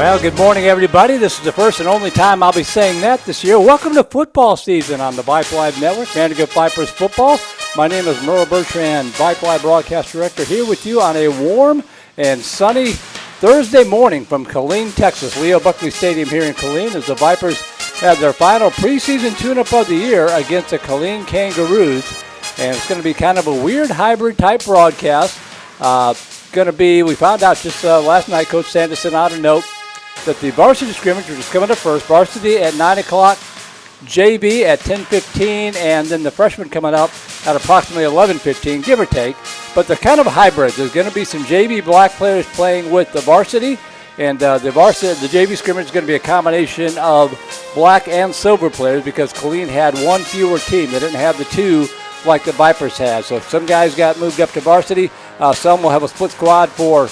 Well, good morning, everybody. This is the first and only time I'll be saying that this year. Welcome to football season on the Vype Live Network, Vandegrift Vipers football. My name is Merle Bertrand, Vype Live broadcast director, here with you on a warm and sunny Thursday morning from Killeen, Texas. Leo Buckley Stadium here in Killeen as the Vipers have their final preseason tune-up of the year against the Killeen Kangaroos. And it's going to be kind of a weird hybrid type broadcast. We found out just last night, Coach Sanders sent out a note that the varsity scrimmage is coming up first. Varsity at 9 o'clock, JV at 10:15, and then the freshmen coming up at approximately 11:15, give or take. But they're kind of hybrids. There's going to be some JV black players playing with the varsity, and the JV scrimmage is going to be a combination of black and silver players because Killeen had one fewer team. They didn't have the two like the Vipers had. So some guys got moved up to varsity. Some will have a split squad for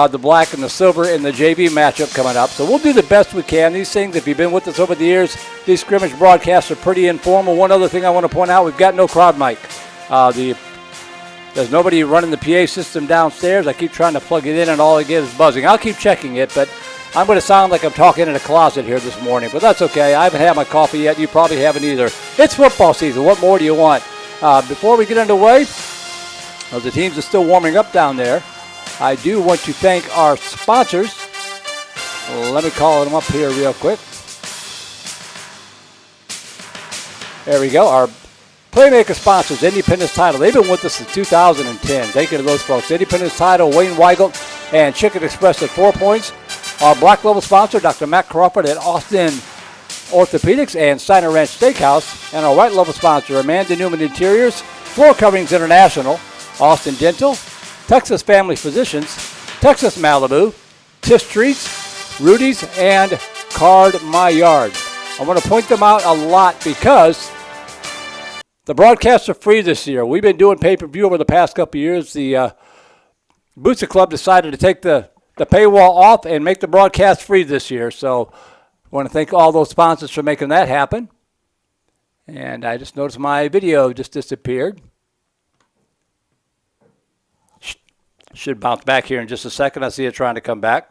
the black and the silver in the JV matchup coming up. So we'll do the best we can. These things, if you've been with us over the years, these scrimmage broadcasts are pretty informal. One other thing I want to point out, we've got no crowd mic. There's nobody running the PA system downstairs. I keep trying to plug it in and all I get is buzzing. I'll keep checking it, but I'm going to sound like I'm talking in a closet here this morning. But that's okay. I haven't had my coffee yet. You probably haven't either. It's football season. What more do you want? Before we get underway, the teams are still warming up down there. I do want to thank our sponsors. Let me call them up here real quick. There we go. Our Playmaker sponsors, Independence Title. They've been with us since 2010. Thank you to those folks. Independence Title, Wayne Weigelt, and Chicken Express at 4 points. Our Black Level sponsor, Dr. Matt Crawford at Austin Orthopedics and Steiner Ranch Steakhouse. And our White Level sponsor, Amanda Newman Interiors, Floor Coverings International, Austin Dental, Texas Family Physicians, Texas Malibu, Tiff Treats, Rudy's, and Card My Yard. I want to point them out a lot because the broadcasts are free this year. We've been doing pay-per-view over the past couple of years. The Booster Club decided to take the paywall off and make the broadcast free this year. So I want to thank all those sponsors for making that happen. And I just noticed my video just disappeared. Should bounce back here in just a second. I see it trying to come back.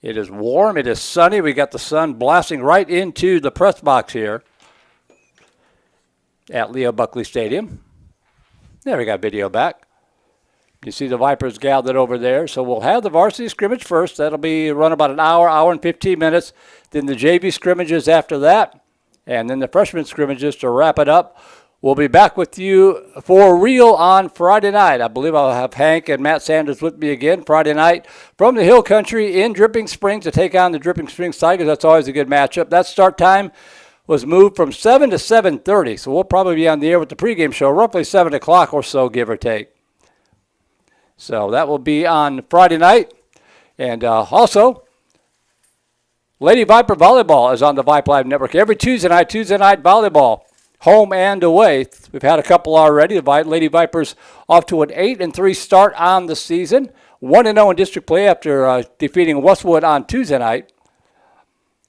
It is warm. It is sunny. We got the sun blasting right into the press box here at Leo Buckley Stadium. There, we got video back. You see the Vipers gathered over there. So we'll have the varsity scrimmage first. That'll be run about an hour and 15 minutes. Then the JV scrimmages after that. And then the freshman scrimmages to wrap it up. We'll be back with you for real on Friday night. I believe I'll have Hank and Matt Sanders with me again Friday night from the Hill Country in Dripping Springs to take on the Dripping Springs Tigers. That's always a good matchup. That start time was moved from 7 to 7:30, so we'll probably be on the air with the pregame show roughly 7 o'clock or so, give or take. So that will be on Friday night. And also, Lady Viper Volleyball is on the Vype Live Network every Tuesday night volleyball. Home and away. We've had a couple already. The Lady Vipers off to an 8-3 start on the season. 1-0 in district play after defeating Westwood on Tuesday night.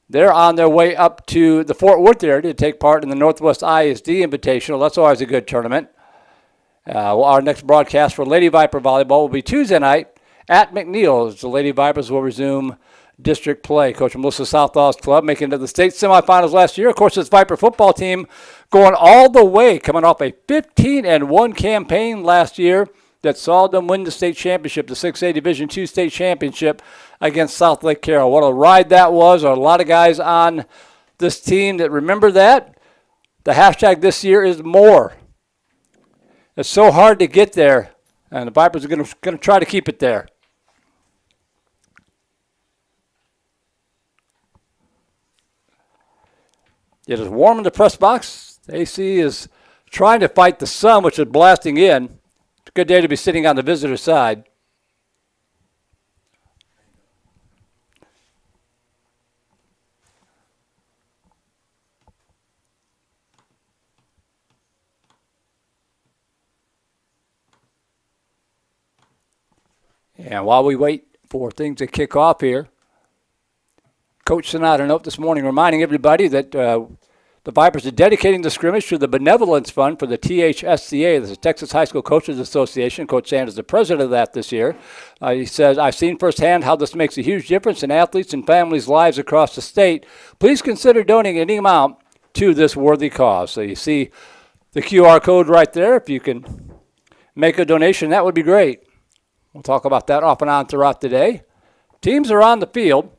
They're on their way up to the Fort Worth area to take part in the Northwest ISD Invitational. That's always a good tournament. Our next broadcast for Lady Viper Volleyball will be Tuesday night at McNeil's. The Lady Vipers will resume district play. Coach Melissa Southall's club making it to the state semifinals last year. Of course, this Viper football team going all the way, coming off a 15-1 campaign last year that saw them win the state championship, the 6A Division II state championship against South Lake Carroll. What a ride that was. There are a lot of guys on this team that remember that. The hashtag this year is more. It's so hard to get there, and the Vipers are going to try to keep it there. It is warm in the press box. The AC is trying to fight the sun, which is blasting in. It's a good day to be sitting on the visitor side. And while we wait for things to kick off here, Coach sent out a note this morning reminding everybody that The Vipers are dedicating the scrimmage to the Benevolence Fund for the THSCA, that's the Texas High School Coaches Association. Coach Sanders is the president of that this year. He says, I've seen firsthand how this makes a huge difference in athletes and families' lives across the state. Please consider donating any amount to this worthy cause. So you see the QR code right there. If you can make a donation, that would be great. We'll talk about that off and on throughout the day. Teams are on the field.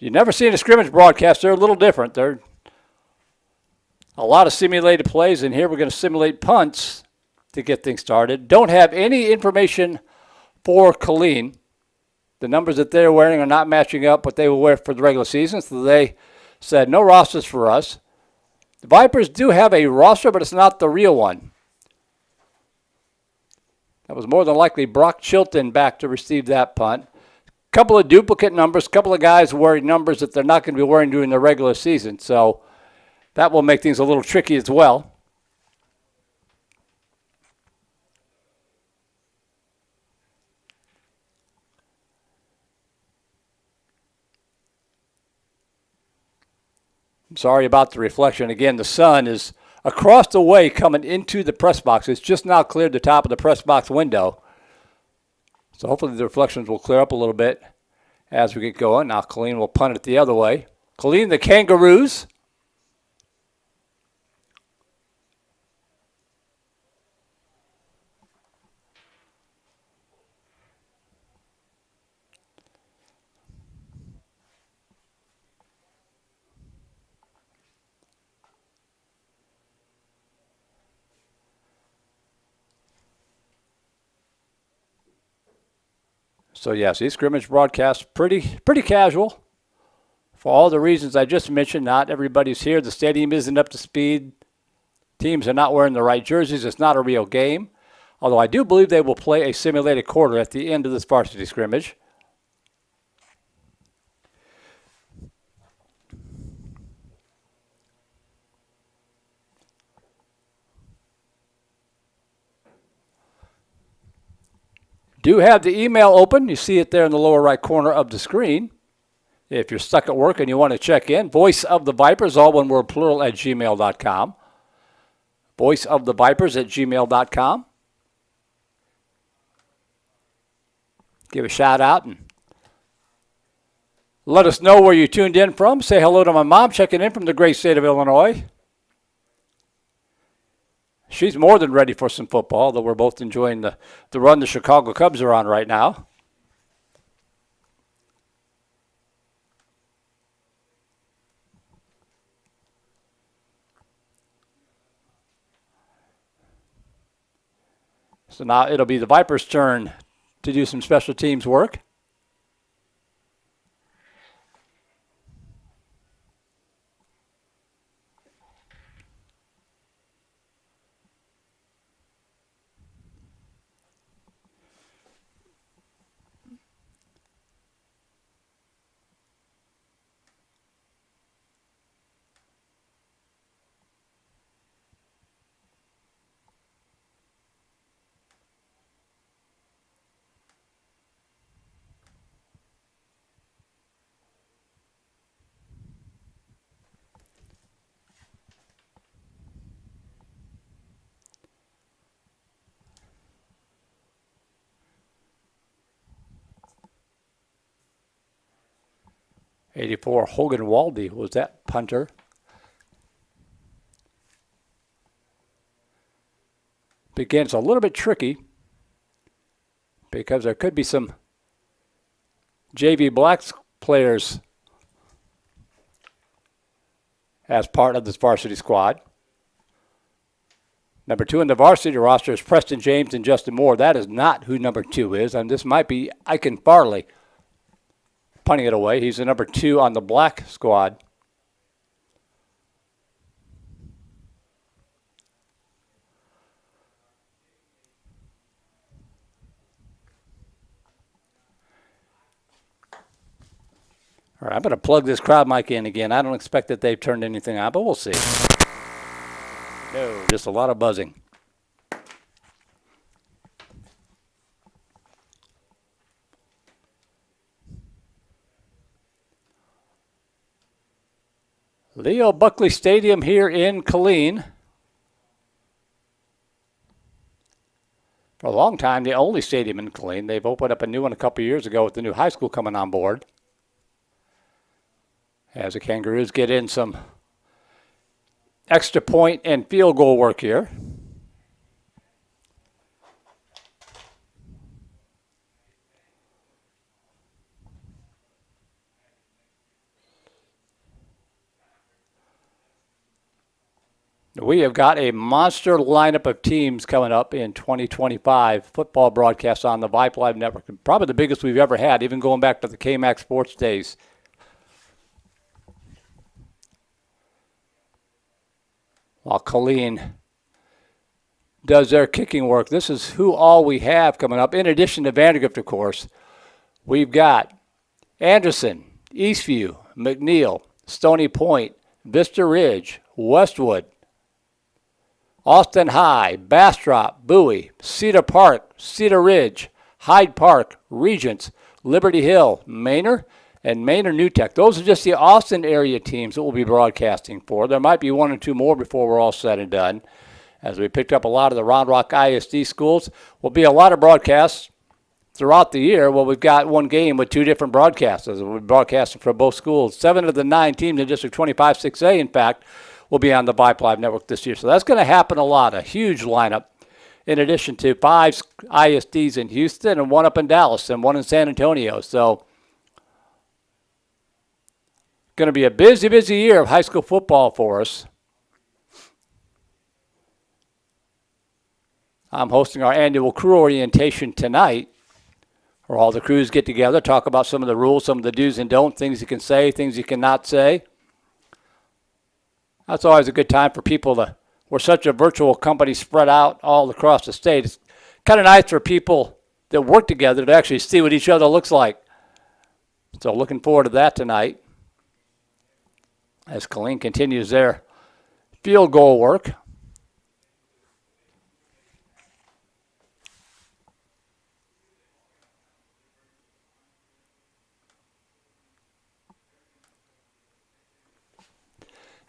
You've never seen a scrimmage broadcast. They're a little different. They're a lot of simulated plays, and here we're going to simulate punts to get things started. Don't have any information for Killeen. The numbers that they're wearing are not matching up what they will wear for the regular season, so they said no rosters for us. The Vipers do have a roster, but it's not the real one. That was more than likely Brock Chilton back to receive that punt. Couple of duplicate numbers, couple of guys wearing numbers that they're not going to be wearing during the regular season. So that will make things a little tricky as well. I'm sorry about the reflection. Again, the sun is across the way coming into the press box. It's just now cleared the top of the press box window. So hopefully the reflections will clear up a little bit as we get going. Now Killeen will punt it the other way. Killeen, the Kangaroos. So yes, these scrimmage broadcasts pretty casual. For all the reasons I just mentioned, not everybody's here. The stadium isn't up to speed. Teams are not wearing the right jerseys. It's not a real game. Although I do believe they will play a simulated quarter at the end of this varsity scrimmage. Do have the email open. You see it there in the lower right corner of the screen. If you're stuck at work and you want to check in, Voice of the Vipers, all one word plural, at gmail.com. Voice of the Vipers at gmail.com. Give a shout out and let us know where you tuned in from. Say hello to my mom checking in from the great state of Illinois. She's more than ready for some football, though we're both enjoying the run the Chicago Cubs are on right now. So now it'll be the Vipers' turn to do some special teams work. '84 Hogan Waldy was that punter. Begins a little bit tricky because there could be some JV Blacks players as part of this varsity squad. Number 2 in the varsity roster is Preston James and Justin Moore. That is not who number 2 is, and this might be Iken Farley punting it away. He's the number 2 on the black squad. All right, I'm going to plug this crowd mic in again. I don't expect that they've turned anything on, but we'll see. No, just a lot of buzzing. Leo Buckley Stadium here in Killeen. For a long time, the only stadium in Killeen. They've opened up a new one a couple years ago with the new high school coming on board. As the Kangaroos get in some extra point and field goal work here. We have got a monster lineup of teams coming up in 2025 football broadcasts on the Vype Live Network. Probably the biggest we've ever had, even going back to the KMAX Sports days. While Killeen does their kicking work, this is who all we have coming up. In addition to Vandegrift, of course, we've got Anderson, Eastview, McNeil, Stony Point, Vista Ridge, Westwood, Austin High, Bastrop, Bowie, Cedar Park, Cedar Ridge, Hyde Park, Regents, Liberty Hill, Manor, and Manor New Tech. Those are just the Austin area teams that we'll be broadcasting for. There might be one or two more before we're all said and done. As we picked up a lot of the Round Rock ISD schools, will be a lot of broadcasts throughout the year. Well, we've got one game with two different broadcasters. We're broadcasting for both schools. 7 of the 9 teams in District 25 6A, in fact, will be on the Vype Live Network this year. So that's going to happen a lot, a huge lineup, in addition to 5 ISDs in Houston and 1 up in Dallas and 1 in San Antonio. So going to be a busy, busy year of high school football for us. I'm hosting our annual crew orientation tonight, where all the crews get together, talk about some of the rules, some of the do's and don'ts, things you can say, things you cannot say. That's always a good time for people to, we're such a virtual company spread out all across the state. It's kind of nice for people that work together to actually see what each other looks like. So looking forward to that tonight as Killeen continues their field goal work.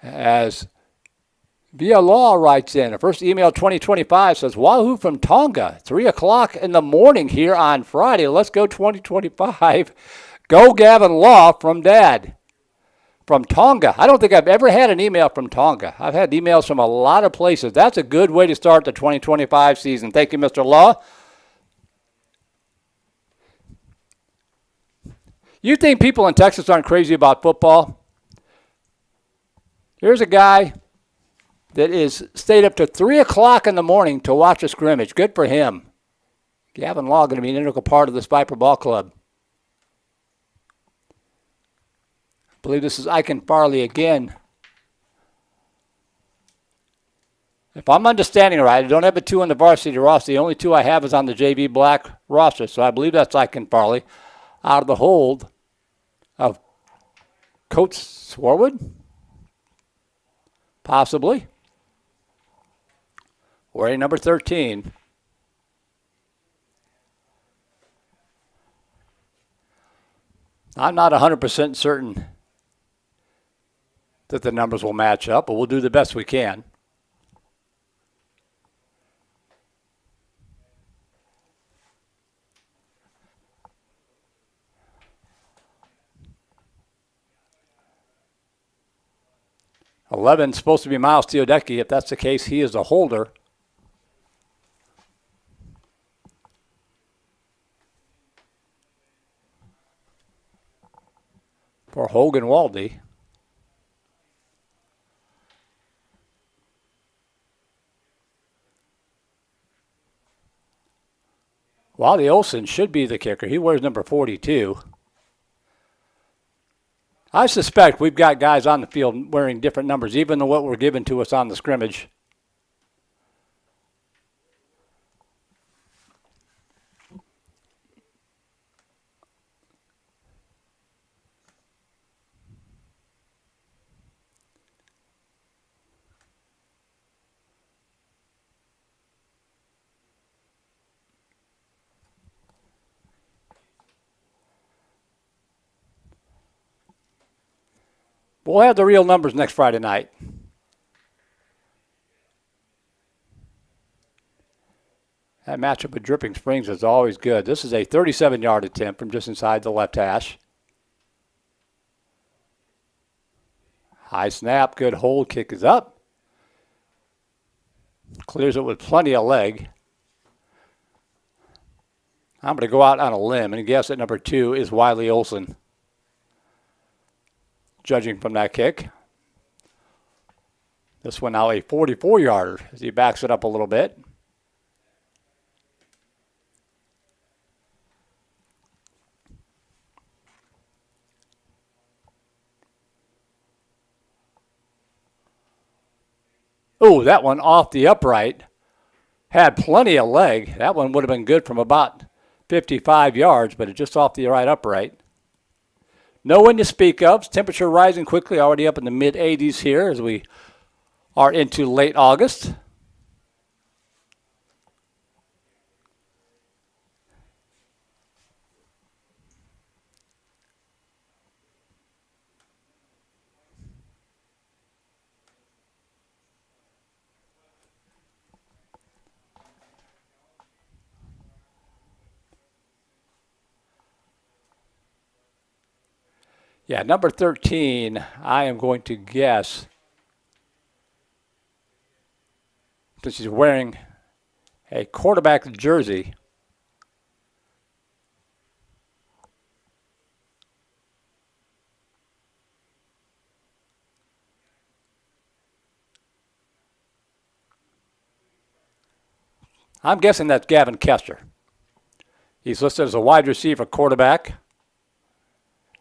As Via Law writes in, the first email 2025 says, Wahoo from Tonga, 3 o'clock in the morning here on Friday. Let's go 2025. Go Gavin Law from Dad. From Tonga. I don't think I've ever had an email from Tonga. I've had emails from a lot of places. That's a good way to start the 2025 season. Thank you, Mr. Law. You think people in Texas aren't crazy about football? Here's a guy that is stayed up to 3 o'clock in the morning to watch a scrimmage. Good for him. Gavin Law going to be an integral part of this Viper Ball Club. I believe this is Eichen Farley again. If I'm understanding right, I don't have a 2 on the varsity roster. The only 2 I have is on the JV Black roster. So I believe that's Eichen Farley out of the hold of Coach Swarwood. Possibly. Wearing number 13. I'm not 100% certain that the numbers will match up, but we'll do the best we can. $11 supposed to be Miles Teodecki. If that's the case, he is a holder. For Hogan Waldy. Wally Olson should be the kicker. He wears number 42. I suspect we've got guys on the field wearing different numbers, even than what were given to us on the scrimmage. We'll have the real numbers next Friday night. That matchup with Dripping Springs is always good. This is a 37-yard attempt from just inside the left hash. High snap, good hold, kick is up. Clears it with plenty of leg. I'm going to go out on a limb and guess that number 2 is Wiley Olson. Judging from that kick. This one now a 44-yarder as he backs it up a little bit. Oh, that one off the upright. Had plenty of leg. That one would have been good from about 55 yards, but it's just off the right upright. No wind to speak of. Temperature rising quickly, already up in the mid-80s here as we are into late August. Yeah, number 13, I am going to guess, since he's wearing a quarterback jersey, I'm guessing that's Gavin Kester. He's listed as a wide receiver quarterback.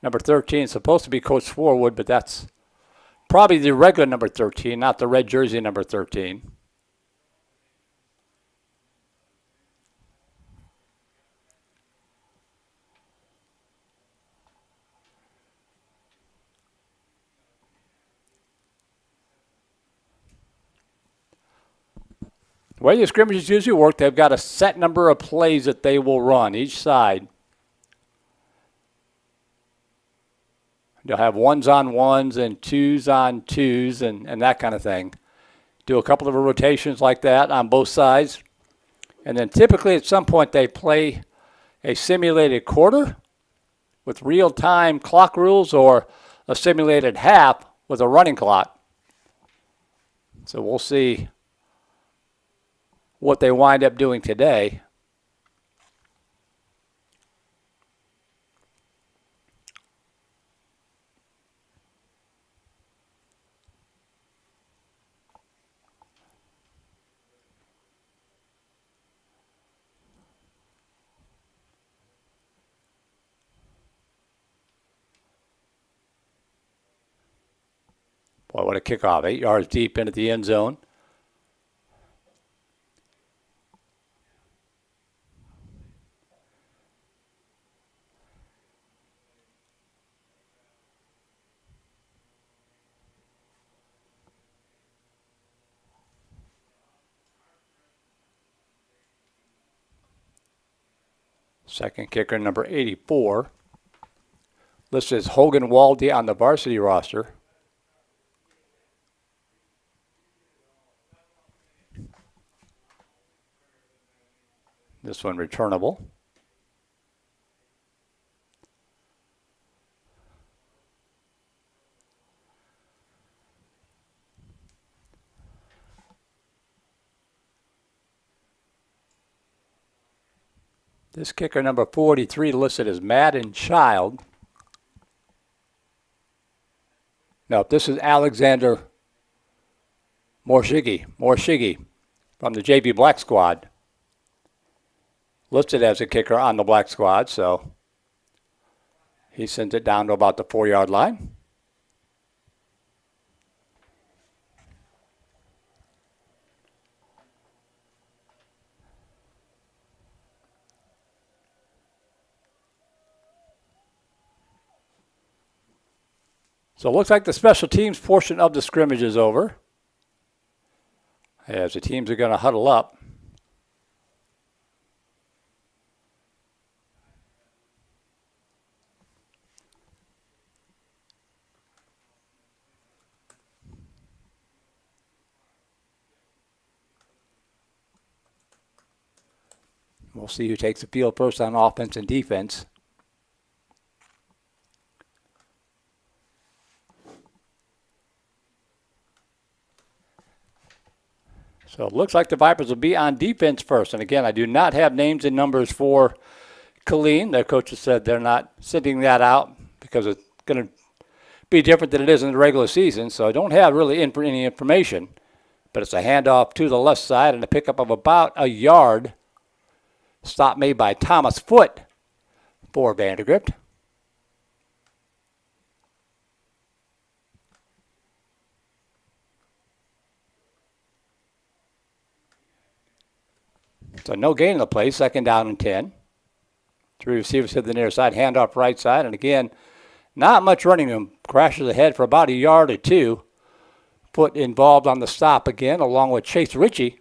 Number 13 is supposed to be Coach Swarwood, but that's probably the regular number 13, not the red jersey number 13. The way the scrimmages usually work, they've got a set number of plays that they will run each side. They'll have ones on ones and twos on twos and that kind of thing. Do a couple of rotations like that on both sides. And then typically at some point they play a simulated quarter with real-time clock rules or a simulated half with a running clock. So we'll see what they wind up doing today. Boy, what a kickoff. 8 yards deep into the end zone. Second kicker, number 84. Listed as Hogan Waldy on the varsity roster. This one returnable. This kicker, number 43, listed as Madden Child. No, this is Alexander Morshigi from the JV Black Squad. Listed as a kicker on the Black Squad, so he sends it down to about the 4-yard line. So it looks like the special teams portion of the scrimmage is over, as the teams are going to huddle up. We'll see who takes the field first on offense and defense. So it looks like the Vipers will be on defense first. And again, I do not have names and numbers for Killeen. Their coaches said they're not sending that out because it's going to be different than it is in the regular season. So I don't have really any information. But it's a handoff to the left side and a pickup of about a yard. Stop made by Thomas Foote for Vandegrift. So no gain in the play, 2nd down and 10. 3 receivers hit the near side, handoff right side. And again, not much running room. Crashes ahead for about a yard or 2. Foote involved on the stop again, along with Chase Ritchie.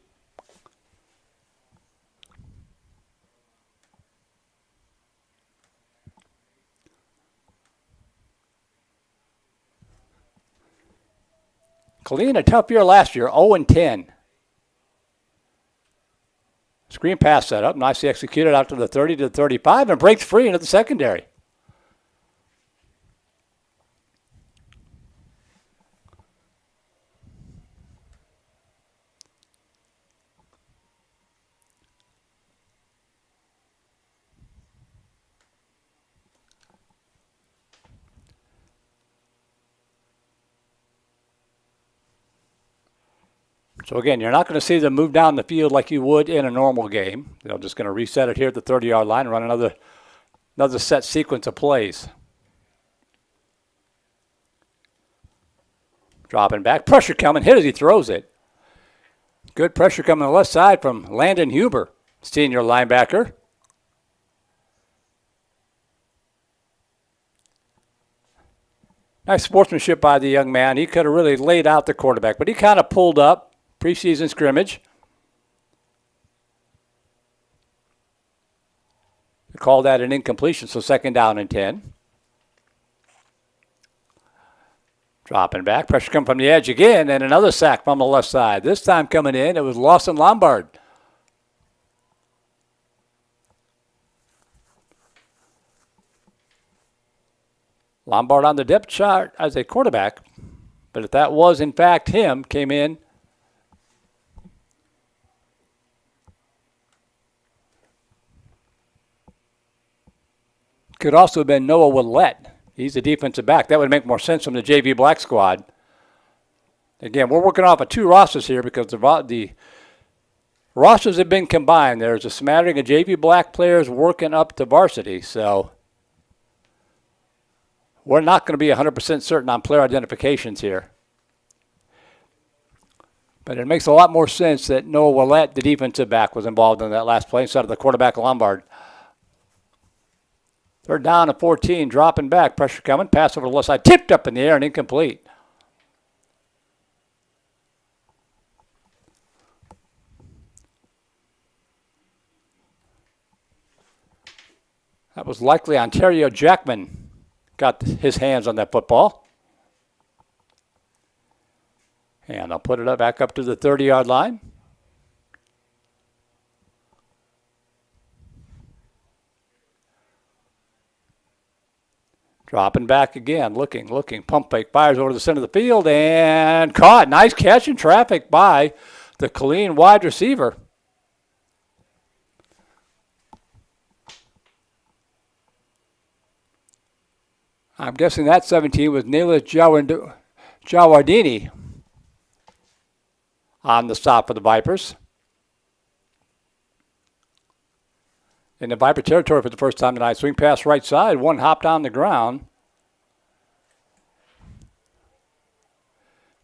Killeen, a tough year last year, 0-10. Screen pass set up, nicely executed out to the 30 to the 35, and breaks free into the secondary. So again, you're not going to see them move down the field like you would in a normal game. They're just going to reset it here at the 30-yard line and run another set sequence of plays. Dropping back, pressure coming, hit as he throws it. Good pressure coming on the left side from Landon Huber, senior linebacker. Nice sportsmanship by the young man. He could have really laid out the quarterback, but he kind of pulled up. Preseason scrimmage. They called that an incompletion, so 2nd down and 10. Dropping back, pressure coming from the edge again, and another sack from the left side. This time coming in, it was Lawson Lombard. Lombard on the depth chart as a quarterback, but if that was in fact him, came in. Could also have been Noah Willett. He's the defensive back. That would make more sense from the JV Black squad. Again, we're working off of 2 rosters here because the rosters have been combined. There's a smattering of JV Black players working up to varsity. So we're not going to be 100% certain on player identifications here. But it makes a lot more sense that Noah Willett, the defensive back, was involved in that last play instead of the quarterback Lombard. 3rd down and 14, dropping back, pressure coming, pass over the left side, tipped up in the air and incomplete. That was likely Ontario Jackman got his hands on that football. And I'll put it back up to the 30-yard line. Dropping back again, looking, pump fake, fires over to the center of the field, and caught. Nice catch in traffic by the Killeen wide receiver. I'm guessing that 17 was Neela Jawardini on the stop for the Vipers. In the Viper territory for the first time tonight. Swing pass right side. One hopped on the ground.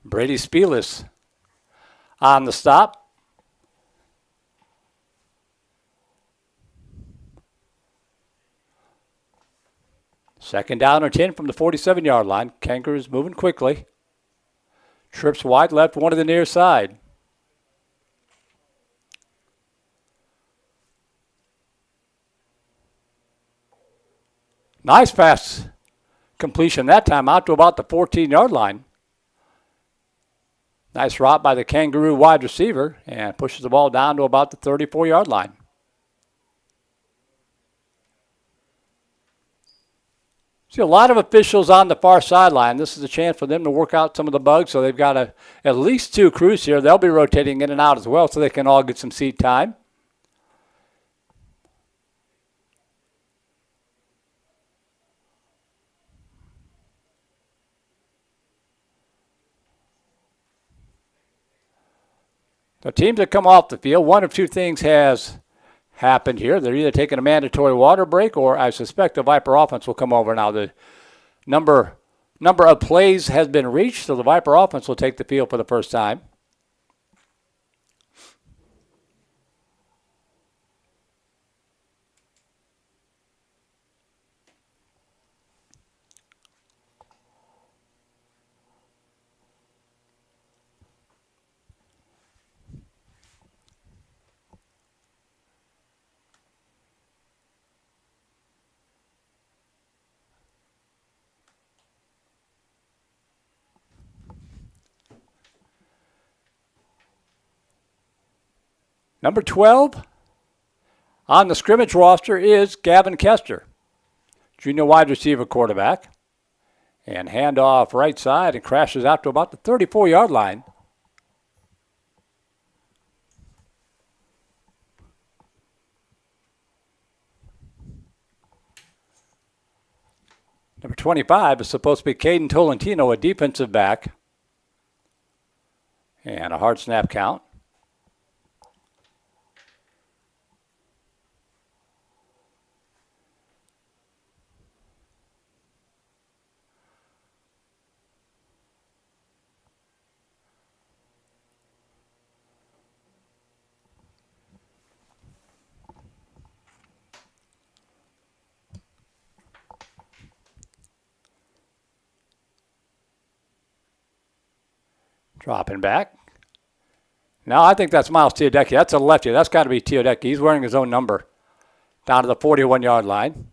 Brady Spielis on the stop. Second down or 10 from the 47-yard line. Kangaroos moving quickly. Trips wide left, one to the near side. Nice pass completion that time out to about the 14-yard line. Nice route by the Kangaroo wide receiver and pushes the ball down to about the 34-yard line. See a lot of officials on the far sideline. This is a chance for them to work out some of the bugs, so they've got at least 2 crews here. They'll be rotating in and out as well, so they can all get some seat time. The teams that come off the field, one of 2 things has happened here. They're either taking a mandatory water break, or I suspect the Viper offense will come over now. The number of plays has been reached, so the Viper offense will take the field for the first time. Number 12 on the scrimmage roster is Gavin Kester, junior wide receiver quarterback. And handoff right side and crashes out to about the 34-yard line. Number 25 is supposed to be Caden Tolentino, a defensive back. And a hard snap count. Dropping back. Now I think that's Miles Teodecki. That's a lefty. That's got to be Teodecki. He's wearing his own number. Down to the 41-yard line.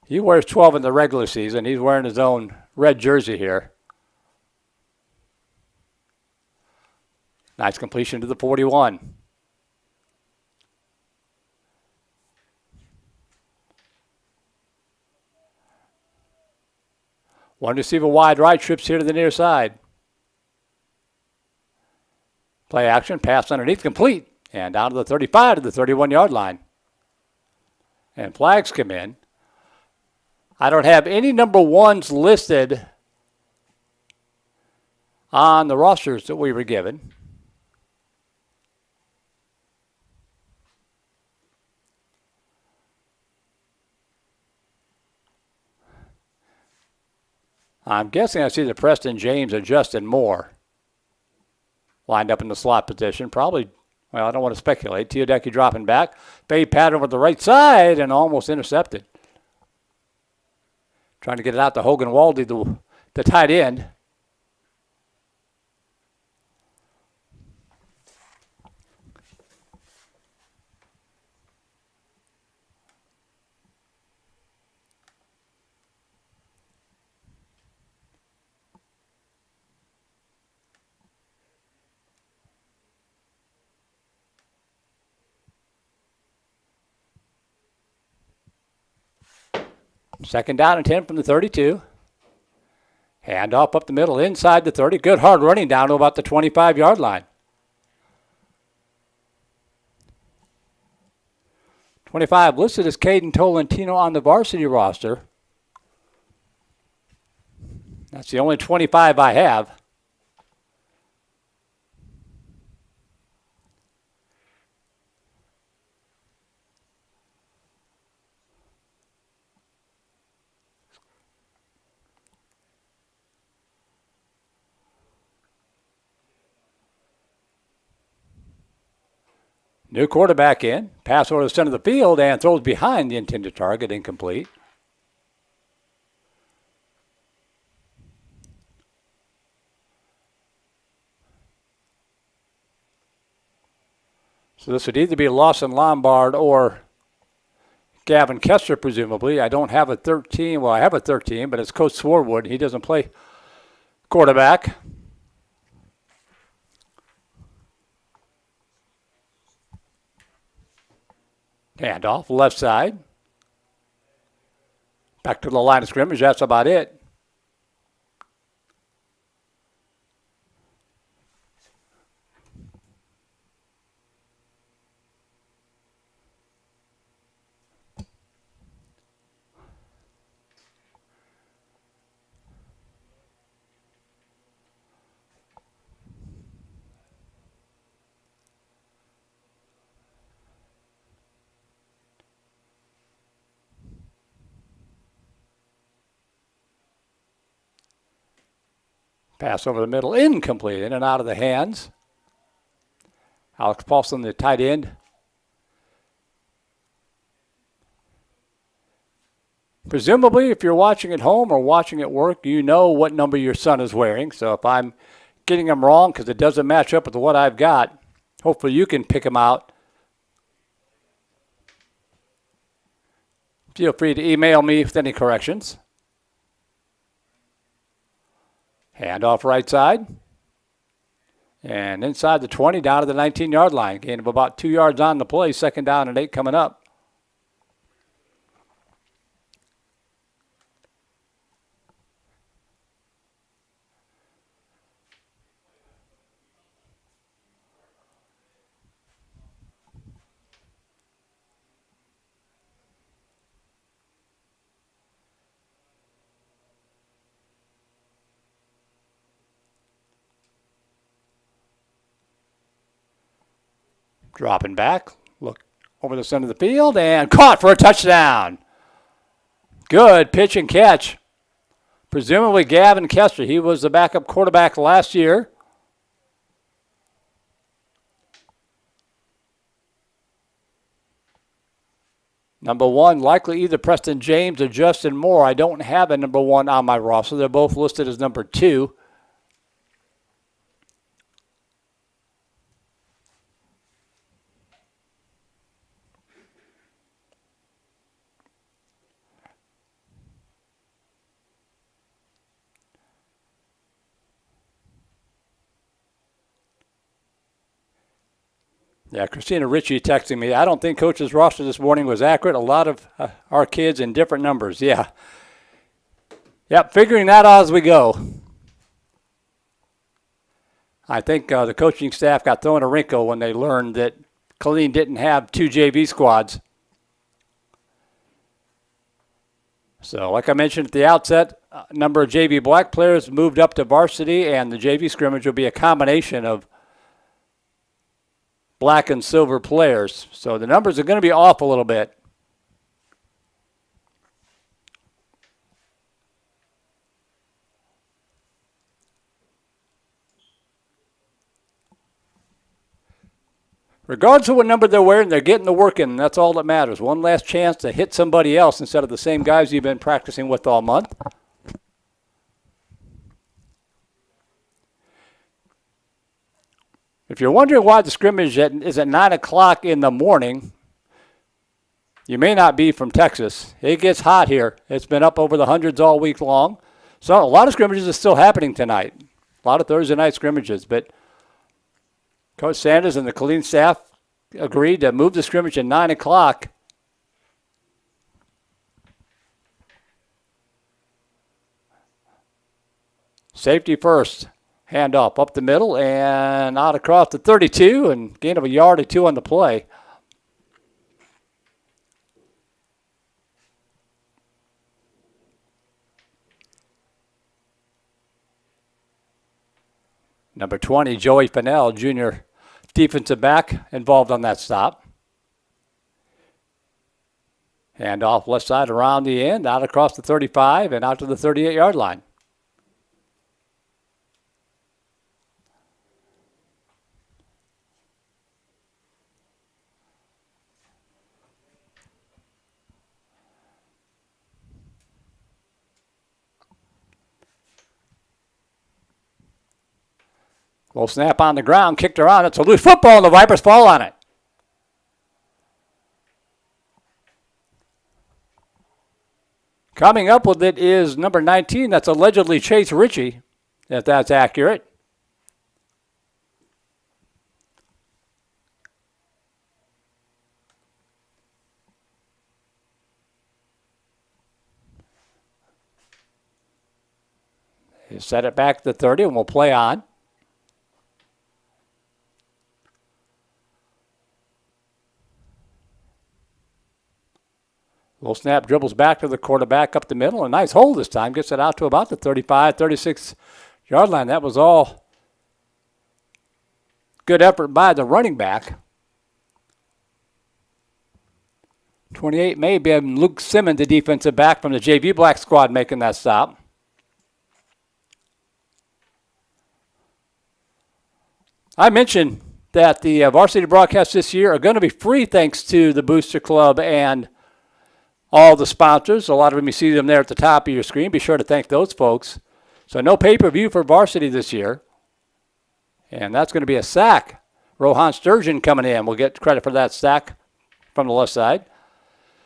He wears 12 in the regular season. He's wearing his own red jersey here. Nice completion to the 41. One receiver wide right, trips here to the near side. Play action, pass underneath, complete. And down to the 35 to the 31-yard line. And flags come in. I don't have any number 1s listed on the rosters that we were given. I'm guessing I see the Preston James or Justin Moore lined up in the slot position. Probably, well, I don't want to speculate. Teodecki dropping back. Fade pattern over the right side and almost intercepted. Trying to get it out to Hogan Waldy, the tight end. Second down and 10 from the 32. Handoff up the middle, inside the 30. Good hard running down to about the 25-yard line. 25 listed as Caden Tolentino on the varsity roster. That's the only 25 I have. New quarterback in. Pass over to the center of the field and throws behind the intended target, incomplete. So this would either be Lawson Lombard or Gavin Kester, presumably. I don't have a 13. Well, I have a 13, but it's Coach Swarwood. He doesn't play quarterback. Handoff, left side. Back to the line of scrimmage. That's about it. Pass over the middle, incomplete, in and out of the hands. Alex Paulson, the tight end. Presumably, if you're watching at home or watching at work, you know what number your son is wearing. So if I'm getting them wrong because it doesn't match up with what I've got, hopefully you can pick them out. Feel free to email me with any corrections. Handoff right side. And inside the 20, down to the 19-yard line. Gain of about 2 yards on the play. 2nd down and 8 coming up. Dropping back, look over the center of the field, and caught for a touchdown. Good pitch and catch. Presumably Gavin Kester. He was the backup quarterback last year. Number 1, likely either Preston James or Justin Moore. I don't have a number 1 on my roster. They're both listed as number 2. Yeah, Christina Ritchie texting me. I don't think Coach's roster this morning was accurate. A lot of our kids in different numbers. Yeah. Yep, figuring that out as we go. I think the coaching staff got thrown a wrinkle when they learned that Killeen didn't have 2 JV squads. So, like I mentioned at the outset, a number of JV black players moved up to varsity, and the JV scrimmage will be a combination of black and silver players. So the numbers are going to be off a little bit. Regardless of what number they're wearing, they're getting the work in, and that's all that matters. One last chance to hit somebody else instead of the same guys you've been practicing with all month. If you're wondering why the scrimmage is at 9 o'clock in the morning, you may not be from Texas. It gets hot here. It's been up over the hundreds all week long. So a lot of scrimmages are still happening tonight. A lot of Thursday night scrimmages. But Coach Sanders and the Killeen staff agreed to move the scrimmage at 9 o'clock. Safety first. Handoff up the middle and out across the 32 and gain of a yard or 2 on the play. Number 20, Joey Fennell, junior defensive back, involved on that stop. Handoff left side around the end, out across the 35 and out to the 38-yard line. Well, snap on the ground, kicked around. It's a loose football, and the Vipers fall on it. Coming up with it is number 19. That's allegedly Chase Ritchie, if that's accurate. You set it back to 30 and we'll play on. Little snap, dribbles back to the quarterback up the middle. A nice hold this time. Gets it out to about the 35, 36-yard line. That was all good effort by the running back. 28 may be Luke Simmons, the defensive back from the JV Black squad, making that stop. I mentioned that the varsity broadcasts this year are going to be free thanks to the Booster Club and all the sponsors. A lot of them, you see them there at the top of your screen. Be sure to thank those folks. So no pay-per-view for varsity this year. And that's going to be a sack. Rohan Sturgeon coming in. We'll get credit for that sack from the left side.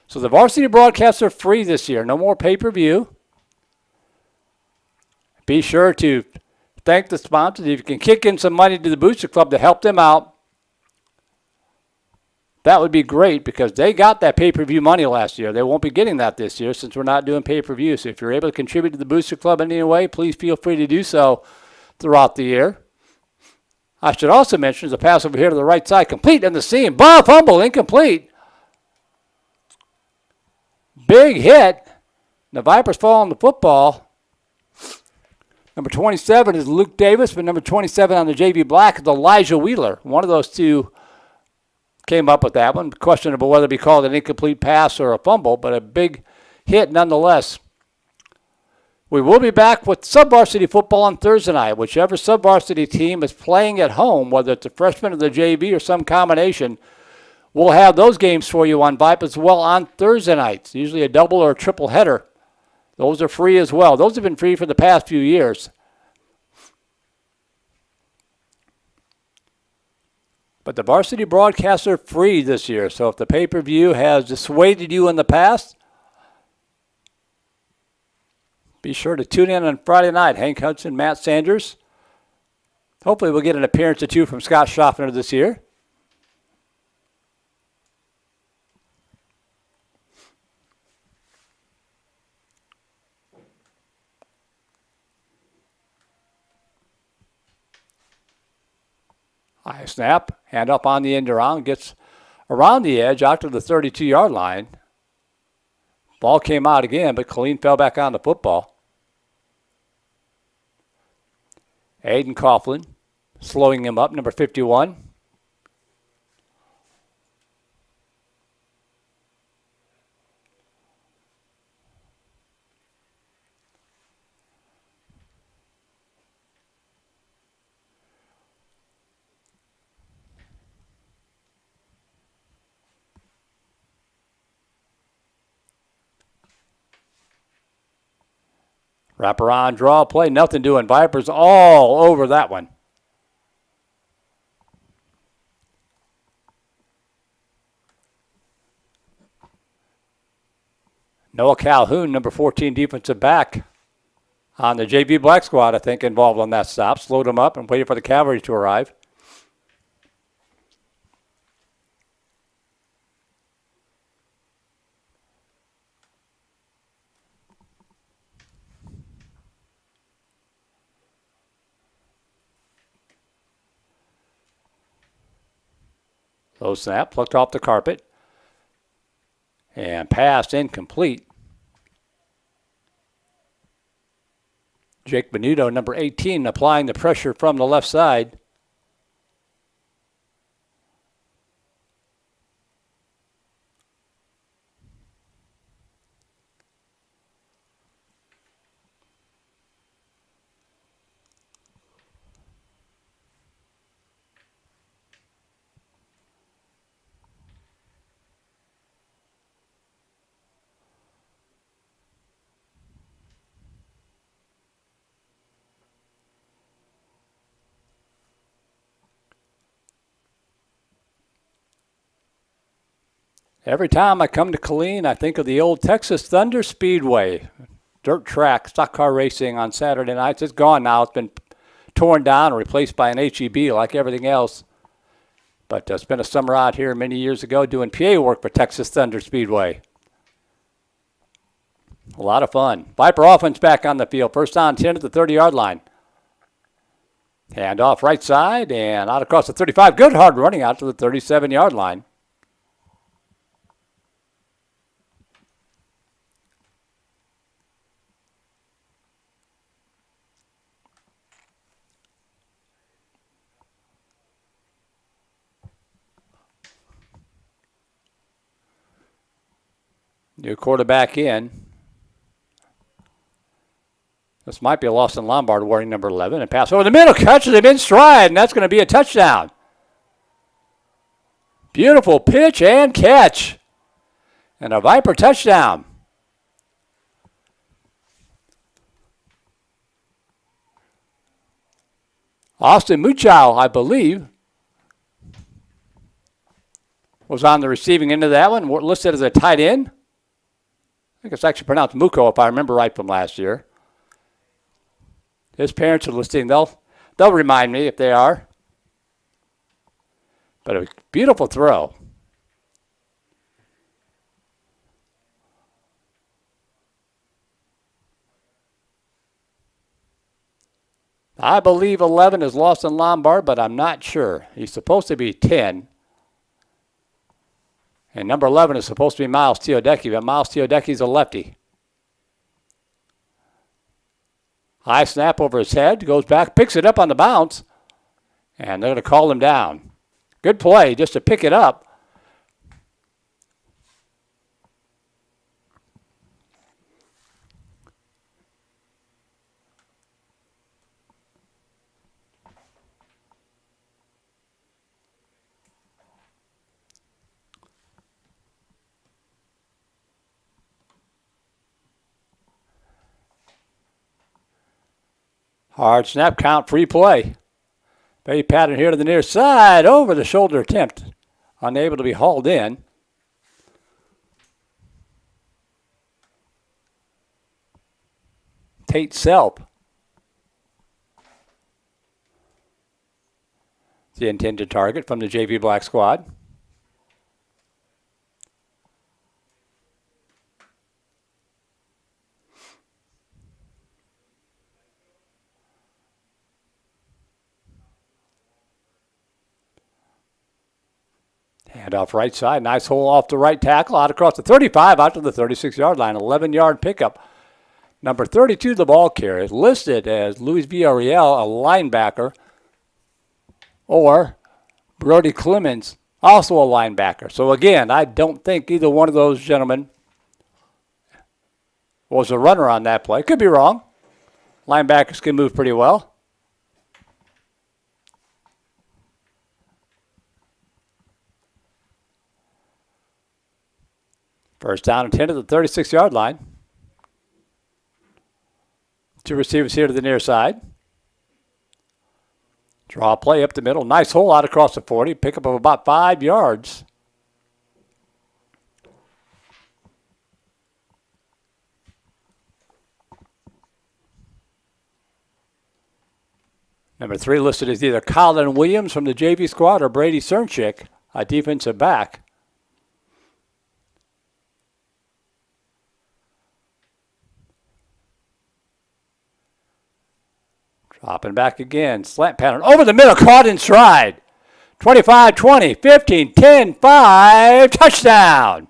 So the varsity broadcasts are free this year. No more pay-per-view. Be sure to thank the sponsors. If you can kick in some money to the Booster Club to help them out, that would be great because they got that pay-per-view money last year. They won't be getting that this year since we're not doing pay-per-view. So if you're able to contribute to the Booster Club in any way, please feel free to do so throughout the year. I should also mention, there's a pass over here to the right side, complete in the seam. Ball fumble, incomplete. Big hit. The Vipers fall on the football. Number 27 is Luke Davis, but number 27 on the JV Black is Elijah Wheeler. One of those two came up with that one. Questionable whether it be called an incomplete pass or a fumble, but a big hit nonetheless. We will be back with sub-varsity football on Thursday night. Whichever sub-varsity team is playing at home, whether it's a freshman or the JV or some combination, we'll have those games for you on Vype as well on Thursday nights. Usually a double or a triple header. Those are free as well. Those have been free for the past few years. But the varsity broadcasts are free this year. So if the pay-per-view has dissuaded you in the past, be sure to tune in on Friday night. Hank Hudson, Matt Sanders. Hopefully we'll get an appearance or two from Scott Schaffner this year. High snap, hand up on the end around, gets around the edge out to the 32-yard line. Ball came out again, but Killeen fell back on the football. Aiden Coughlin slowing him up, number 51. Wraparound draw play, nothing doing. Vipers all over that one. Noah Calhoun, number 14 defensive back on the JV Black squad, I think, involved on that stop. Slowed him up and waited for the cavalry to arrive. Low snap, plucked off the carpet, and passed incomplete. Jake Benuto, number 18, applying the pressure from the left side. Every time I come to Killeen, I think of the old Texas Thunder Speedway, dirt track, stock car racing on Saturday nights. It's gone now. It's been torn down and replaced by an HEB like everything else. But spent a summer out here many years ago doing PA work for Texas Thunder Speedway. A lot of fun. Viper offense back on the field. First down 10 at the 30-yard line. Hand off right side and out across the 35. Good hard running out to the 37-yard line. New quarterback in. This might be a Lawson Lombard wearing number 11. And pass over the middle, catches him in stride, and that's going to be a touchdown. Beautiful pitch and catch. And a Viper touchdown. Austin Muchow, I believe, was on the receiving end of that one, listed as a tight end. I think it's actually pronounced Muko if I remember right from last year. His parents are listening. They'll remind me if they are. But a beautiful throw. I believe 11 is Lawson Lombard, but I'm not sure. He's supposed to be 10. And number 11 is supposed to be Miles Teodecki, but Miles Teodecki's a lefty. High snap over his head, goes back, picks it up on the bounce, and they're going to call him down. Good play just to pick it up. Hard snap count, free play. Bay pattern here to the near side, over the shoulder attempt. Unable to be hauled in. Tate Selp. The intended target from the JV Black squad. Hand off right side. Nice hole off the right tackle. Out across the 35, out to the 36-yard line. 11-yard pickup. Number 32, the ball carrier, listed as Luis Villarreal, a linebacker, or Brody Clemens, also a linebacker. So, again, I don't think either one of those gentlemen was a runner on that play. Could be wrong. Linebackers can move pretty well. First down and 10 to the 36-yard line. Two receivers here to the near side. Draw play up the middle. Nice hole out across the 40. Pickup of about 5 yards. Number 3 listed as either Colin Williams from the JV squad or Brady Cernchik, a defensive back. Dropping back again. Slant pattern over the middle. Caught in stride. 25, 20, 15, 10, 5. Touchdown.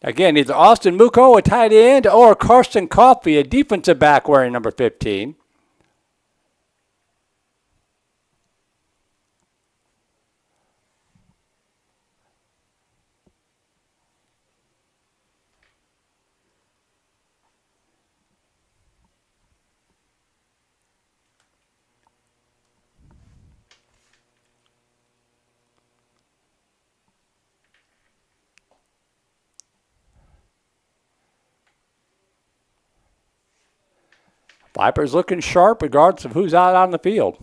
Again, either Austin Muko, a tight end, or Karsten Coffey, a defensive back wearing number 15. Vipers looking sharp regardless of who's out on the field.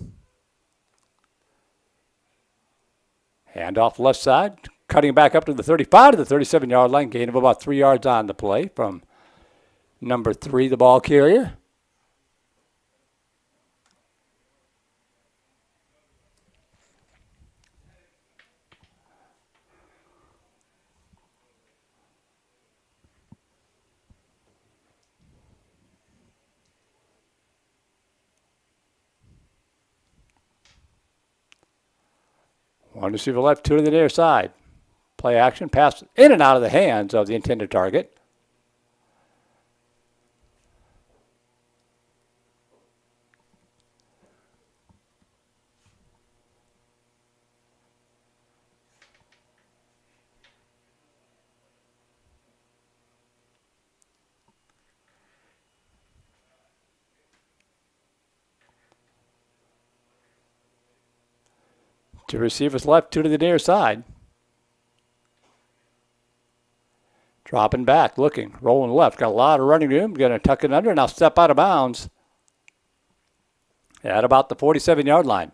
Handoff left side, cutting back up to the 35 to the 37-yard line, gain of about 3 yards on the play from number 3, the ball carrier. One receiver left, two to the near side. Play action, pass in and out of the hands of the intended target. Two receivers left, two to the near side. Dropping back, looking, rolling left. Got a lot of running room. Going to tuck it under. Now step out of bounds at about the 47-yard line.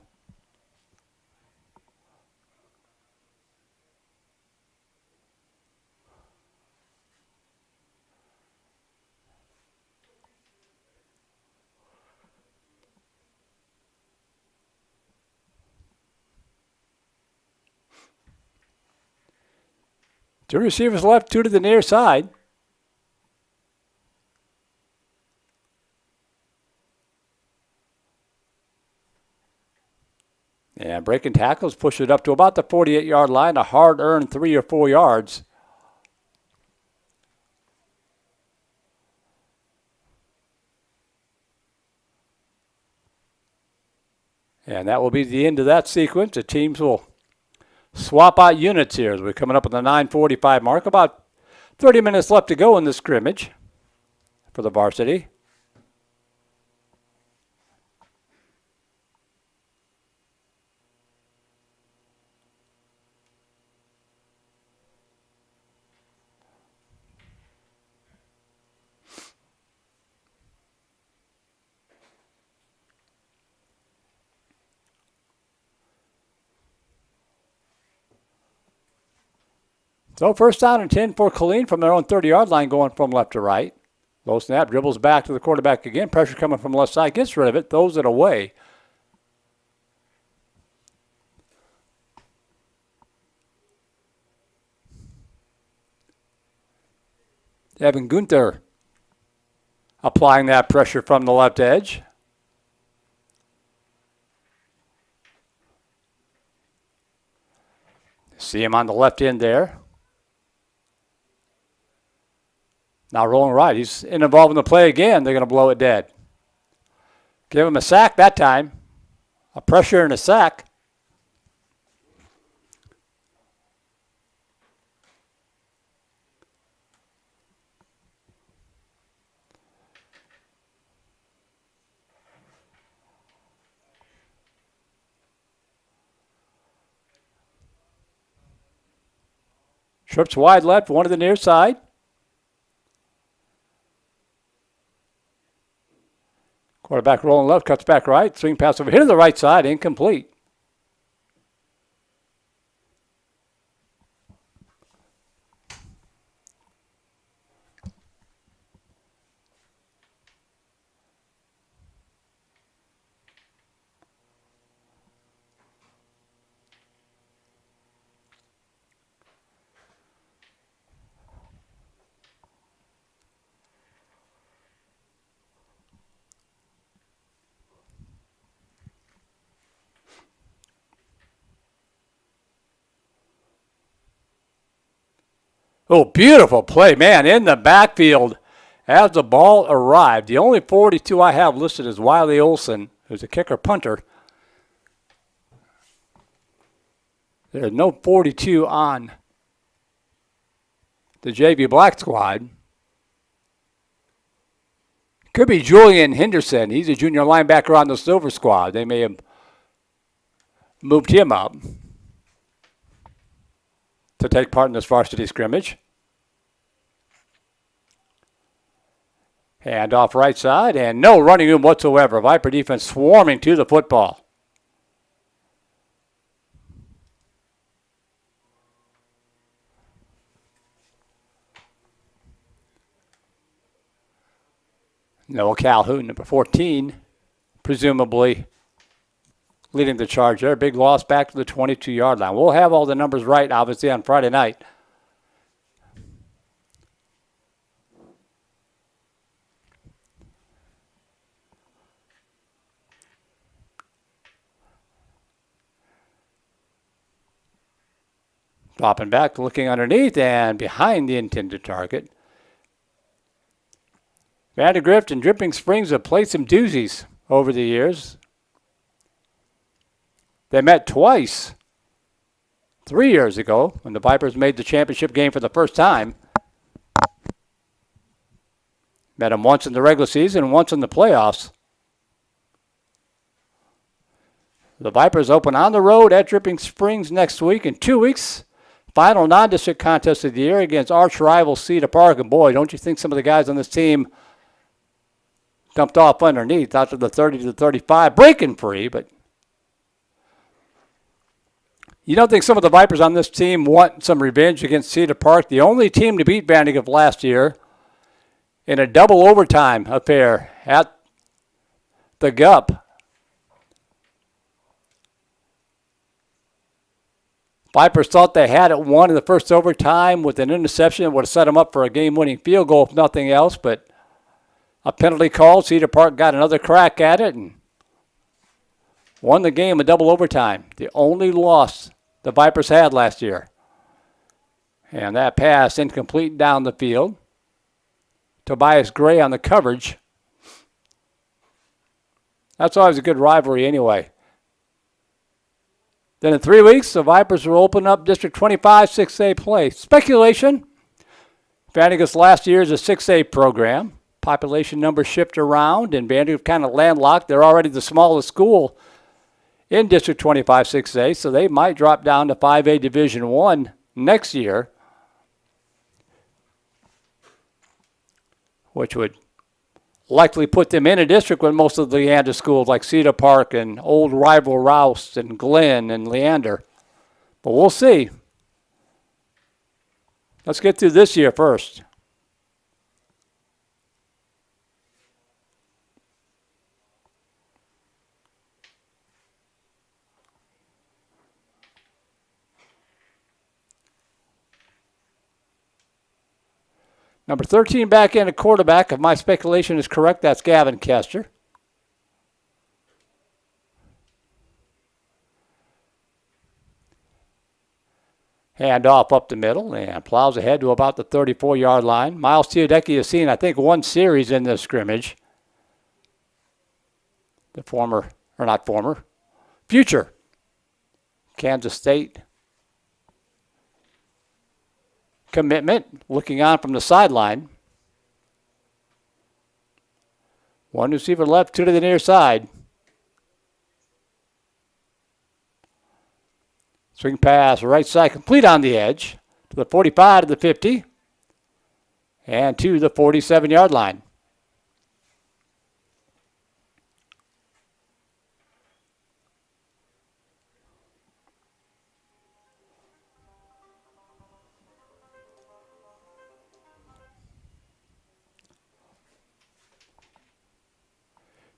Two receivers left, two to the near side. And breaking tackles, push it up to about the 48-yard line, a hard-earned 3 or 4 yards. And that will be the end of that sequence. The teams will swap out units here as we're coming up with the 9:45 mark. About 30 minutes left to go in the scrimmage for the varsity. So first down and 10 for Killeen from their own 30-yard line, going from left to right. Low snap, dribbles back to the quarterback again. Pressure coming from the left side, gets rid of it, throws it away. Evan Gunther applying that pressure from the left edge. See him on the left end there. Now rolling right. He's involved in the play again. They're going to blow it dead. Give him a sack that time. A pressure and a sack. Trips wide left, one to the near side. Quarterback rolling left, cuts back right. Swing pass over here to the right side, incomplete. Oh, beautiful play, man, in the backfield as the ball arrived. The only 42 I have listed is Wiley Olson, who's a kicker punter. There's no 42 on the JV Black squad. Could be Julian Henderson. He's a junior linebacker on the Silver squad. They may have moved him up to take part in this varsity scrimmage. Hand off right side, and no running room whatsoever. Viper defense swarming to the football. Noah Calhoun, number 14, presumably leading the charge there. Big loss back to the 22-yard line. We'll have all the numbers right, obviously, on Friday night. Dropping back, looking underneath and behind the intended target. Vandegrift and Dripping Springs have played some doozies over the years. They met twice 3 years ago when the Vipers made the championship game for the first time. Met them once in the regular season and once in the playoffs. The Vipers open on the road at Dripping Springs next week. In 2 weeks, final non-district contest of the year against arch rival Cedar Park. And boy, don't you think some of the guys on this team dumped off underneath after the 30-35, breaking free, but you don't think some of the Vipers on this team want some revenge against Cedar Park, the only team to beat Vandegrift last year in a double overtime affair at the Gup. Vipers thought they had it won in the first overtime with an interception that would have set them up for a game-winning field goal if nothing else, but a penalty call. Cedar Park got another crack at it and won the game in double overtime. The only loss the Vipers had last year. And that pass incomplete down the field. Tobias Gray on the coverage. That's always a good rivalry anyway. Then in 3 weeks, the Vipers will open up District 25 6A play. Speculation. Vandegrift's last year is a 6A program. Population numbers shift around, and Vandegrift kind of landlocked. They're already the smallest school in District 25 6A, so they might drop down to 5A Division I next year, which would likely put them in a district with most of the Leander schools like Cedar Park and old rival Rouse and Glenn and Leander. But we'll see. Let's get through this year first. Number 13 back in a quarterback. If my speculation is correct, that's Gavin Kester. Handoff up the middle and plows ahead to about the 34-yard line. Miles Teodecki has seen, I think, one series in this scrimmage. The future Kansas State commitment, looking on from the sideline. One receiver left, two to the near side. Swing pass, right side, complete on the edge to the 45 to the 50 and to the 47-yard line.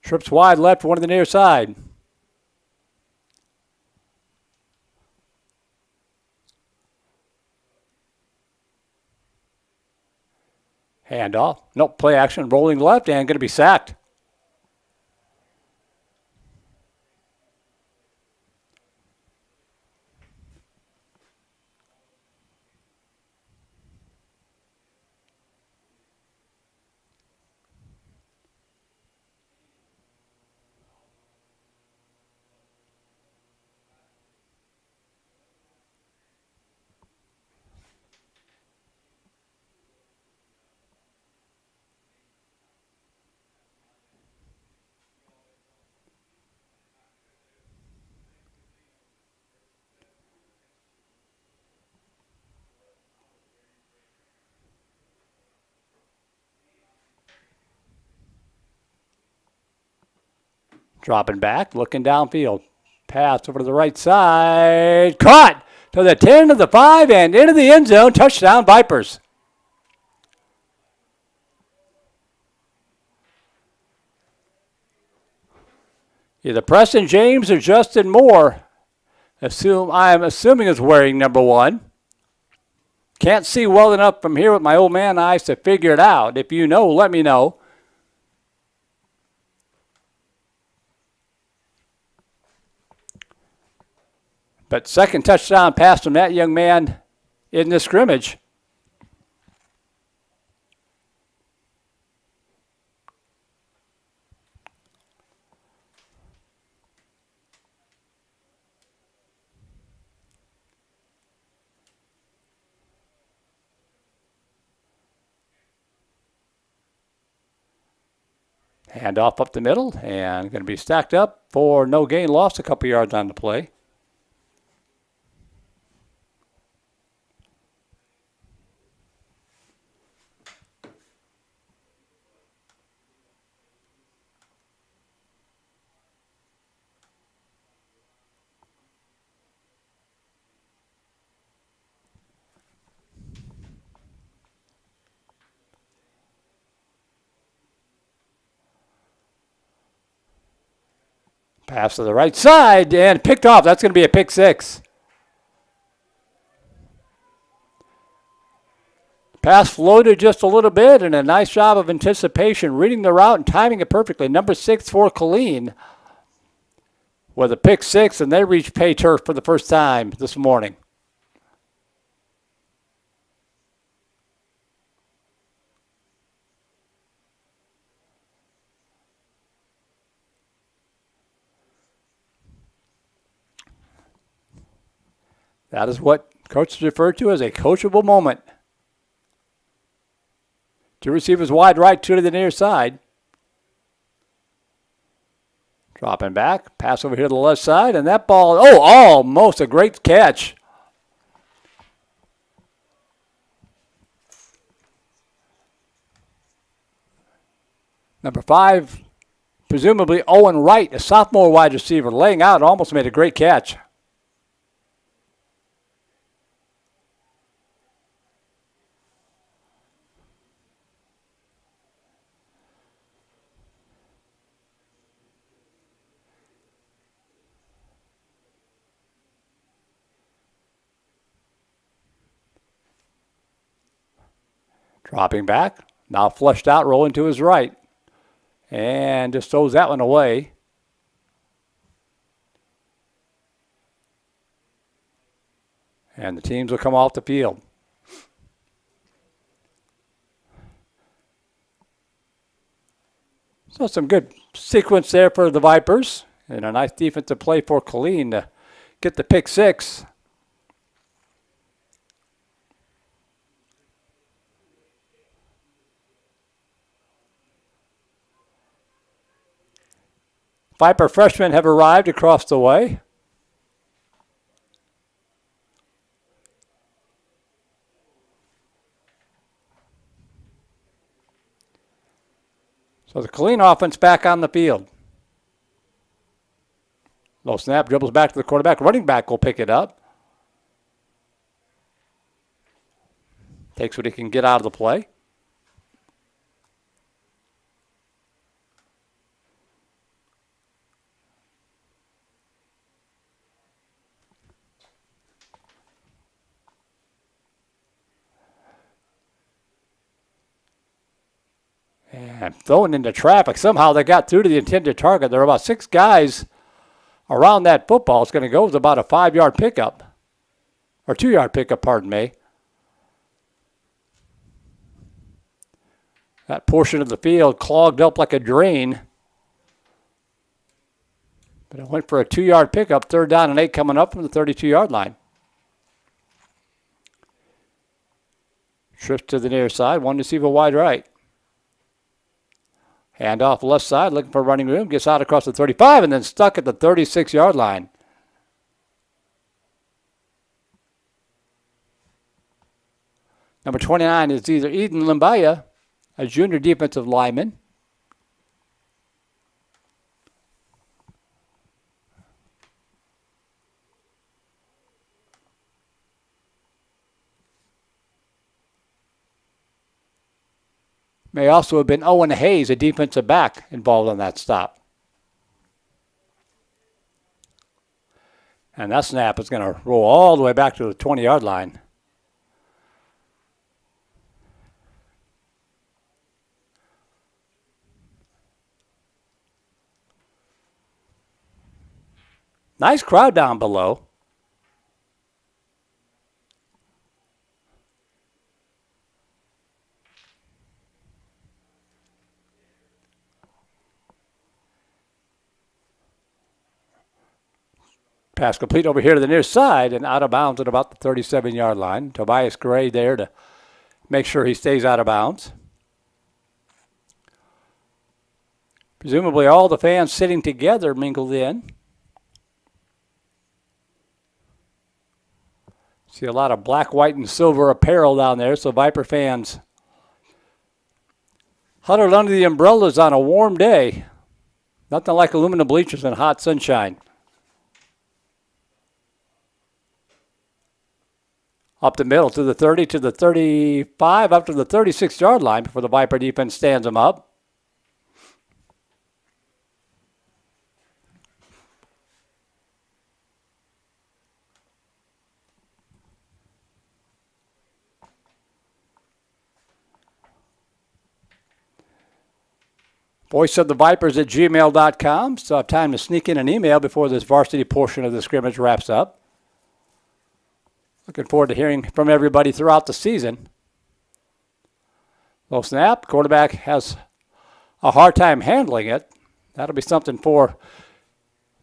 Trips wide left, one to the near side. Handoff. Nope, play action, rolling left, and going to be sacked. Dropping back, looking downfield. Pass over to the right side. Caught to the 10 to the 5 and into the end zone. Touchdown, Vipers. Either Preston James or Justin Moore. I'm assuming is wearing number 1. Can't see well enough from here with my old man eyes to figure it out. If you know, let me know. But second touchdown pass from that young man in the scrimmage. Hand off up the middle, and going to be stacked up for no gain. Lost a couple yards on the play. Pass to the right side and picked off. That's going to be a pick 6. Pass floated just a little bit, and a nice job of anticipation, reading the route and timing it perfectly. Number 6 for Killeen with a pick 6, and they reach pay turf for the first time this morning. That is what coaches refer to as a coachable moment. 2 receivers wide right, 2 to the near side. Dropping back, pass over here to the left side, and that ball, almost a great catch. Number 5, presumably Owen Wright, a sophomore wide receiver, laying out, almost made a great catch. Dropping back, now flushed out, rolling to his right. And just throws that one away. And the teams will come off the field. So some good sequence there for the Vipers. And a nice defensive play for Killeen to get the pick 6. Viper freshmen have arrived across the way. So the Killeen offense back on the field. Low snap, dribbles back to the quarterback. Running back will pick it up. Takes what he can get out of the play. And throwing into traffic. Somehow they got through to the intended target. There are about 6 guys around that football. It's going to go with about a 5-yard pickup. Or 2-yard pickup, pardon me. That portion of the field clogged up like a drain. But it went for a 2-yard pickup. 3rd down and 8 coming up from the 32-yard line. Trips to the near side. 1 receiver wide right. Hand off left side, looking for running room. Gets out across the 35 and then stuck at the 36-yard line. Number 29 is either Eden Limbaya, a junior defensive lineman. May also have been Owen Hayes, a defensive back, involved on that stop. And that snap is going to roll all the way back to the 20-yard line. Nice crowd down below. Pass complete over here to the near side and out of bounds at about the 37-yard line. Tobias Gray there to make sure he stays out of bounds. Presumably all the fans sitting together mingled in. See a lot of black, white, and silver apparel down there, so Viper fans huddled under the umbrellas on a warm day. Nothing like aluminum bleachers and hot sunshine. Up the middle to the 30, to the 35, up to the 36-yard line before the Viper defense stands them up. voiceofthevipers@gmail.com. Still have time to sneak in an email before this varsity portion of the scrimmage wraps up. Looking forward to hearing from everybody throughout the season. Low snap. Quarterback has a hard time handling it. That'll be something for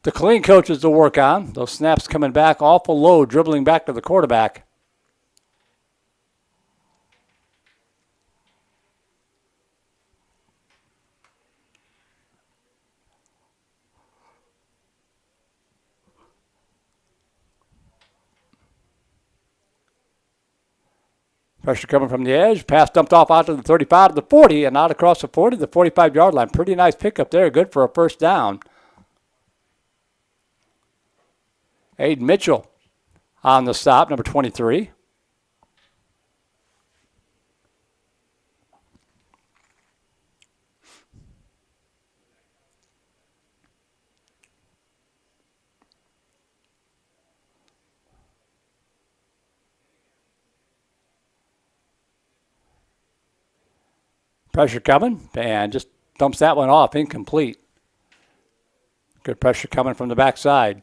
the Killeen coaches to work on. Those snaps coming back awful low, dribbling back to the quarterback. Pressure coming from the edge. Pass dumped off out to the 35 to the 40 and out across the 40 to the 45-yard line. Pretty nice pickup there. Good for a first down. Aiden Mitchell on the stop, number 23. Pressure coming, and just dumps that one off, incomplete. Good pressure coming from the backside.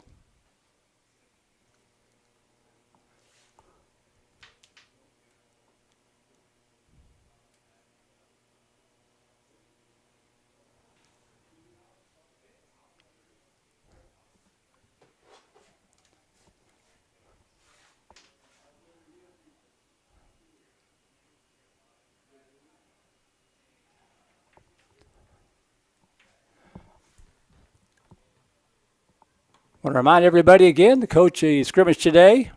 I want to remind everybody again, the coach scrimmage today,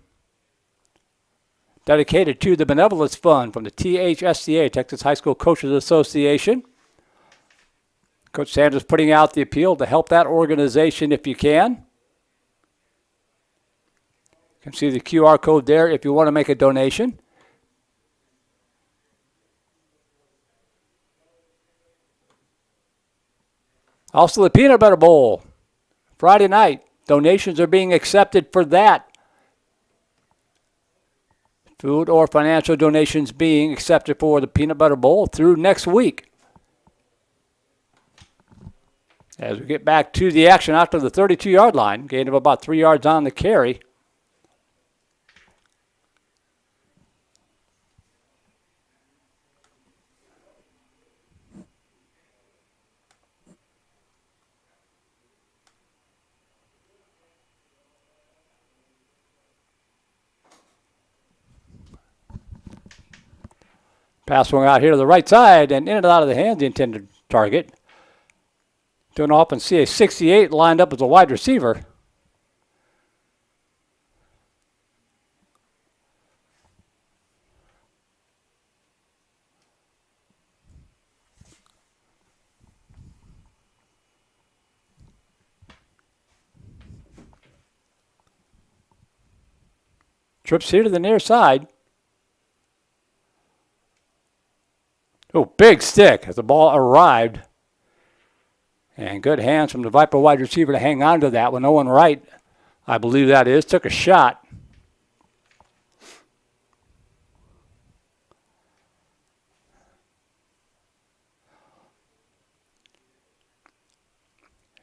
dedicated to the Benevolence Fund from the THSCA, Texas High School Coaches Association. Coach Sanders putting out the appeal to help that organization if you can. You can see the QR code there if you want to make a donation. Also the Peanut Butter Bowl, Friday night. Donations are being accepted for that. Food or financial donations being accepted for the Peanut Butter Bowl through next week. As we get back to the action after the 32-yard line, gain of about 3 yards on the carry. Pass swung out here to the right side and in and out of the hands of the intended target. Don't often see a 68 lined up as a wide receiver. Trips here to the near side. Oh, big stick as the ball arrived. And good hands from the Viper wide receiver to hang on to that one. Owen Wright, I believe that is, took a shot.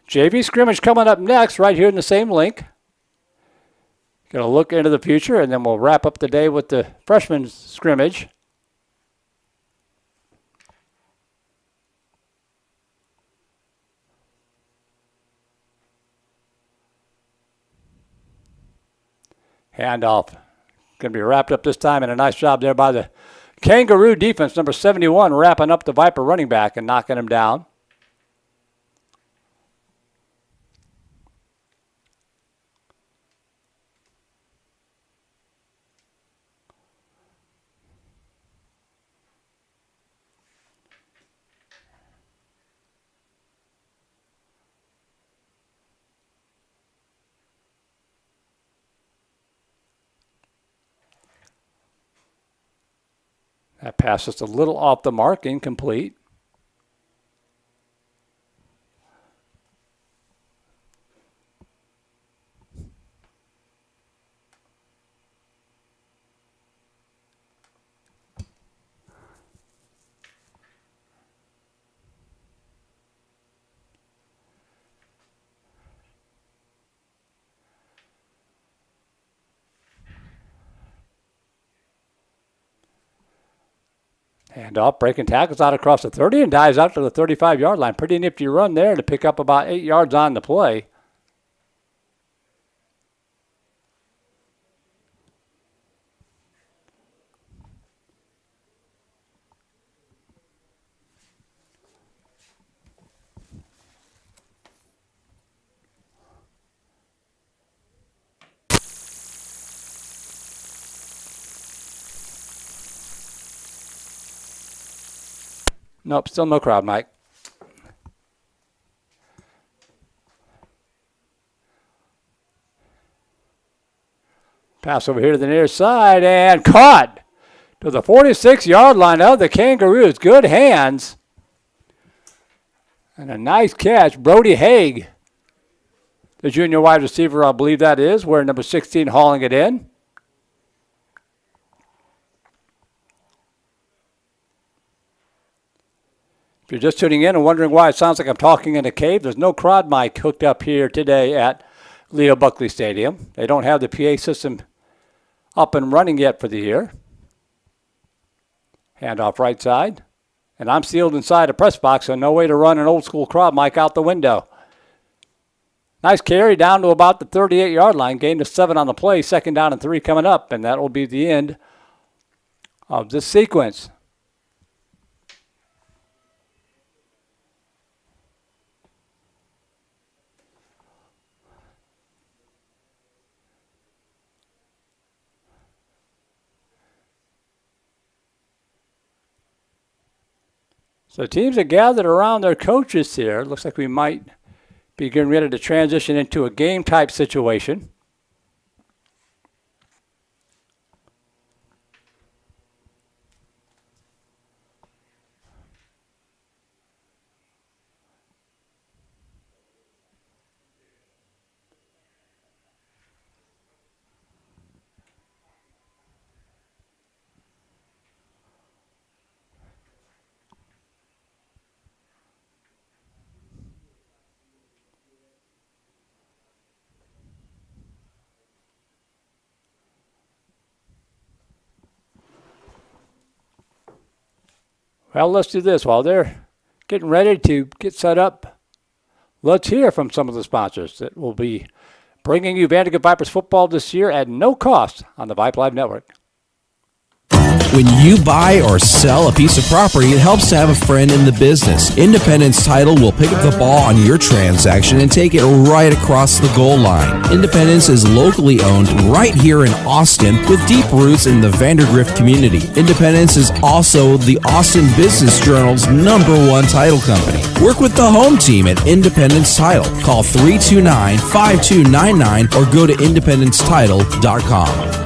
JV scrimmage coming up next right here in the same link. Going to look into the future, and then we'll wrap up the day with the freshman scrimmage. Handoff. Going to be wrapped up this time, and a nice job there by the Kangaroo defense, number 71, wrapping up the Viper running back and knocking him down. That pass just a little off the mark, incomplete. Handoff, breaking tackles out across the 30 and dives out to the 35-yard line. Pretty nifty run there to pick up about 8 yards on the play. Nope, still no crowd, Mike. Pass over here to the near side and caught to the 46-yard line of the Kangaroos. Good hands. And a nice catch. Brody Haig, the junior wide receiver, I believe that is, wearing number 16, hauling it in. If you're just tuning in and wondering why it sounds like I'm talking in a cave, there's no crowd mic hooked up here today at Leo Buckley Stadium. They don't have the PA system up and running yet for the year. Handoff right side. And I'm sealed inside a press box, so no way to run an old school crowd mic out the window. Nice carry down to about the 38-yard line. Gain of 7 on the play. 2nd down and 3 coming up, and that will be the end of this sequence. So teams are gathered around their coaches here. Looks like we might be getting ready to transition into a game-type situation. Well, let's do this. While they're getting ready to get set up, let's hear from some of the sponsors that will be bringing you Vandegrift Vipers football this year at no cost on the Vype Live Network. When you buy or sell a piece of property, it helps to have a friend in the business. Independence Title will pick up the ball on your transaction and take it right across the goal line. Independence is locally owned right here in Austin with deep roots in the Vandegrift community. Independence is also the Austin Business Journal's #1 title company. Work with the home team at Independence Title. Call 329-5299 or go to independencetitle.com.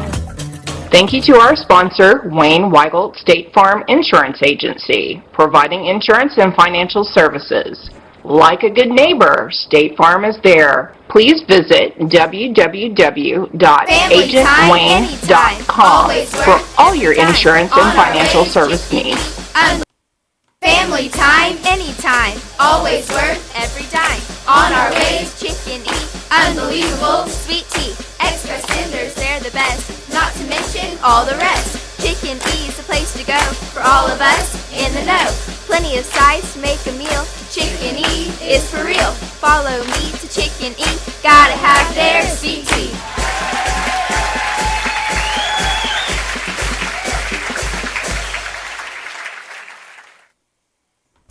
Thank you to our sponsor, Wayne Weigelt State Farm Insurance Agency, providing insurance and financial services. Like a good neighbor, State Farm is there. Please visit www.agentwayne.com for all your insurance and financial service needs. Family time, anytime, always worth every dime. On our ways, chicken eat, unbelievable sweet tea. Express tenders, they're the best, not to mention all the rest. Chicken E's the place to go for all of us in the know. Plenty of size to make a meal. Chicken E is for real. Follow me to Chicken E, gotta have their sweet tea.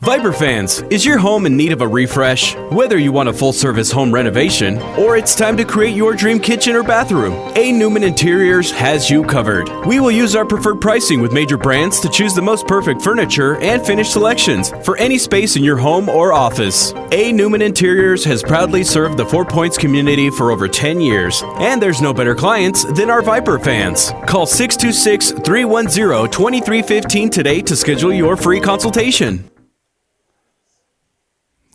Vyper fans, is your home in need of a refresh? Whether you want a full-service home renovation or it's time to create your dream kitchen or bathroom, A. Newman Interiors has you covered. We will use our preferred pricing with major brands to choose the most perfect furniture and finish selections for any space in your home or office. A. Newman Interiors has proudly served the Four Points community for over 10 years, and there's no better clients than our Vyper fans. Call 626-310-2315 today to schedule your free consultation.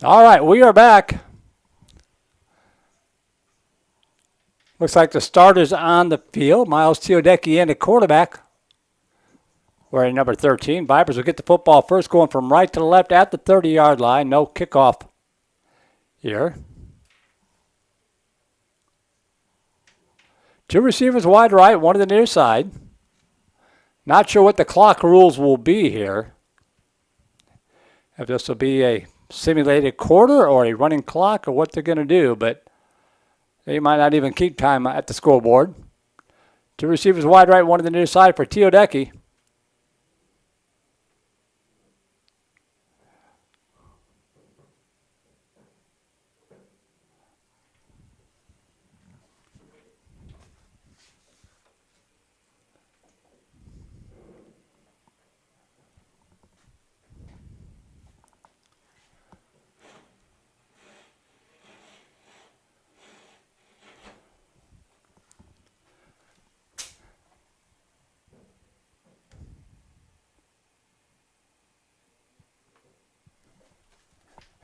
All right, we are back. Looks like the starters on the field. Miles Teodecki in at quarterback, wearing number 13. Vipers will get the football first, going from right to left at the 30-yard line. No kickoff here. Two receivers wide right, one to the near side. Not sure what the clock rules will be here. If this will be a simulated quarter or a running clock or what they're going to do, but they might not even keep time at the scoreboard. Two receivers wide right, one to the near side for Teodecki.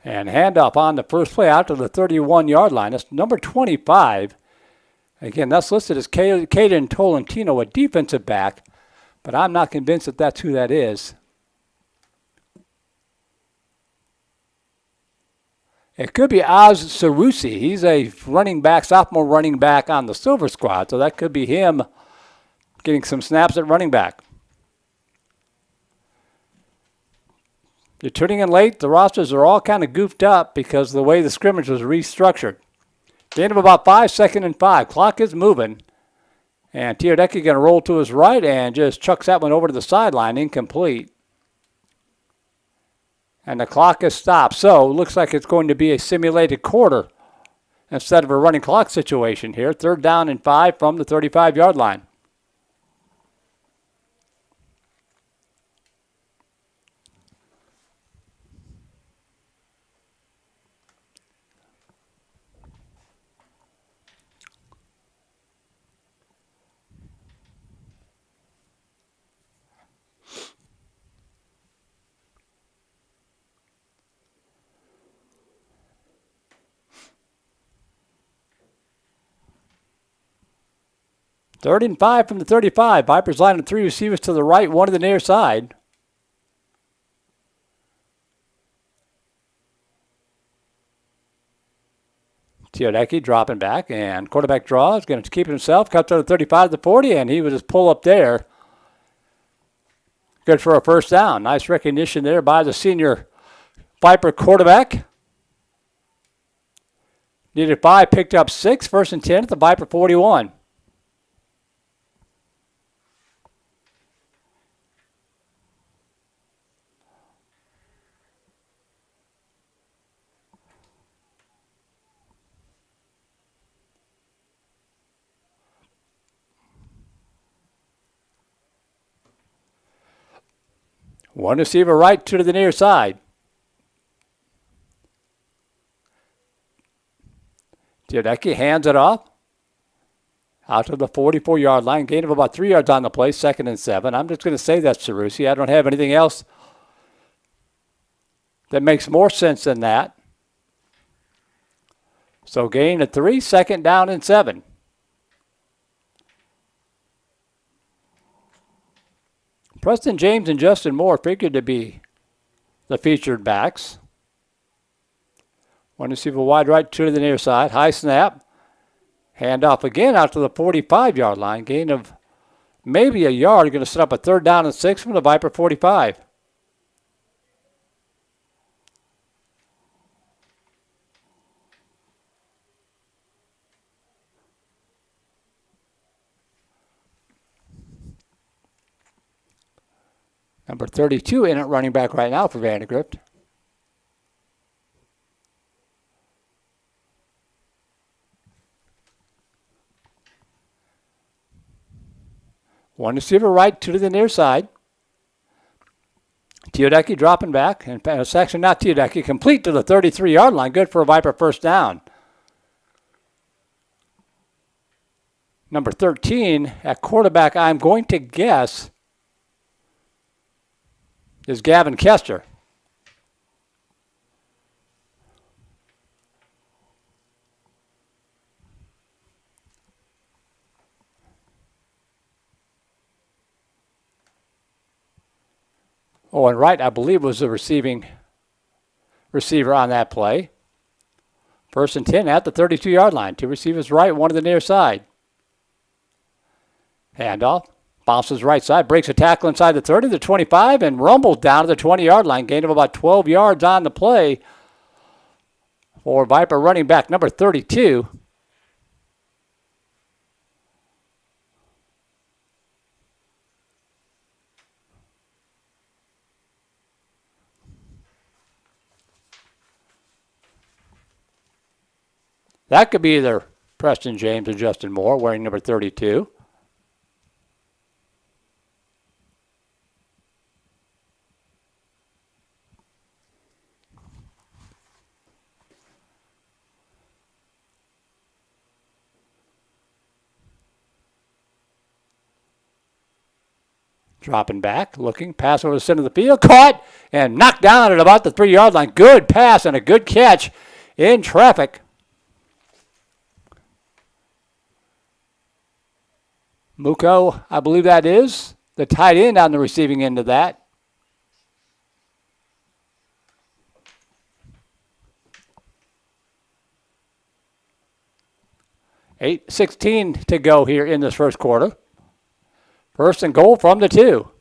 And handoff on the first play out to the 31-yard line. That's number 25. Again, that's listed as Caden Tolentino, a defensive back, but I'm not convinced that that's who that is. It could be Oz Sarusi. He's a running back, sophomore running back on the Silver Squad, so that could be him getting some snaps at running back. You're tuning in late. The rosters are all kind of goofed up because of the way the scrimmage was restructured. Gain of about 5, 2nd and 5. Clock is moving. And Teodecki going to roll to his right and just chucks that one over to the sideline, incomplete. And the clock is stopped. So it looks like it's going to be a simulated quarter instead of a running clock situation here. 3rd down and 5 from the 35-yard line. Third and 5 from the 35. Vipers lining 3 receivers to the right, 1 to the near side. Teodecki dropping back, and quarterback draw is going to keep it himself. Cuts to the 35 to the 40, and he would just pull up there. Good for a first down. Nice recognition there by the senior Viper quarterback. Needed 5, picked up 6. 1st and 10 at the Viper 41. One receiver right, 2 to the near side. Teodecki hands it off. Out to the 44-yard line. Gain of about 3 yards on the play, 2nd and 7. I'm just going to say that's Sarusi. I don't have anything else that makes more sense than that. So gain of 3, 2nd down and 7. Preston James and Justin Moore figured to be the featured backs. One receiver wide right, 2 to the near side. High snap. Hand off again out to the 45-yard line. Gain of maybe a yard. Going to set up a 3rd down and 6 from the Viper 45. Number 32 in at running back right now for Vandegrift. One receiver right, two to the near side. Teodecki dropping back, and section not Teodecki, complete to the 33-yard line. Good for a Viper first down. Number 13 at quarterback, I'm going to guess, is Gavin Kester. Oh, and Wright, I believe, was the receiving receiver on that play. First and 10 at the 32-yard line. Two receivers right, one to the near side. Handoff. Bounces right side. Breaks a tackle inside the 30, the 25, and rumbles down to the 20-yard line. Gain of about 12 yards on the play for Viper running back number 32. That could be either Preston James or Justin Moore wearing number 32. Dropping back, looking, pass over the center of the field, caught and knocked down at about the 3-yard line. Good pass and a good catch in traffic. Muko, I believe that is the tight end on the receiving end of that. $8:16 to go here in this first quarter. First and goal from the 2.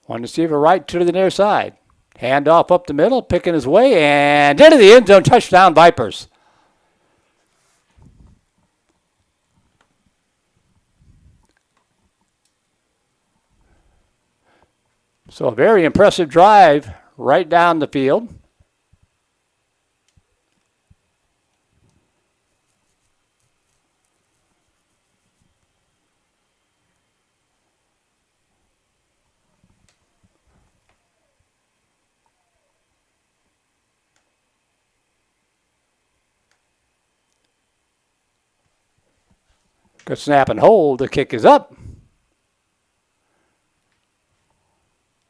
One receiver right, two to the near side. Handoff up the middle, picking his way, and into the end zone. Touchdown, Vipers. So a very impressive drive right down the field. Good snap and hold. The kick is up.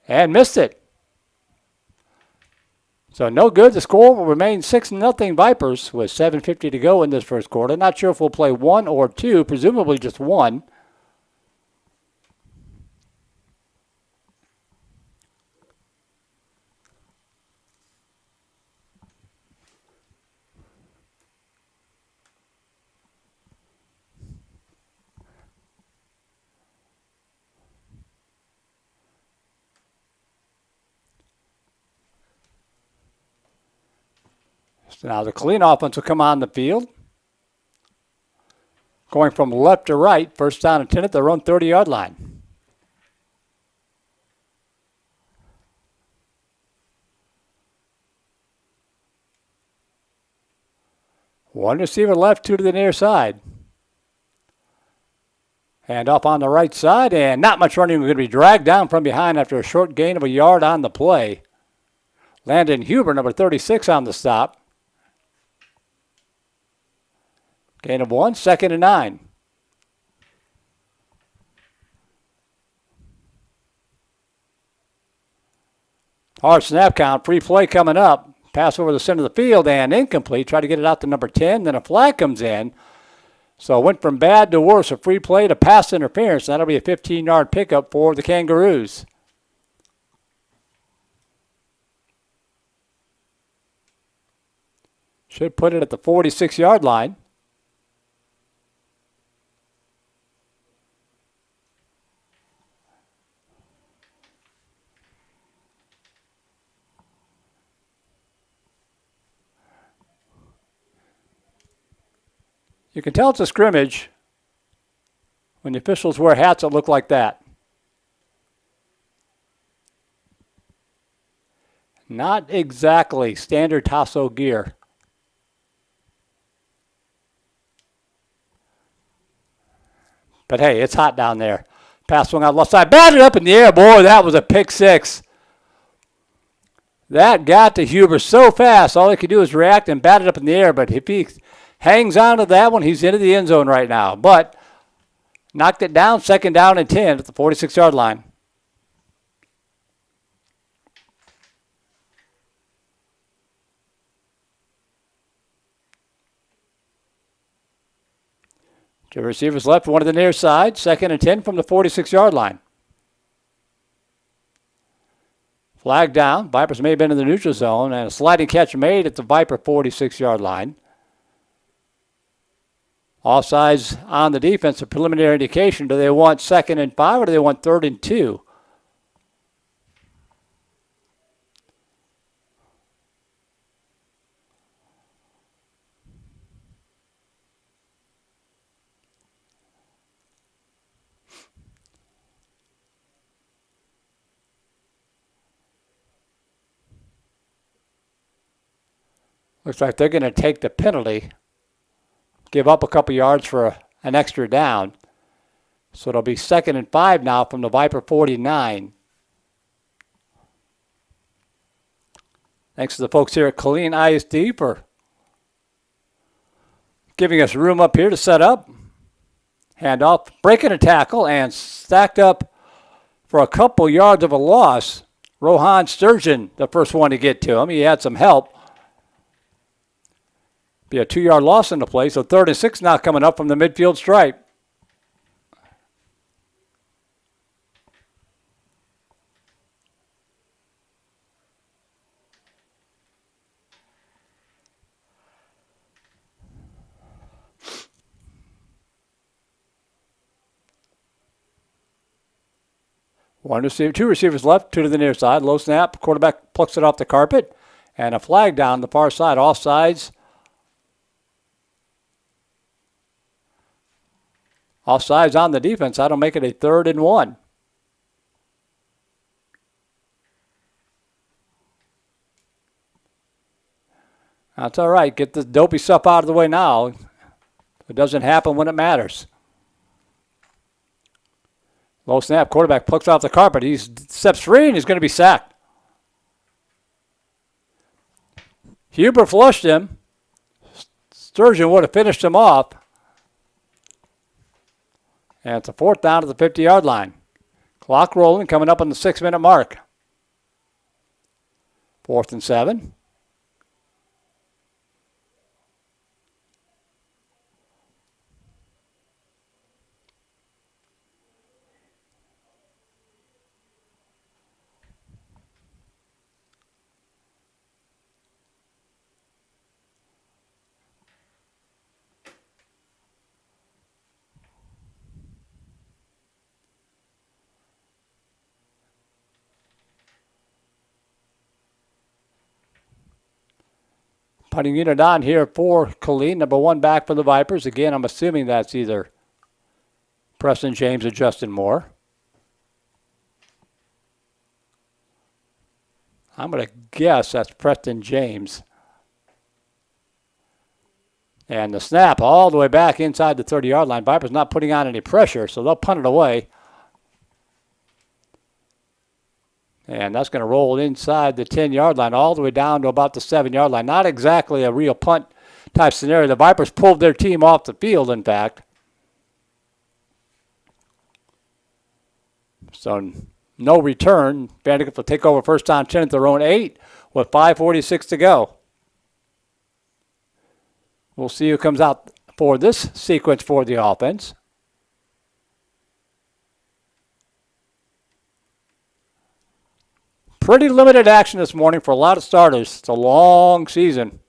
And missed it. So no good. The score will remain 6-0 Vipers with 7:50 to go in this first quarter. Not sure if we'll play one or two, presumably just one. So now the Killeen offense will come on the field. Going from left to right, first down and 10 at their own 30-yard line. One receiver left, two to the near side. Hand off on the right side, and not much running. We're going to be dragged down from behind after a short gain of a yard on the play. Landon Huber, number 36, on the stop. Gain of 1, 2nd and 9. Hard snap count, free play coming up. Pass over the center of the field and incomplete. Try to get it out to number 10. Then a flag comes in. So it went from bad to worse, a free play to pass interference. That'll be a 15-yard pickup for the Kangaroos. Should put it at the 46-yard line. You can tell it's a scrimmage when the officials wear hats that look like that. Not exactly standard Tasso gear. But hey, it's hot down there. Pass swung out left side. Batted up in the air. Boy, that was a pick six. That got to Huber so fast. All he could do is react and bat it up in the air. But if he hangs on to that one, he's into the end zone right now. But knocked it down, 2nd down and 10 at the 46-yard line. Two receivers left, one to the near side. 2nd and 10 from the 46-yard line. Flag down. Vipers may have been in the neutral zone, and a sliding catch made at the Viper 46-yard line. Offsides on the defense, a preliminary indication. Do they want 2nd and 5 or do they want 3rd and 2? Looks like they're going to take the penalty, give up a couple yards for an extra down. So it'll be 2nd and 5 now from the Viper 49. Thanks to the folks here at Killeen ISD for giving us room up here to set up. Handoff, breaking a tackle, and stacked up for a couple yards of a loss. Rohan Sturgeon, the first one to get to him. He had some help. Be a 2-yard loss in the play, so 3rd and 6 now coming up from the midfield stripe. Two receivers left, 2 to the near side. Low snap, quarterback plucks it off the carpet, and a flag down the far side, offsides. Offsides on the defense. That'll make it a 3rd and 1. That's all right. Get this dopey stuff out of the way now. It doesn't happen when it matters. Low snap. Quarterback plucks off the carpet. He steps free and he's going to be sacked. Huber flushed him. Sturgeon would have finished him off. And it's a 4th down to the 50-yard line. Clock rolling, coming up on the 6-minute mark. 4th and 7. Punting unit on here for Killeen, number 1 back for the Vipers. Again, I'm assuming that's either Preston James or Justin Moore. I'm going to guess that's Preston James. And the snap all the way back inside the 30-yard line. Vipers not putting on any pressure, so they'll punt it away. And that's going to roll inside the 10-yard line all the way down to about the 7-yard line. Not exactly a real punt type scenario. The Vipers pulled their team off the field, in fact. So no return. Vandegrift will take over first down 10 at their own 8 with 5:46 to go. We'll see who comes out for this sequence for the offense. Pretty limited action this morning for a lot of starters. It's a long season.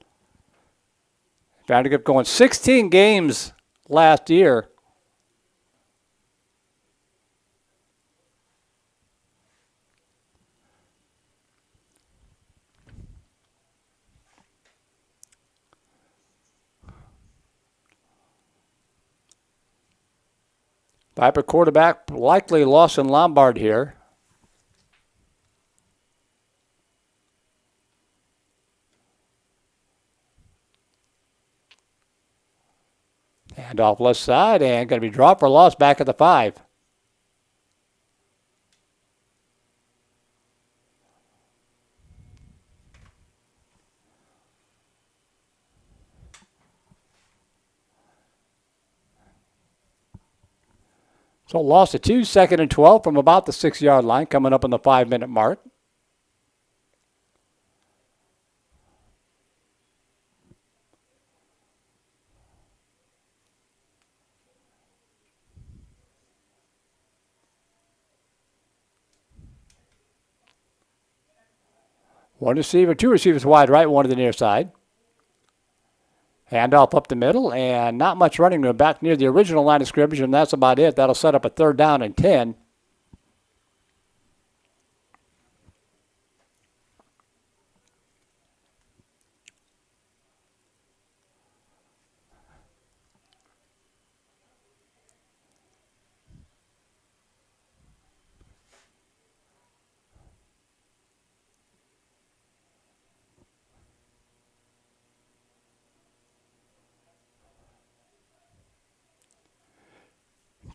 Vandegrift going 16 games last year. Viper quarterback likely Lawson Lombard here. Hand off left side and going to be dropped for a loss back at the 5. So loss of 2, 2nd and 12 from about the 6-yard line, coming up on the 5-minute mark. One receiver, 2 receivers wide right, 1 to the near side. Handoff up the middle, and not much running room back near the original line of scrimmage, and that's about it. That'll set up a 3rd down and 10.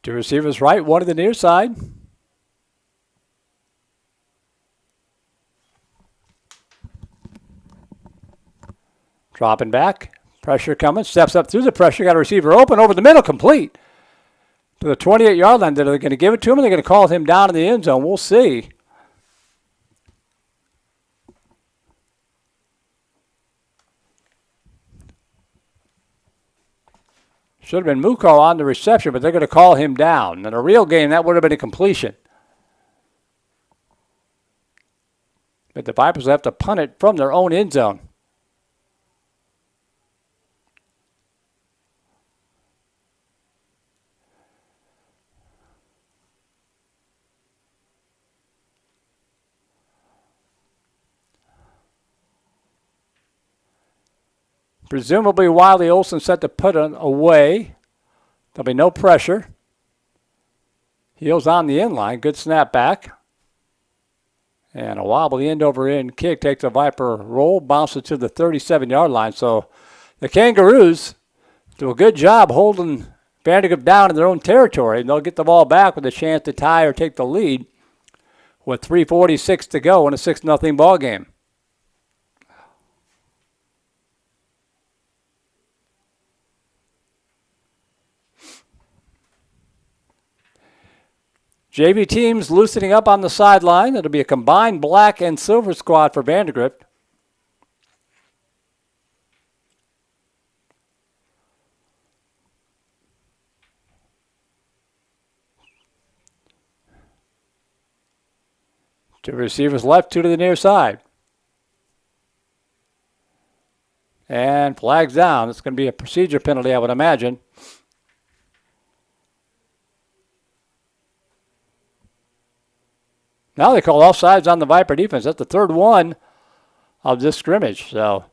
Two receivers right, 1 to the near side. Dropping back. Pressure coming. Steps up through the pressure. Got a receiver open over the middle. Complete to the 28-yard line. They're going to give it to him. They're going to call him down in the end zone. We'll see. Should have been Muko on the reception, but they're going to call him down. In a real game, that would have been a completion. But the Vipers have to punt it from their own end zone. Presumably Wiley Olsen set to put it away. There'll be no pressure. Heels on the end line. Good snap back. And a wobbly end-over-end kick takes a Viper roll, bounces to the 37-yard line. So the Kangaroos do a good job holding Vandegrift down in their own territory. And they'll get the ball back with a chance to tie or take the lead with 3:46 to go in a 6-0 ball game. JV teams loosening up on the sideline. It'll be a combined black and silver squad for Vandegrift. Two receivers left, 2 to the near side. And flags down. It's going to be a procedure penalty, I would imagine. Now they call offsides on the Viper defense. That's the 3rd one of this scrimmage. So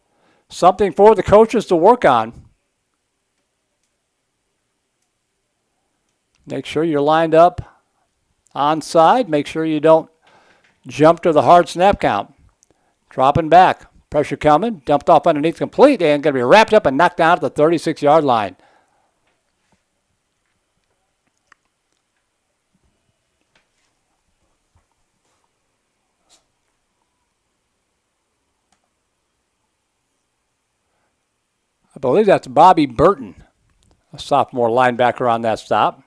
something for the coaches to work on. Make sure you're lined up onside. Make sure you don't jump to the hard snap count. Dropping back. Pressure coming. Dumped off underneath complete and going to be wrapped up and knocked down at the 36-yard line. I believe that's Bobby Burton, a sophomore linebacker on that stop.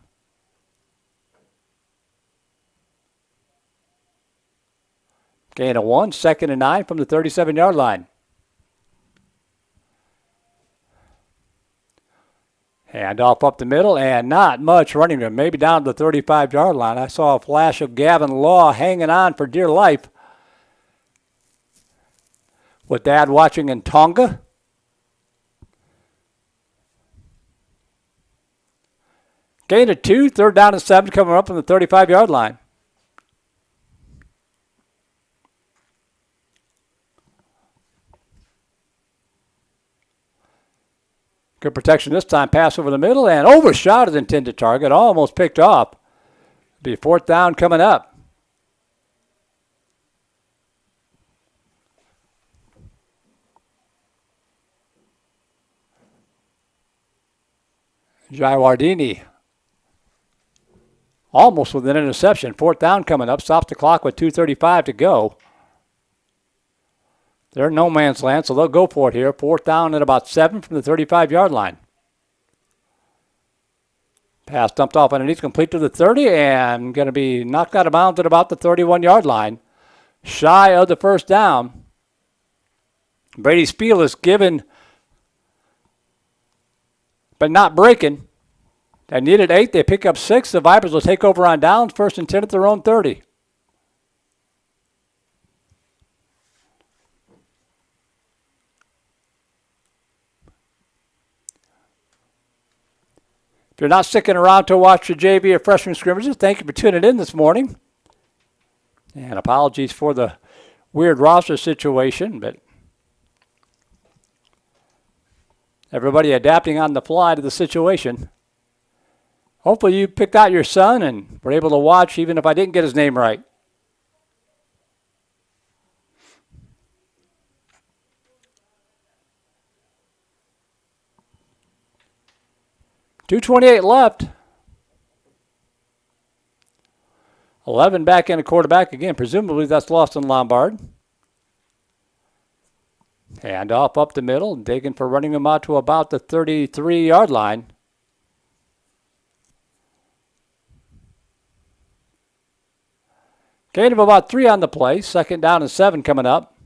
Gain of 1, 2nd and 9 from the 37-yard line. Handoff up the middle and not much running room, maybe down to the 35-yard line. I saw a flash of Gavin Law hanging on for dear life with Dad watching in Tonga. Gain of 2, 3rd down and 7 coming up on the 35-yard line. Good protection this time. Pass over the middle and overshot his intended target. Almost picked off. Be 4th down coming up. Jaiwardini almost with an interception. 4th down coming up. Stops the clock with 2:35 to go. They're in no man's land, so they'll go for it here. 4th down at about 7 from the 35-yard line. Pass dumped off underneath, complete to the 30, and going to be knocked out of bounds at about the 31-yard line. Shy of the 1st down. Brady Spiel is given, but not breaking. They needed 8. They pick up 6. The Vipers will take over on downs. 1st and 10 at their own 30. If you're not sticking around to watch the JV or freshman scrimmages, thank you for tuning in this morning. And apologies for the weird roster situation, but everybody adapting on the fly to the situation. Hopefully you picked out your son and were able to watch even if I didn't get his name right. .228 left. 11 back in a quarterback. Again, presumably that's Lawson Lombard. Hand off up the middle. Digging for running him out to about the 33-yard line. Gain of about 3 on the play. 2nd down and 7 coming up.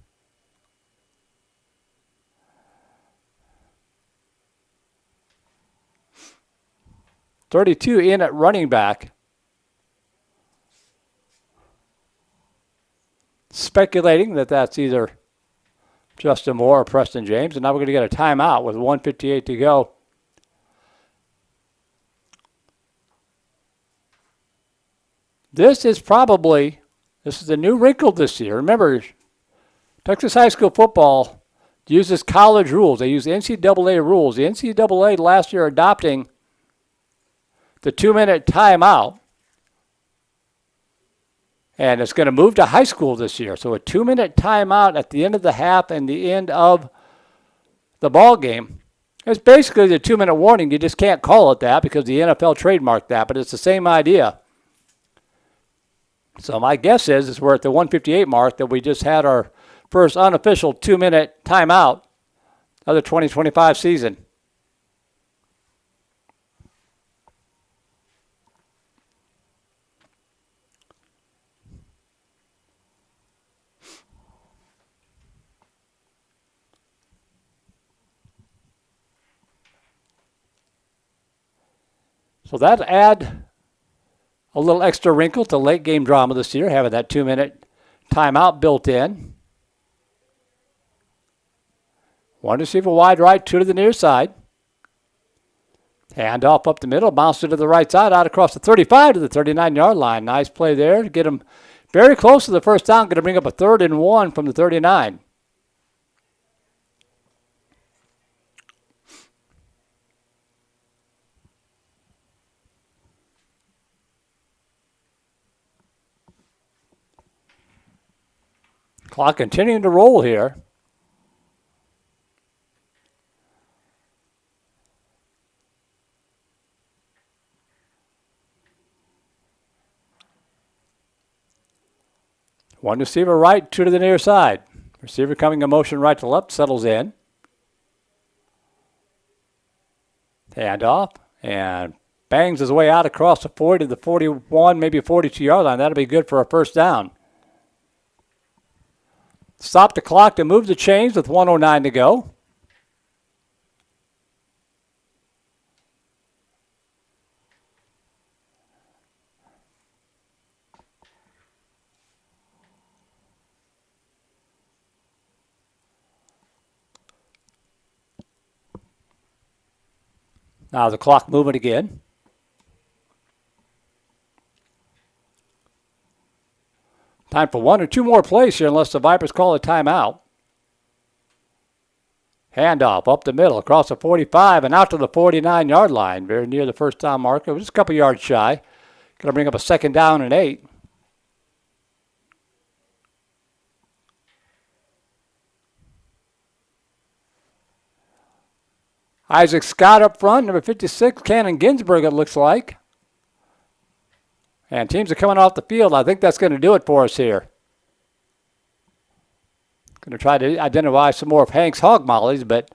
.32 in at running back. Speculating that that's either Justin Moore or Preston James. And now we're going to get a timeout with 1:58 to go. This is the new wrinkle this year. Remember, Texas high school football uses college rules. They use NCAA rules. The NCAA last year adopting the 2-minute timeout. And it's going to move to high school this year. So a 2-minute timeout at the end of the half and the end of the ball game. It's basically the 2-minute warning. You just can't call it that because the NFL trademarked that, but it's the same idea. So my guess is we're at the 1:58 mark that we just had our first unofficial 2-minute timeout of the 2025 season. So that add a little extra wrinkle to late game drama this year, having that 2-minute timeout built in. One receiver wide right, 2 to the near side. Hand off up the middle, bounce it to the right side, out across the 35 to the 39-yard line. Nice play there to get him very close to the 1st down. Going to bring up a 3rd and 1 from the 39. Clock continuing to roll here. One receiver right, 2 to the near side. Receiver coming in motion right to left, settles in. Hand off and bangs his way out across the 40 to the 41, maybe 42-yard line. That'll be good for a 1st down. Stop the clock to move the chains with 1:09 to go. Now the clock moving again. Time for 1 or 2 more plays here unless the Vipers call a timeout. Handoff up the middle across the 45 and out to the 49-yard line. Very near the 1st down marker. Just a couple yards shy. Going to bring up a 2nd down and 8. Isaac Scott up front, number 56, Cannon Ginsberg, it looks like. And teams are coming off the field. I think that's going to do it for us here. Going to try to identify some more of Hank's hog mollies, but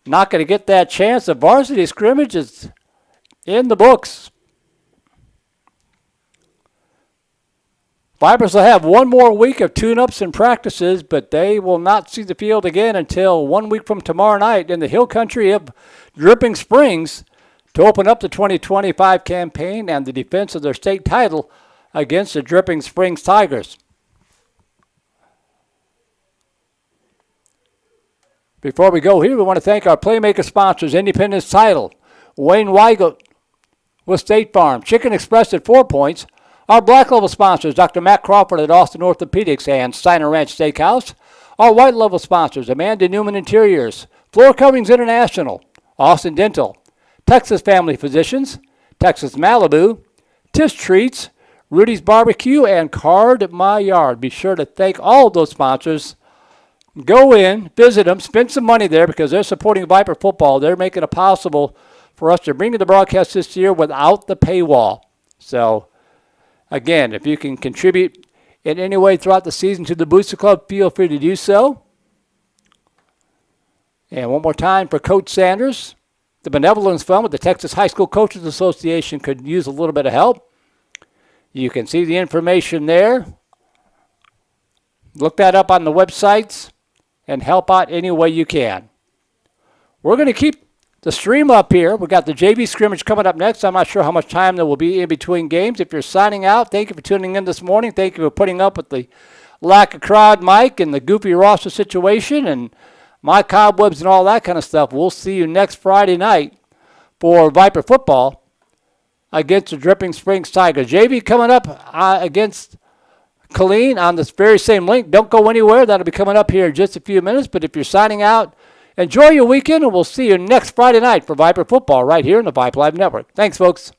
not going to get that chance. The varsity scrimmage is in the books. Vipers will have one more week of tune-ups and practices, but they will not see the field again until 1 week from tomorrow night in the hill country of Dripping Springs to open up the 2025 campaign and the defense of their state title against the Dripping Springs Tigers. Before we go here, we want to thank our Playmaker sponsors, Independence Title, Wayne Weigel with State Farm, Chicken Express at 4 Points, our Black Level sponsors, Dr. Matt Crawford at Austin Orthopedics and Steiner Ranch Steakhouse, our White Level sponsors, Amanda Newman Interiors, Floor Coverings International, Austin Dental, Texas Family Physicians, Texas Malibu, Tish Treats, Rudy's Barbecue, and Card My Yard. Be sure to thank all of those sponsors. Go in, visit them, spend some money there because they're supporting Viper football. They're making it possible for us to bring you the broadcast this year without the paywall. So, again, if you can contribute in any way throughout the season to the Booster Club, feel free to do so. And one more time for Coach Sanders, the Benevolence Fund with the Texas High School Coaches Association could use a little bit of help. You can see the information there. Look that up on the websites and help out any way you can. We're going to keep the stream up here. We've got the JV scrimmage coming up next. I'm not sure how much time there will be in between games. If you're signing out, thank you for tuning in this morning. Thank you for putting up with the lack of crowd mic and the goofy roster situation and my cobwebs and all that kind of stuff. We'll see you next Friday night for Viper football against the Dripping Springs Tigers. JV coming up against Killeen on this very same link. Don't go anywhere. That'll be coming up here in just a few minutes. But if you're signing out, enjoy your weekend, and we'll see you next Friday night for Viper football right here in the Vype Live Network. Thanks, folks.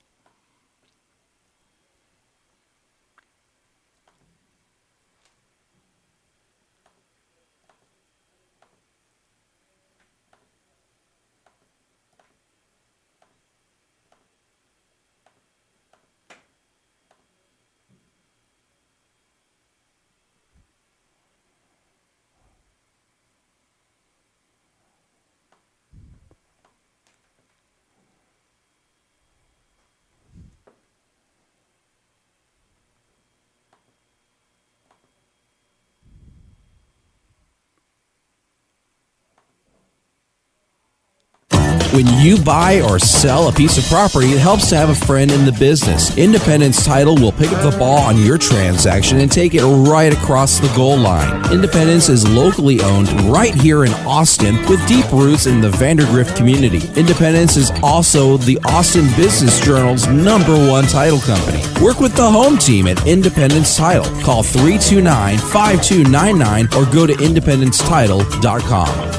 When you buy or sell a piece of property, it helps to have a friend in the business. Independence Title will pick up the ball on your transaction and take it right across the goal line. Independence is locally owned right here in Austin with deep roots in the Vandegrift community. Independence is also the Austin Business Journal's #1 title company. Work with the home team at Independence Title. Call 329-5299 or go to independencetitle.com.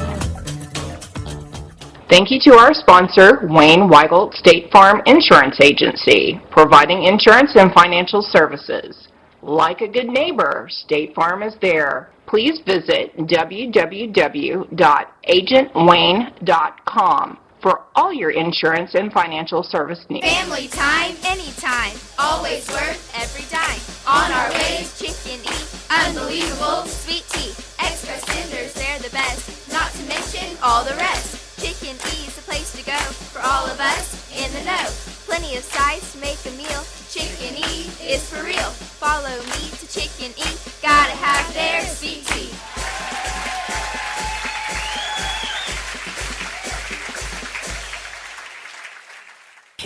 Thank you to our sponsor, Wayne Weigel State Farm Insurance Agency, providing insurance and financial services. Like a good neighbor, State Farm is there. Please visit www.agentwayne.com for all your insurance and financial service needs. Family time, anytime. Always worth every dime. On our ways, chicken eat. Unbelievable, sweet tea. Express tenders, they're the best. Not to mention all the rest. Chicken E's the place to go for all of us in the know. Plenty of size to make a meal. Chicken E is for real. Follow me to Chicken E. Gotta have their sweet tea.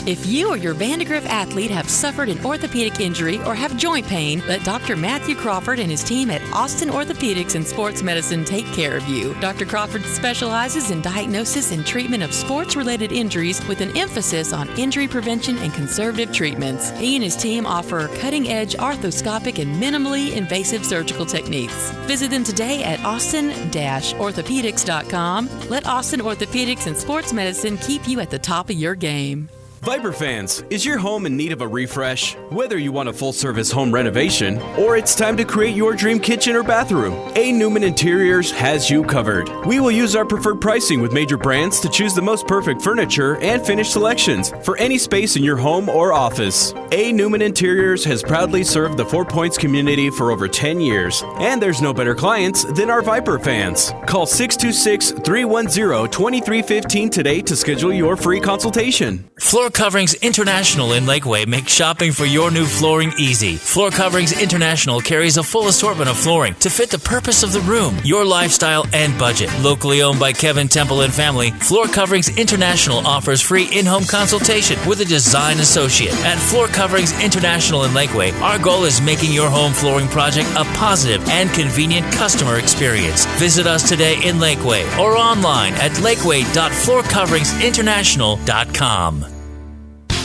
If you or your Vandegrift athlete have suffered an orthopedic injury or have joint pain, let Dr. Matthew Crawford and his team at Austin Orthopedics and Sports Medicine take care of you. Dr. Crawford specializes in diagnosis and treatment of sports-related injuries with an emphasis on injury prevention and conservative treatments. He and his team offer cutting-edge arthroscopic and minimally invasive surgical techniques. Visit them today at austin-orthopedics.com. Let Austin Orthopedics and Sports Medicine keep you at the top of your game. Viper fans, is your home in need of a refresh? Whether you want a full-service home renovation or it's time to create your dream kitchen or bathroom, A. Newman Interiors has you covered. We will use our preferred pricing with major brands to choose the most perfect furniture and finish selections for any space in your home or office. A. Newman Interiors has proudly served the 4 Points community for over 10 years, and there's no better clients than our Viper fans. Call 626-310-2315 today to schedule your free consultation. Floor Coverings International in Lakeway makes shopping for your new flooring easy. Floor Coverings International carries a full assortment of flooring to fit the purpose of the room, your lifestyle, and budget. Locally owned by Kevin Temple and family, Floor Coverings International offers free in-home consultation with a design associate. At Floor Coverings International in Lakeway, our goal is making your home flooring project a positive and convenient customer experience. Visit us today in Lakeway or online at lakeway.floorcoveringsinternational.com.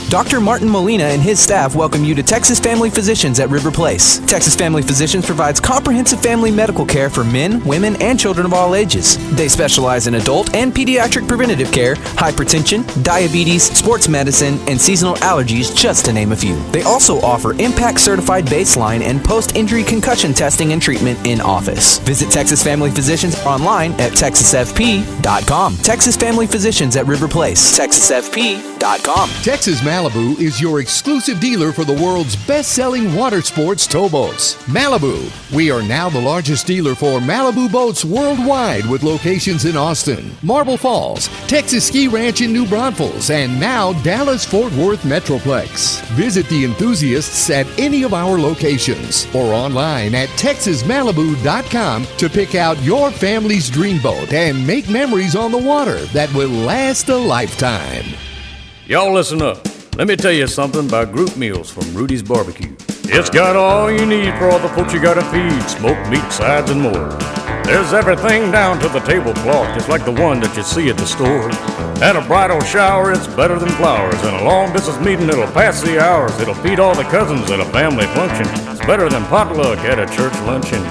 Dr. Martin Molina and his staff welcome you to Texas Family Physicians at River Place. Texas Family Physicians provides comprehensive family medical care for men, women, and children of all ages. They specialize in adult and pediatric preventative care, hypertension, diabetes, sports medicine, and seasonal allergies, just to name a few. They also offer impact-certified baseline and post-injury concussion testing and treatment in office. Visit Texas Family Physicians online at texasfp.com. Texas Family Physicians at River Place. texasfp.com. Texas Malibu is your exclusive dealer for the world's best-selling water sports towboats. Malibu. We are now the largest dealer for Malibu boats worldwide with locations in Austin, Marble Falls, Texas Ski Ranch in New Braunfels, and now Dallas-Fort Worth Metroplex. Visit the enthusiasts at any of our locations or online at texasmalibu.com to pick out your family's dream boat and make memories on the water that will last a lifetime. Y'all listen up. Let me tell you something about group meals from Rudy's Barbecue. It's got all you need for all the folks you gotta feed, smoked meat, sides, and more. There's everything down to the tablecloth, just like the one that you see at the store. At a bridal shower, it's better than flowers. And a long distance meeting, it'll pass the hours. It'll feed all the cousins at a family function. It's better than potluck at a church luncheon.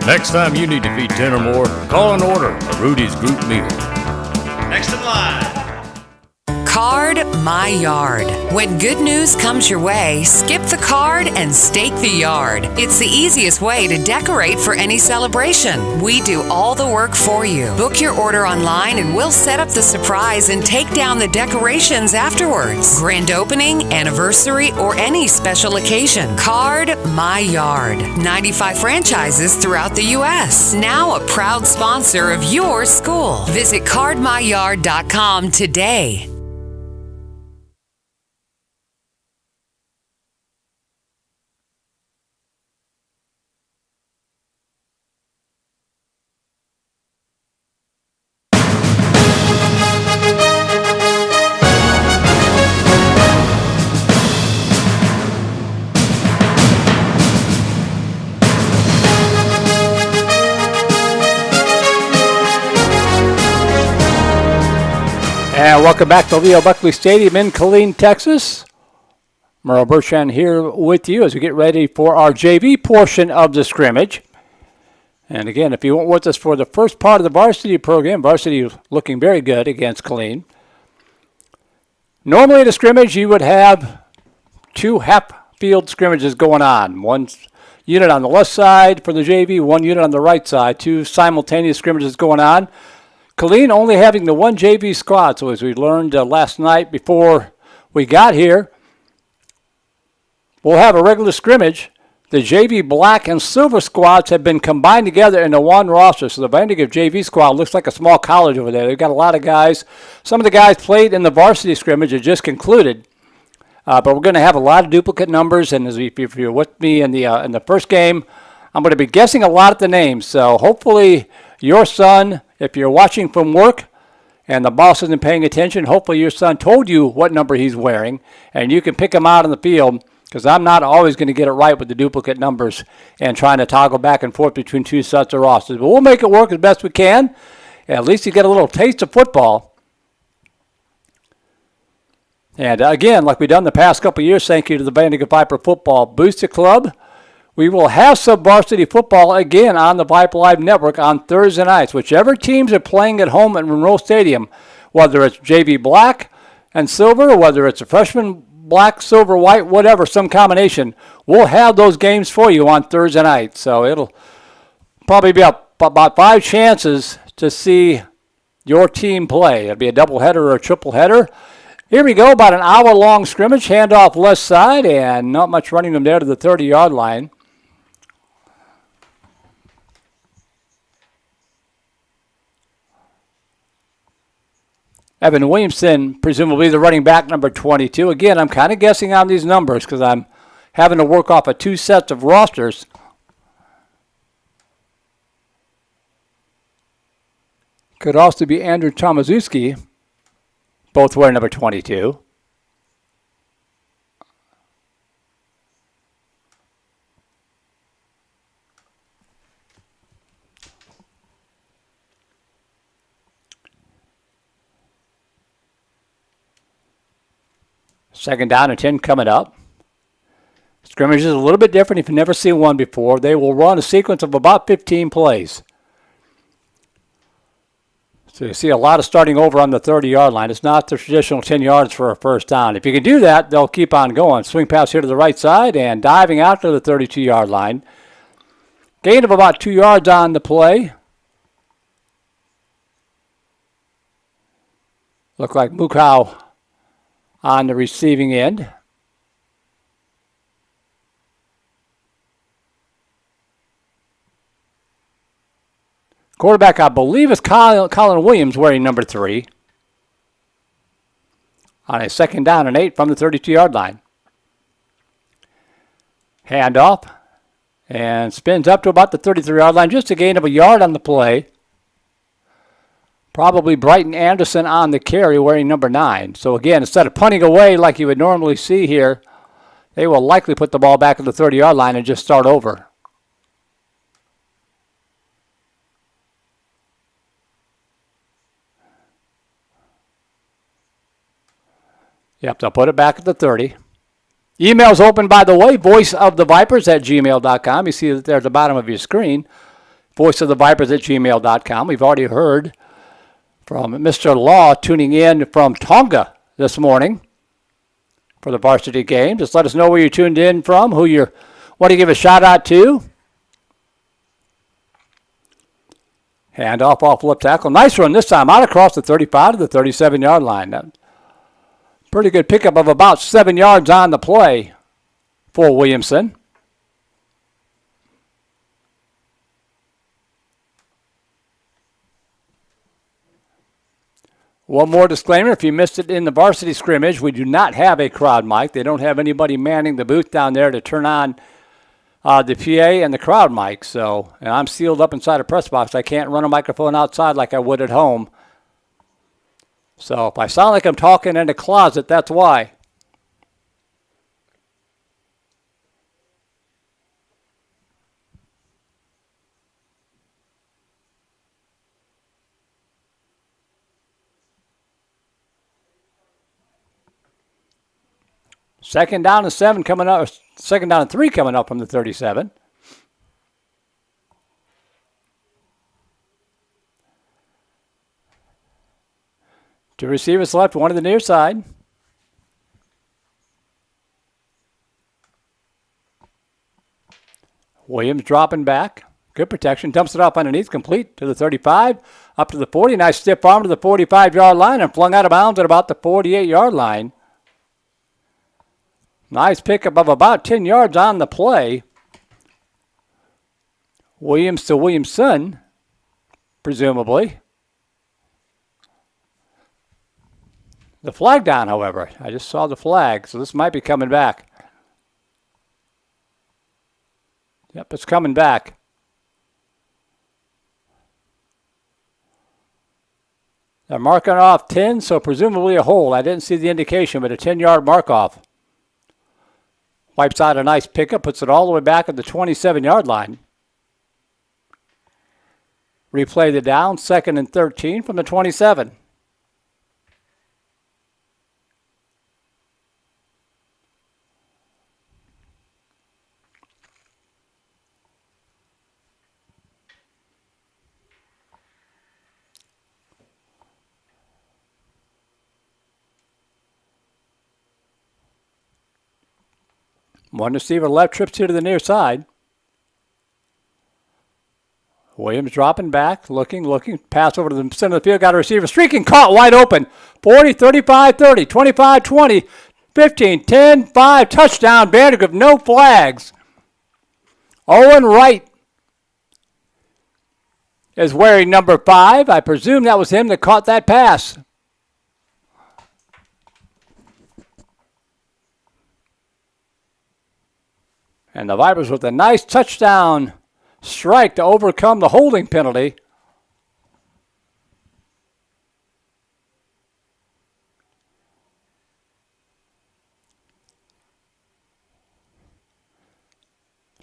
Next time you need to feed 10 or more, call and order a Rudy's group meal. Next in line. Card My Yard. When good news comes your way, skip the card and stake the yard. It's the easiest way to decorate for any celebration. We do all the work for you. Book your order online and we'll set up the surprise and take down the decorations afterwards. Grand opening, anniversary, or any special occasion. Card My Yard. 95 franchises throughout the U.S. Now a proud sponsor of your school. Visit cardmyyard.com today. And welcome back to Leo Buckley Stadium in Killeen, Texas. Merle Bertrand here with you as we get ready for our JV portion of the scrimmage. And again, if you weren't with us for the first part of the varsity program, varsity looking very good against Killeen. Normally at a scrimmage, you would have two half-field scrimmages going on. One unit on the left side for the JV, one unit on the right side. Two simultaneous scrimmages going on. Killeen only having the one JV squad, so as we learned last night before we got here, we'll have a regular scrimmage. The JV black and silver squads have been combined together into one roster, so the Vandegrift JV squad looks like a small college over there. They've got a lot of guys. Some of the guys played in the varsity scrimmage that just concluded, but we're going to have a lot of duplicate numbers, and if you're with me in the first game, I'm going to be guessing a lot at the names, so hopefully your son, if you're watching from work and the boss isn't paying attention, hopefully your son told you what number he's wearing and you can pick him out on the field, because I'm not always going to get it right with the duplicate numbers and trying to toggle back and forth between two sets of rosters. But we'll make it work as best we can. At least you get a little taste of football. And again, like we've done the past couple of years, thank you to the Vandegrift Viper Football Booster Club. We will have some varsity football again on the Vype Live Network on Thursday nights. Whichever teams are playing at home at Monroe Stadium, whether it's JV Black, and silver, whether it's a freshman, black, silver, white, whatever, some combination, we'll have those games for you on Thursday night. So it'll probably be about 5 chances to see your team play. It'll be a doubleheader or a triple header. Here we go, about an hour-long scrimmage, handoff left side, and not much running them there to the 30-yard line. Evan Williamson, presumably the running back, number 22. Again, I'm kind of guessing on these numbers because I'm having to work off of 2 sets of rosters. Could also be Andrew Tomaszewski, both wearing number 22. Second down and 10 coming up. Scrimmage is a little bit different if you've never seen one before. They will run a sequence of about 15 plays. So you see a lot of starting over on the 30-yard line. It's not the traditional 10 yards for a first down. If you can do that, they'll keep on going. Swing pass here to the right side and diving out to the 32-yard line. Gain of about 2 yards on the play. Look like Mukau on the receiving end. Quarterback, I believe, is Colin Williams, wearing number 3. On a second down and 8 from the 32-yard line. Handoff. And spins up to about the 33-yard line. Just a gain of a yard on the play. Probably Brighton Anderson on the carry, wearing number 9. So again, instead of punting away like you would normally see here, they will likely put the ball back at the 30-yard line and just start over. Yep, they'll put it back at the 30. Email's open, by the way, voiceofthevipers@gmail.com. You see it there at the bottom of your screen, voiceofthevipers@gmail.com. We've already heard from Mr. Law tuning in from Tonga this morning for the varsity game. Just let us know where you tuned in from, who you want to give a shout out to. Handoff off left tackle. Nice run this time out across the 35 to the 37-yard line. Pretty good pickup of about 7 yards on the play for Williamson. One more disclaimer, if you missed it in the varsity scrimmage, we do not have a crowd mic. They don't have anybody manning the booth down there to turn on the PA and the crowd mic. So, and I'm sealed up inside a press box. I can't run a microphone outside like I would at home. So if I sound like I'm talking in a closet, that's why. Second down and 7 coming up. Second down and 3 coming up from the 37. Two receivers left, one to the near side. Williams dropping back. Good protection. Dumps it off underneath. Complete to the 35. Up to the 40. Nice stiff arm to the 45-yard line and flung out of bounds at about the 48-yard line. Nice pickup of about 10 yards on the play. Williams to Williamson, presumably. The flag down, however. I just saw the flag, so this might be coming back. Yep, it's coming back. They're marking off 10, so presumably a hold. I didn't see the indication, but a 10-yard mark-off. Wipes out a nice pickup, puts it all the way back at the 27-yard line. Replay the down, 2nd and 13 from the 27. One receiver left, trips here to the near side. Williams dropping back, looking, pass over to the center of the field, got a receiver streaking, caught wide open. 40, 35, 30, 25, 20, 15, 10, 5, touchdown, Vandegrift, no flags. Owen Wright is wearing number 5. I presume that was him that caught that pass. And the Vipers with a nice touchdown strike to overcome the holding penalty.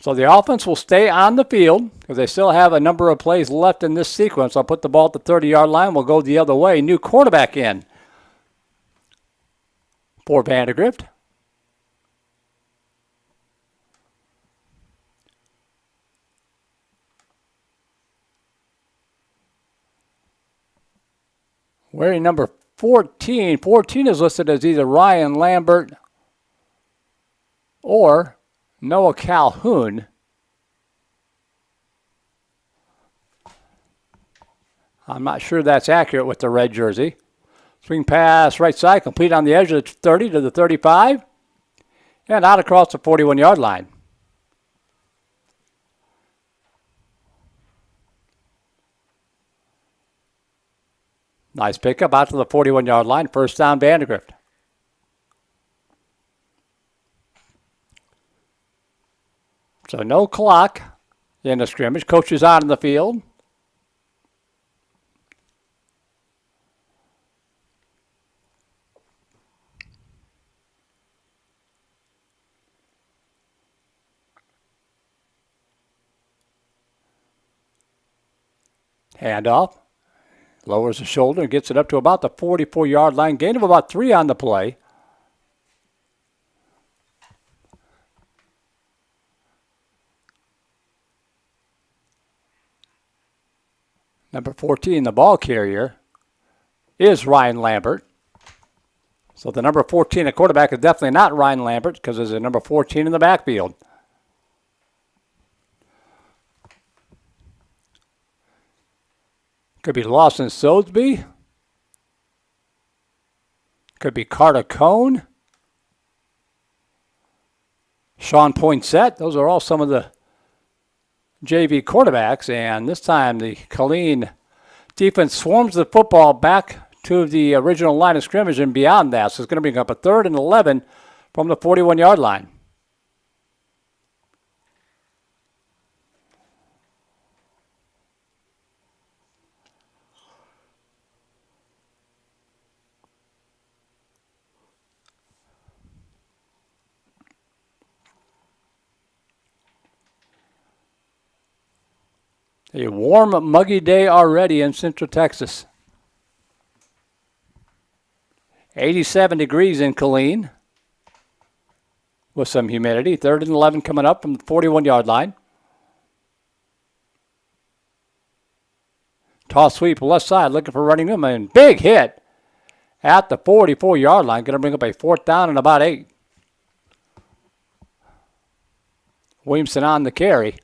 So the offense will stay on the field because they still have a number of plays left in this sequence. I'll put the ball at the 30-yard line. We'll go the other way. New quarterback in for Vandegrift. Wearing number 14. 14 is listed as either Ryan Lambert or Noah Calhoun. I'm not sure that's accurate with the red jersey. Swing pass right side, complete on the edge of the 30 to the 35, and out across the 41-yard line. Nice pickup out to the 41-yard line. First down, Vandegrift. So no clock in the scrimmage. Coach is out in the field. Handoff. Lowers the shoulder and gets it up to about the 44-yard line. Gain of about 3 on the play. Number 14, the ball carrier, is Ryan Lambert. So the number 14 at quarterback is definitely not Ryan Lambert because there's a number 14 in the backfield. Could be Lawson Sodesby. Could be Carter Cone. Sean Poinsett. Those are all some of the JV quarterbacks. And this time the Killeen defense swarms the football back to the original line of scrimmage and beyond that. So it's going to bring up a 3rd and 11 from the 41-yard line. A warm, muggy day already in Central Texas. 87 degrees in Killeen with some humidity. 3rd and 11 coming up from the 41-yard line. Toss sweep left side looking for running room and big hit at the 44-yard line. Going to bring up a 4th down and about 8. Williamson on the carry.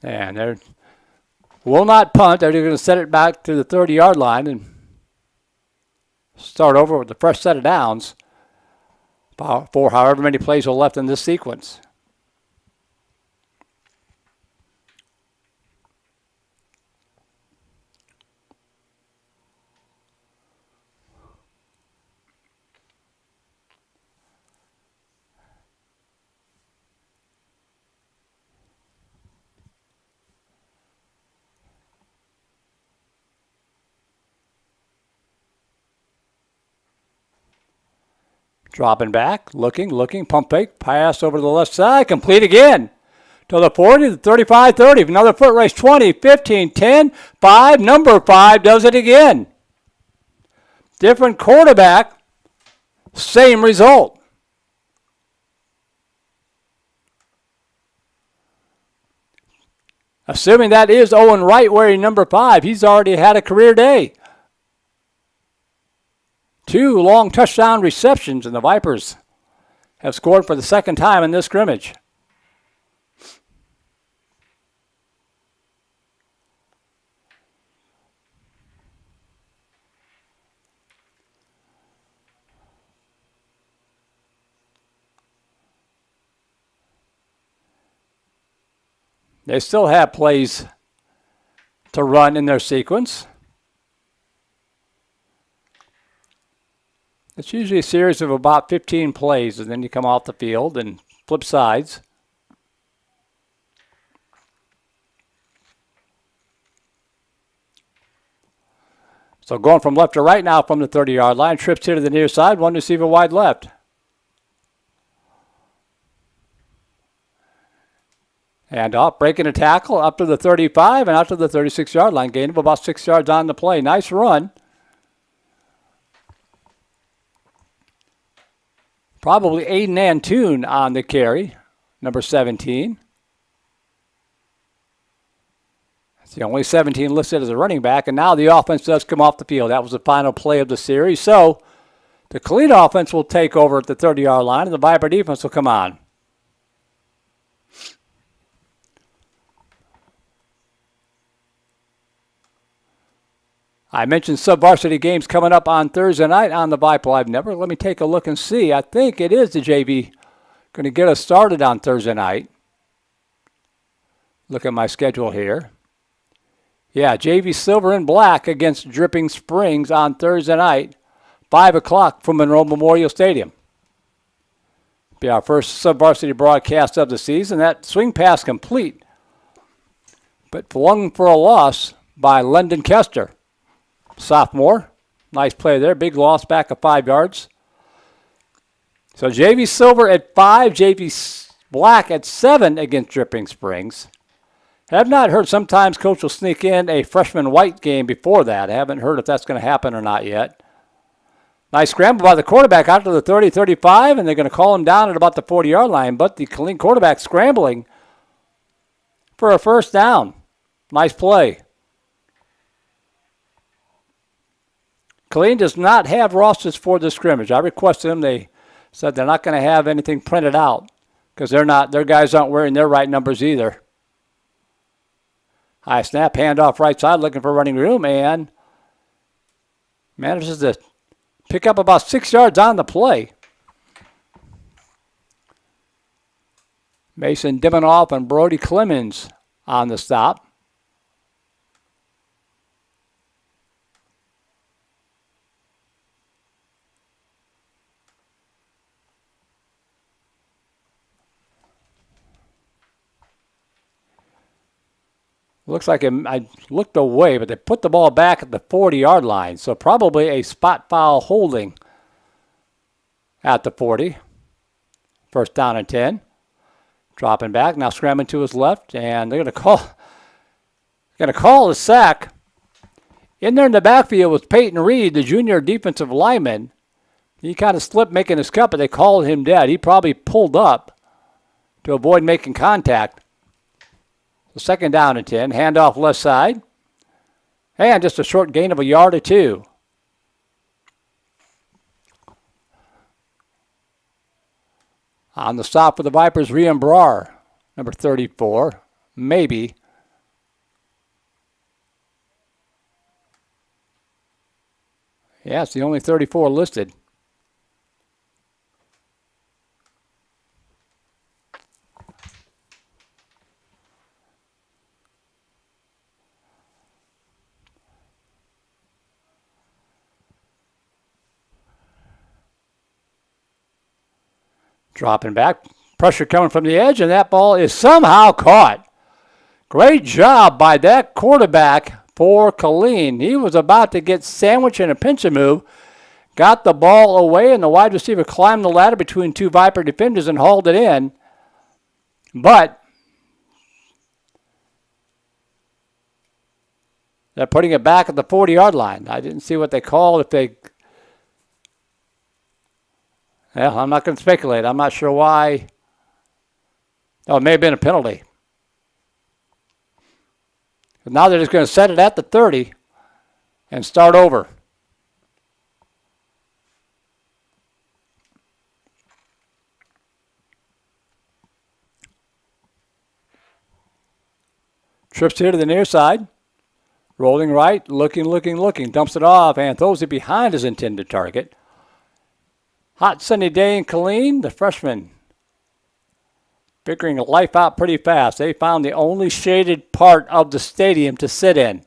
And they will not punt. They're going to set it back to the 30-yard line and start over with the fresh set of downs for however many plays are left in this sequence. Dropping back, looking, pump fake, pass over to the left side, complete again. To the 40, the 35, 30, another foot race, 20, 15, 10, 5, number 5 does it again. Different quarterback, same result. Assuming that is Owen Wright wearing number 5, he's already had a career day. 2 long touchdown receptions, and the Vipers have scored for the second time in this scrimmage. They still have plays to run in their sequence. It's usually a series of about 15 plays, and then you come off the field and flip sides. So going from left to right now from the 30-yard line. Trips here to the near side. One receiver wide left. And off, breaking a tackle up to the 35 and out to the 36-yard line. Gain of about 6 yards on the play. Nice run. Probably Aiden Antoon on the carry, number 17. That's the only 17 listed as a running back. And now the offense does come off the field. That was the final play of the series. So the Killeen offense will take over at the 30-yard line, and the Viper defense will come on. I mentioned sub-varsity games coming up on Thursday night on the Vype Live Network. Let me take a look and see. I think it is the JV going to get us started on Thursday night. Look at my schedule here. Yeah, JV Silver and Black against Dripping Springs on Thursday night, 5 o'clock from Monroe Memorial Stadium. Be our first sub-varsity broadcast of the season. That swing pass complete, but flung for a loss by Lendon Kester. Sophomore. Nice play there. Big loss back of 5 yards. So JV Silver at 5, JV Black at 7 against Dripping Springs. Have not heard. Sometimes Coach will sneak in a freshman white game before that. I haven't heard if that's going to happen or not yet. Nice scramble by the quarterback out to the 30, 35, and they're going to call him down at about the 40-yard line. But the Killeen quarterback scrambling for a first down. Nice play. Killeen does not have rosters for the scrimmage. I requested them. They said they're not going to have anything printed out because their guys aren't wearing their right numbers either. High snap, handoff right side, looking for running room, and manages to pick up about 6 yards on the play. Mason Dimanoff and Brody Clemens on the stop. Looks like I looked away, but they put the ball back at the 40-yard line. So probably a spot foul holding at the 40. First down and 10. Dropping back, now scrambling to his left, and they're going to call a sack. In there in the backfield was Peyton Reed, the junior defensive lineman. He kind of slipped making his cut, but they called him dead. He probably pulled up to avoid making contact. So second down and 10. Handoff left side. And just a short gain of a yard or two. On the stop for the Vipers, Rian Brar, number 34. Maybe. Yeah, it's the only 34 listed. Dropping back, pressure coming from the edge, and that ball is somehow caught. Great job by that quarterback for Killeen. He was about to get sandwiched in a pinch and move, got the ball away, and the wide receiver climbed the ladder between two Viper defenders and hauled it in. But they're putting it back at the 40-yard line. I didn't see what they called. Well, I'm not going to speculate. I'm not sure why. Oh, it may have been a penalty. But now they're just going to set it at the 30 and start over. Trips here to the near side. Rolling right, looking. Dumps it off and throws it behind his intended target. Hot sunny day in Killeen. The freshman figuring life out pretty fast. They found the only shaded part of the stadium to sit in.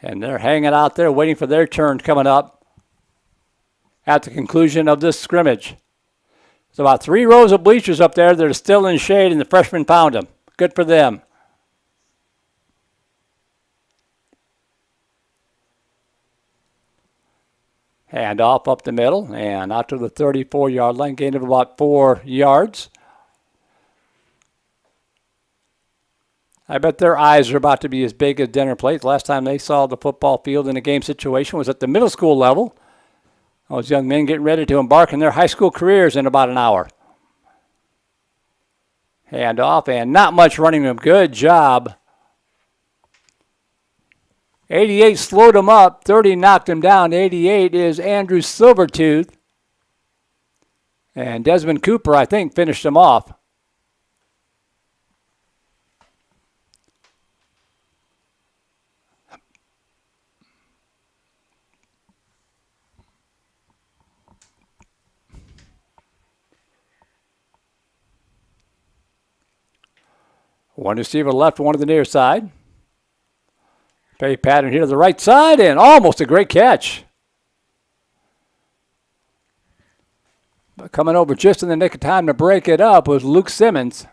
And they're hanging out there waiting for their turn coming up at the conclusion of this scrimmage. There's about 3 rows of bleachers up there that are still in shade, and the freshmen found them. Good for them. Hand off up the middle and out to the 34-yard line, gain of about 4 yards. I bet their eyes are about to be as big as dinner plates. Last time they saw the football field in a game situation was at the middle school level. Those young men getting ready to embark on their high school careers in about an hour. Hand off and not much running room. Good job. 88 slowed him up. 30 knocked him down. 88 is Andrew Silvertooth. And Desmond Cooper, I think, finished him off. One receiver left, one to the near side. Play pattern here to the right side, and almost a great catch. But coming over just in the nick of time to break it up was Luke Simmons.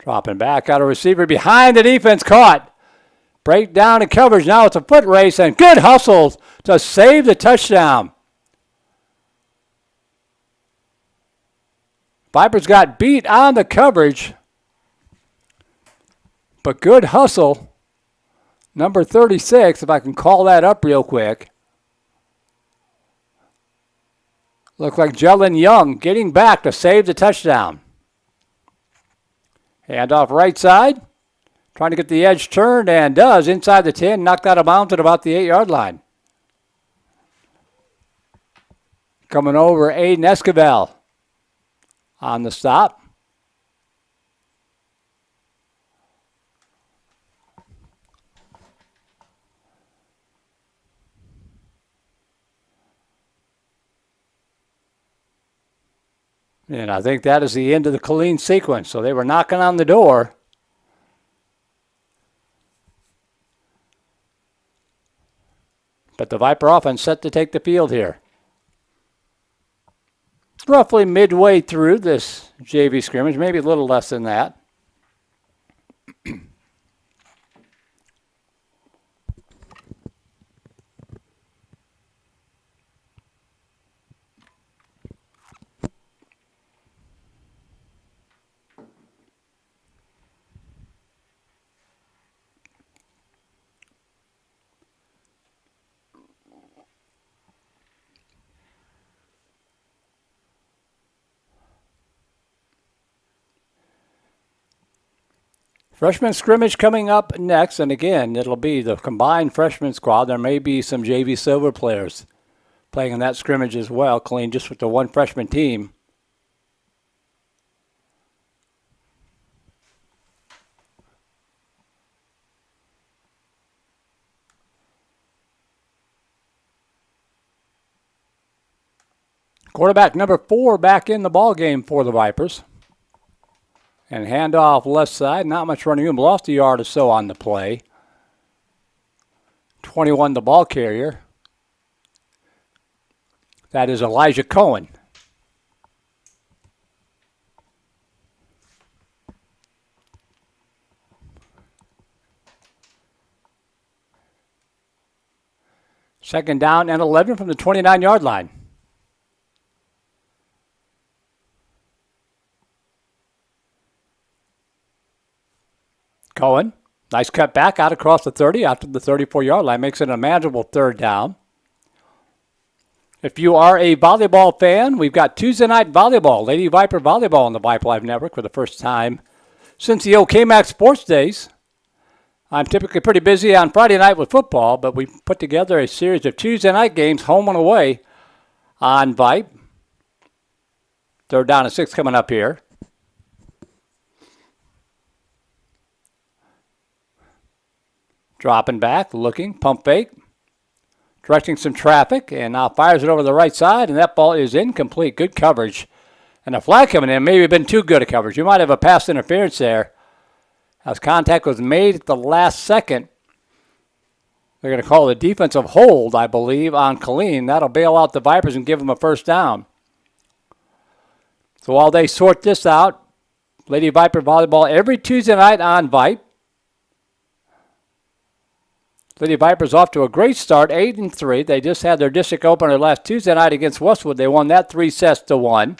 Dropping back, got a receiver behind the defense, caught. Breakdown and coverage, now it's a foot race, and good hustles to save the touchdown. Vipers got beat on the coverage, but good hustle. Number 36, if I can call that up real quick. Looked like Jalen Young getting back to save the touchdown. Hand off right side. Trying to get the edge turned, and does inside the 10. Knocked out of bounds at about the 8-yard line. Coming over, Aiden Esquivel on the stop. And I think that is the end of the Killeen sequence. So they were knocking on the door. But the Viper offense set to take the field here. Roughly midway through this JV scrimmage, maybe a little less than that. Freshman scrimmage coming up next, and again, it'll be the combined freshman squad. There may be some JV Silver players playing in that scrimmage as well, Killeen, just with the one freshman team. Quarterback number 4 back in the ball game for the Vipers. And handoff left side, not much running room. Lost a yard or so on the play. 21 the ball carrier. That is Elijah Cohen. Second down and 11 from the 29-yard line. Cohen, nice cut back out across the 30, out to the 34-yard line. Makes it a manageable third down. If you are a volleyball fan, we've got Tuesday night volleyball, Lady Viper volleyball on the Vype Live Network for the first time since the OKMax Sports Days. I'm typically pretty busy on Friday night with football, but we put together a series of Tuesday night games, home and away, on Vype. 3rd down and 6 coming up here. Dropping back, looking, pump fake. Directing some traffic, and now fires it over the right side, and that ball is incomplete. Good coverage. And a flag coming in, maybe been too good a coverage. You might have a pass interference there. As contact was made at the last second, they're going to call it a defensive hold, I believe, on Killeen. That'll bail out the Vipers and give them a first down. So while they sort this out, Lady Viper volleyball every Tuesday night on Vype. Lady Vipers off to a great start, 8-3. They just had their district opener last Tuesday night against Westwood. They won that 3-1.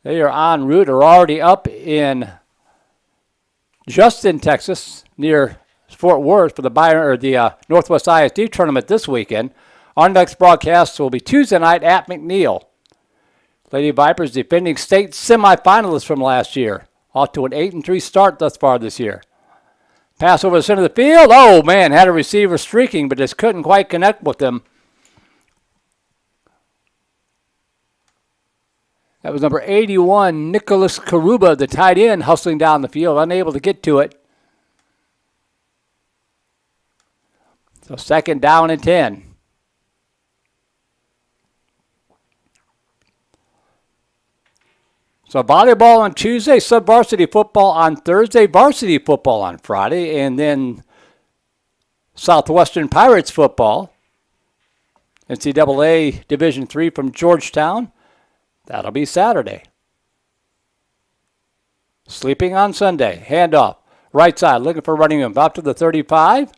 They are en route, are already up in Justin, Texas, near Fort Worth for the Northwest ISD tournament this weekend. Our next broadcast will be Tuesday night at McNeil. Lady Vipers defending state semifinalists from last year. Off to an 8-3 start thus far this year. Pass over the center of the field. Oh, man, had a receiver streaking, but just couldn't quite connect with them. That was number 81, Nicholas Karuba, the tight end, hustling down the field, unable to get to it. So 2nd down and 10. So volleyball on Tuesday, sub-varsity football on Thursday, varsity football on Friday, and then Southwestern Pirates football. NCAA Division III from Georgetown. That'll be Saturday. Sleeping on Sunday. Handoff. Right side, looking for running room. Out to the 35.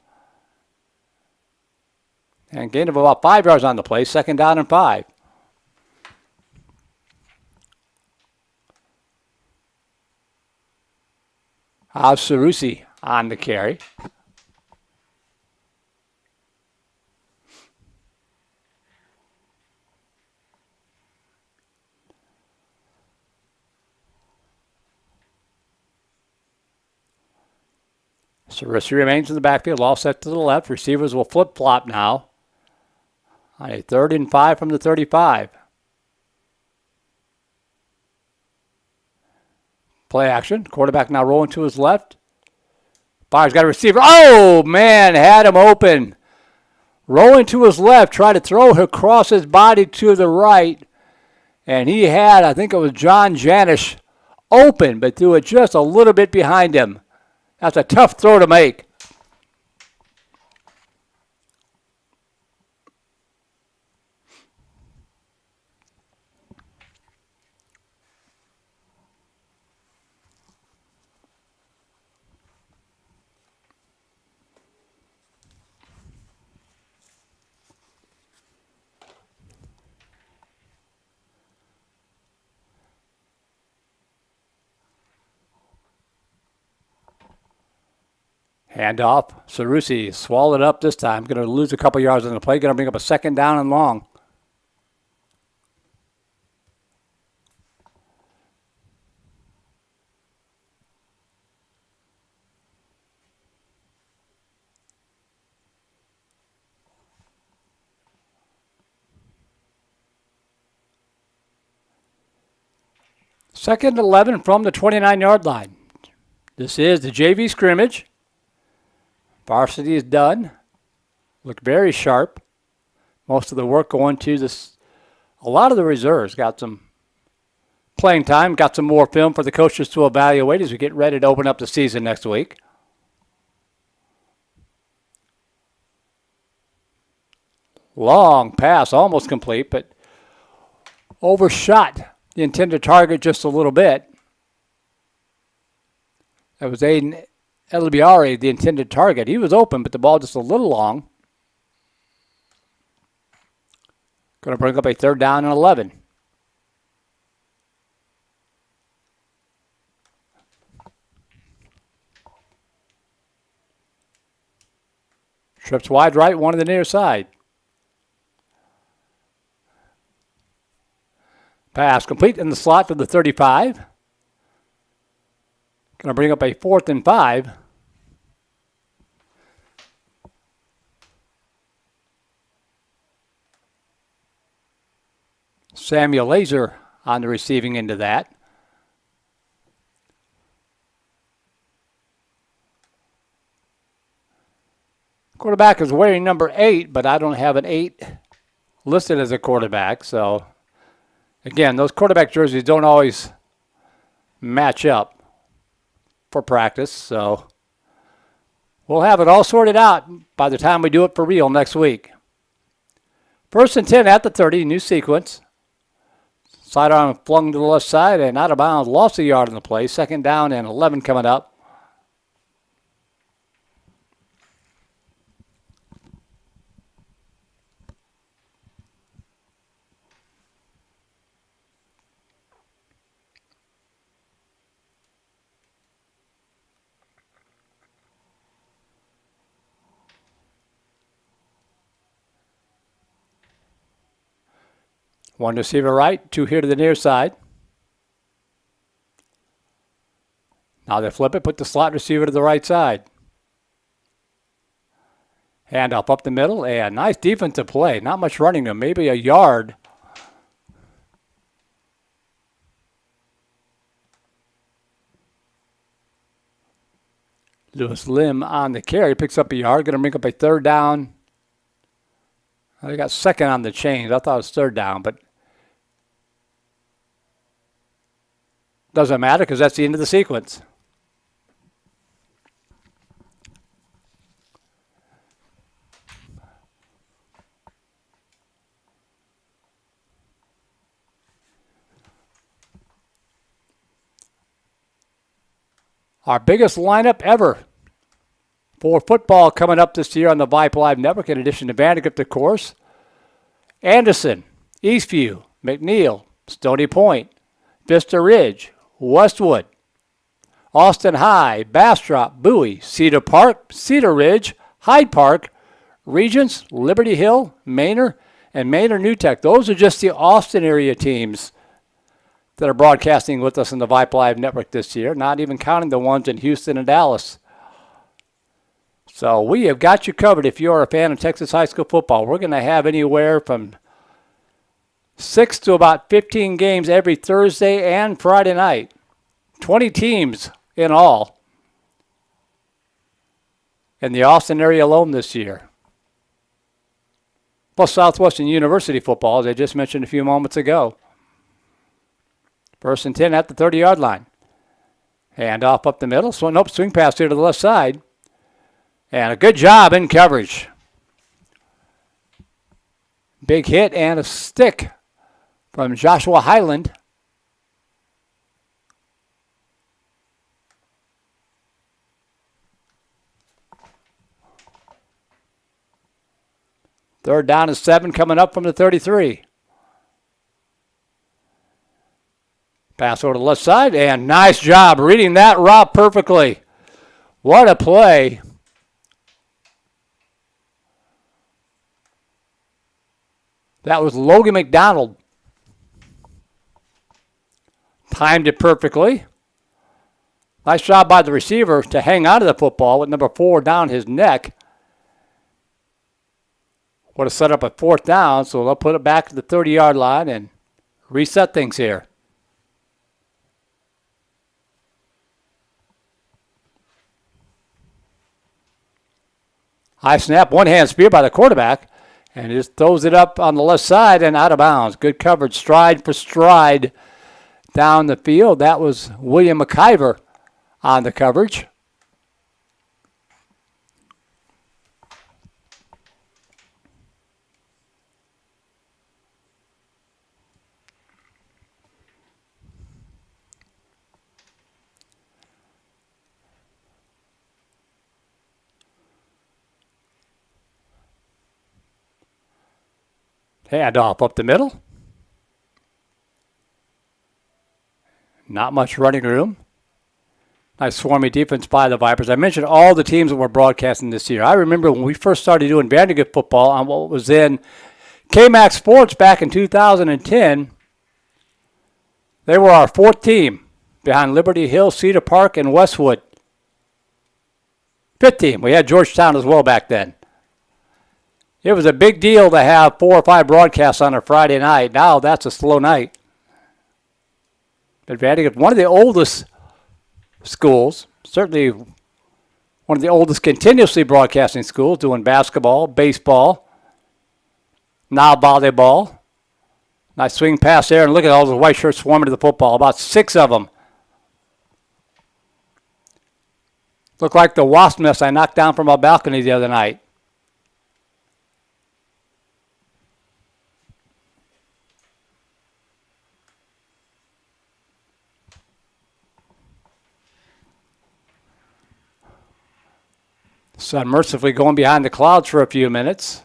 And gain of about 5 yards on the play. 2nd down and 5. Sarusi on the carry. Sarusi remains in the backfield, all set to the left. Receivers will flip-flop now on a 3rd and 5 from the 35. Play action. Quarterback now rolling to his left. Fire's got a receiver. Oh, man, had him open. Rolling to his left, tried to throw across his body to the right. And he had, I think it was John Janish, open, but threw it just a little bit behind him. That's a tough throw to make. Handoff. Sarusi swallowed up this time. Going to lose a couple yards on the play. Going to bring up a 2nd down and long. Second and 11 from the 29-yard line. This is the JV scrimmage. Varsity is done. Look very sharp. Most of the work going to this. A lot of the reserves got some playing time, got some more film for the coaches to evaluate as we get ready to open up the season next week. Long pass, almost complete, but overshot the intended target just a little bit. That was Aiden Elbiari, the intended target. He was open, but the ball just a little long. Going to bring up a 3rd down and 11. Trips wide right, one to the near side. Pass complete in the slot to the 35. Going to bring up a 4th and 5. Samuel Laser on the receiving end of that. Quarterback is wearing number 8, but I don't have an 8 listed as a quarterback. So, again, those quarterback jerseys don't always match up for practice. So, we'll have it all sorted out by the time we do it for real next week. 1st and 10 at the 30, new sequence. Sidearm flung to the left side and out of bounds, lost a yard in the play. 2nd down and 11 coming up. One receiver right, 2 here to the near side. Now they flip it, put the slot receiver to the right side. Handoff up the middle, and nice defensive play. Not much running to maybe a yard. Lewis Lim on the carry, picks up a yard, going to bring up a 3rd down. They got 2nd on the chains. I thought it was 3rd down, but doesn't matter because that's the end of the sequence. Our biggest lineup ever for football coming up this year on the Vype Live Network, in addition to Vandegrift, of course. Anderson, Eastview, McNeil, Stony Point, Vista Ridge, Westwood, Austin High, Bastrop, Bowie, Cedar Park, Cedar Ridge, Hyde Park, Regents, Liberty Hill, Manor, and Manor New Tech. Those are just the Austin area teams that are broadcasting with us in the Vype Live Network this year, not even counting the ones in Houston and Dallas. So we have got you covered if you're a fan of Texas high school football. We're going to have anywhere from 6 to about 15 games every Thursday and Friday night. 20 teams in all in the Austin area alone this year. Plus Southwestern University football, as I just mentioned a few moments ago. 1st and 10 at the 30-yard line. Hand off up the middle. So, nope, swing pass here to the left side. And a good job in coverage. Big hit and a stick from Joshua Highland. Third down and 7 coming up from the 33. Pass over to the left side, and nice job reading that route perfectly. What a play. That was Logan McDonald. Timed it perfectly. Nice job by the receiver to hang on to the football with number 4 down his neck. Would have set up a 4th down, so they'll put it back to the 30-yard line and reset things here. High snap, one-hand spear by the quarterback, and just throws it up on the left side and out of bounds. Good coverage, stride for stride down the field. That was William McIver on the coverage. Handoff up the middle. Not much running room. Nice swarmy defense by the Vipers. I mentioned all the teams that were broadcasting this year. I remember when we first started doing Vandegrift football on what was then KMAX Sports back in 2010. They were our fourth team behind Liberty Hill, Cedar Park, and Westwood. Fifth team. We had Georgetown as well back then. It was a big deal to have 4 or 5 broadcasts on a Friday night. Now that's a slow night. But Vandegrift, one of the oldest schools, certainly one of the oldest continuously broadcasting schools, doing basketball, baseball, now volleyball. Nice swing pass there, and look at all those white shirts swarming to the football, about 6 of them. Look like the wasp nest I knocked down from my balcony the other night. Sun mercifully going behind the clouds for a few minutes.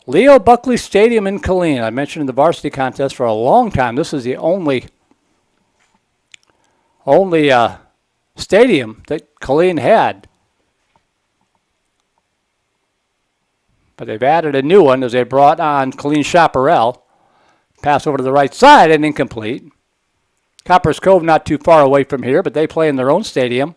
Leo Buckley Stadium in Killeen. I mentioned in the varsity contest for a long time. This is the only stadium that Killeen had. But they've added a new one as they brought on Killeen Chaparral. Pass over to the right side and incomplete. Copper's Cove not too far away from here, but they play in their own stadium.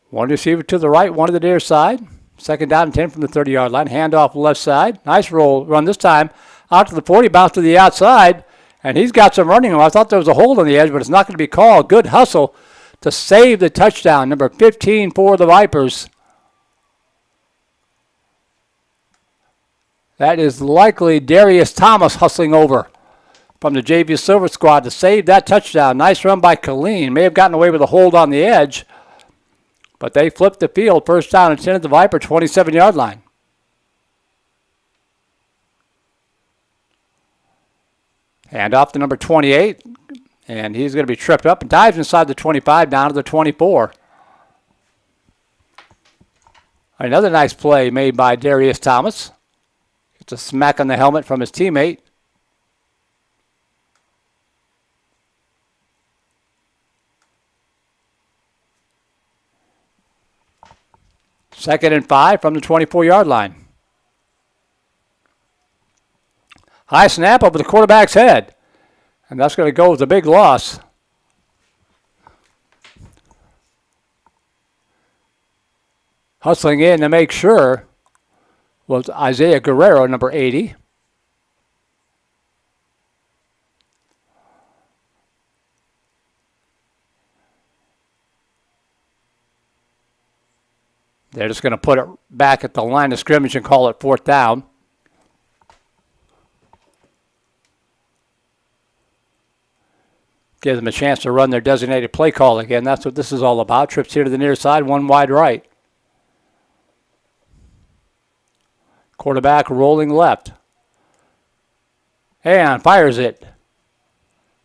One receiver to the right, one to the near side. Second down and 10 from the 30-yard line. Handoff left side. Nice roll run this time. Out to the 40, bounce to the outside. And he's got some running. I thought there was a hold on the edge, but it's not going to be called. Good hustle to save the touchdown. Number 15 for the Vipers. That is likely Darius Thomas hustling over from the JV Silver Squad to save that touchdown. Nice run by Killeen. May have gotten away with a hold on the edge. But they flipped the field. First down and 10 at the Viper 27-yard line. Hand off to number 28. And he's going to be tripped up and dives inside the 25 down to the 24. Another nice play made by Darius Thomas. Gets a smack on the helmet from his teammate. Second and 5 from the 24-yard line. High snap over the quarterback's head. And that's going to go with a big loss. Hustling in to make sure was Isaiah Guerrero, number 80. They're just going to put it back at the line of scrimmage and call it fourth down. Give them a chance to run their designated play call again. That's what this is all about. Trips here to the near side, one wide right. Quarterback rolling left. And fires it.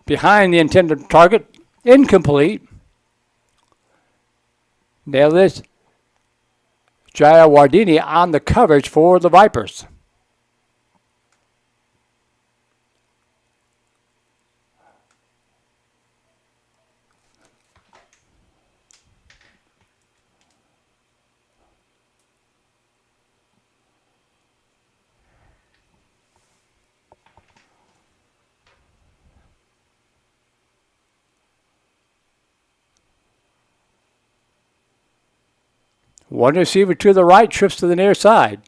Behind the intended target. Incomplete. Nailed it. Jaya Wardini on the coverage for the Vipers. One receiver to the right, trips to the near side.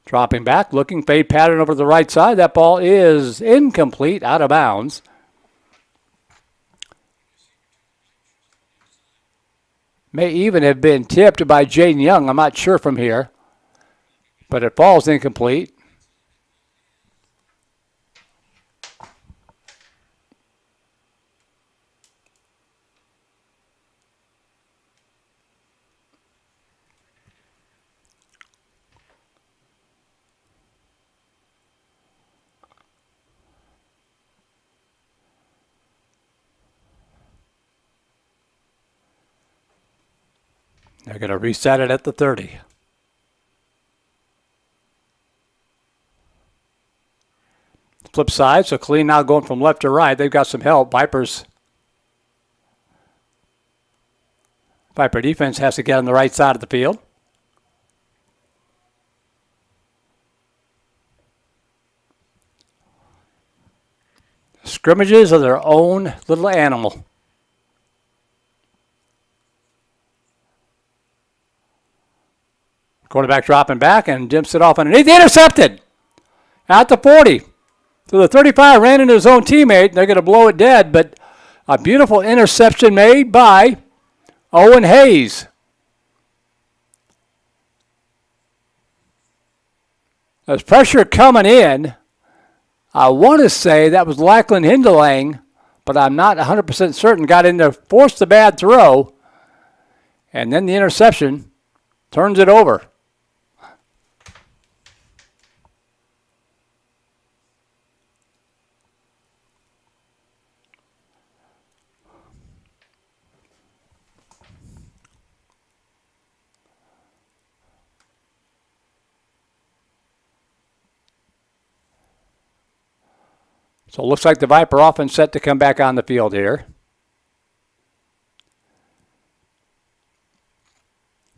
Dropping back, looking, fade pattern over to the right side. That ball is incomplete, out of bounds. May even have been tipped by Jaden Young. I'm not sure from here. But it falls incomplete. They're going to reset it at the 30. Flip side, so Killeen now going from left to right. They've got some help. Viper defense has to get on the right side of the field. Scrimmages are their own little animal. Quarterback dropping back and jumps it off underneath. Intercepted at the 40. So the 35 ran into his own teammate. They're going to blow it dead, but a beautiful interception made by Owen Hayes. There's pressure coming in. I want to say that was Lachlan Hindelang, but I'm not 100% certain. Got in there, forced the bad throw, and then the interception turns it over. So it looks like the Viper offense set to come back on the field here.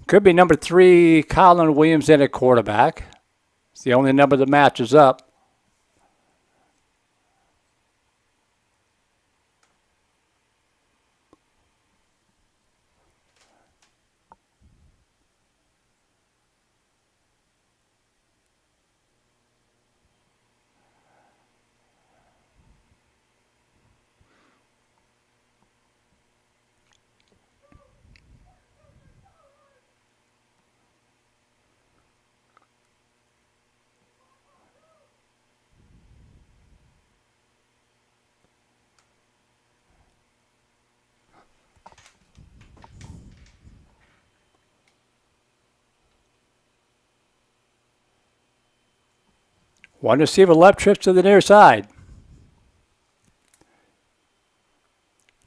Could be number 3, Colin Williams in at quarterback. It's the only number that matches up. One receiver left, trips to the near side.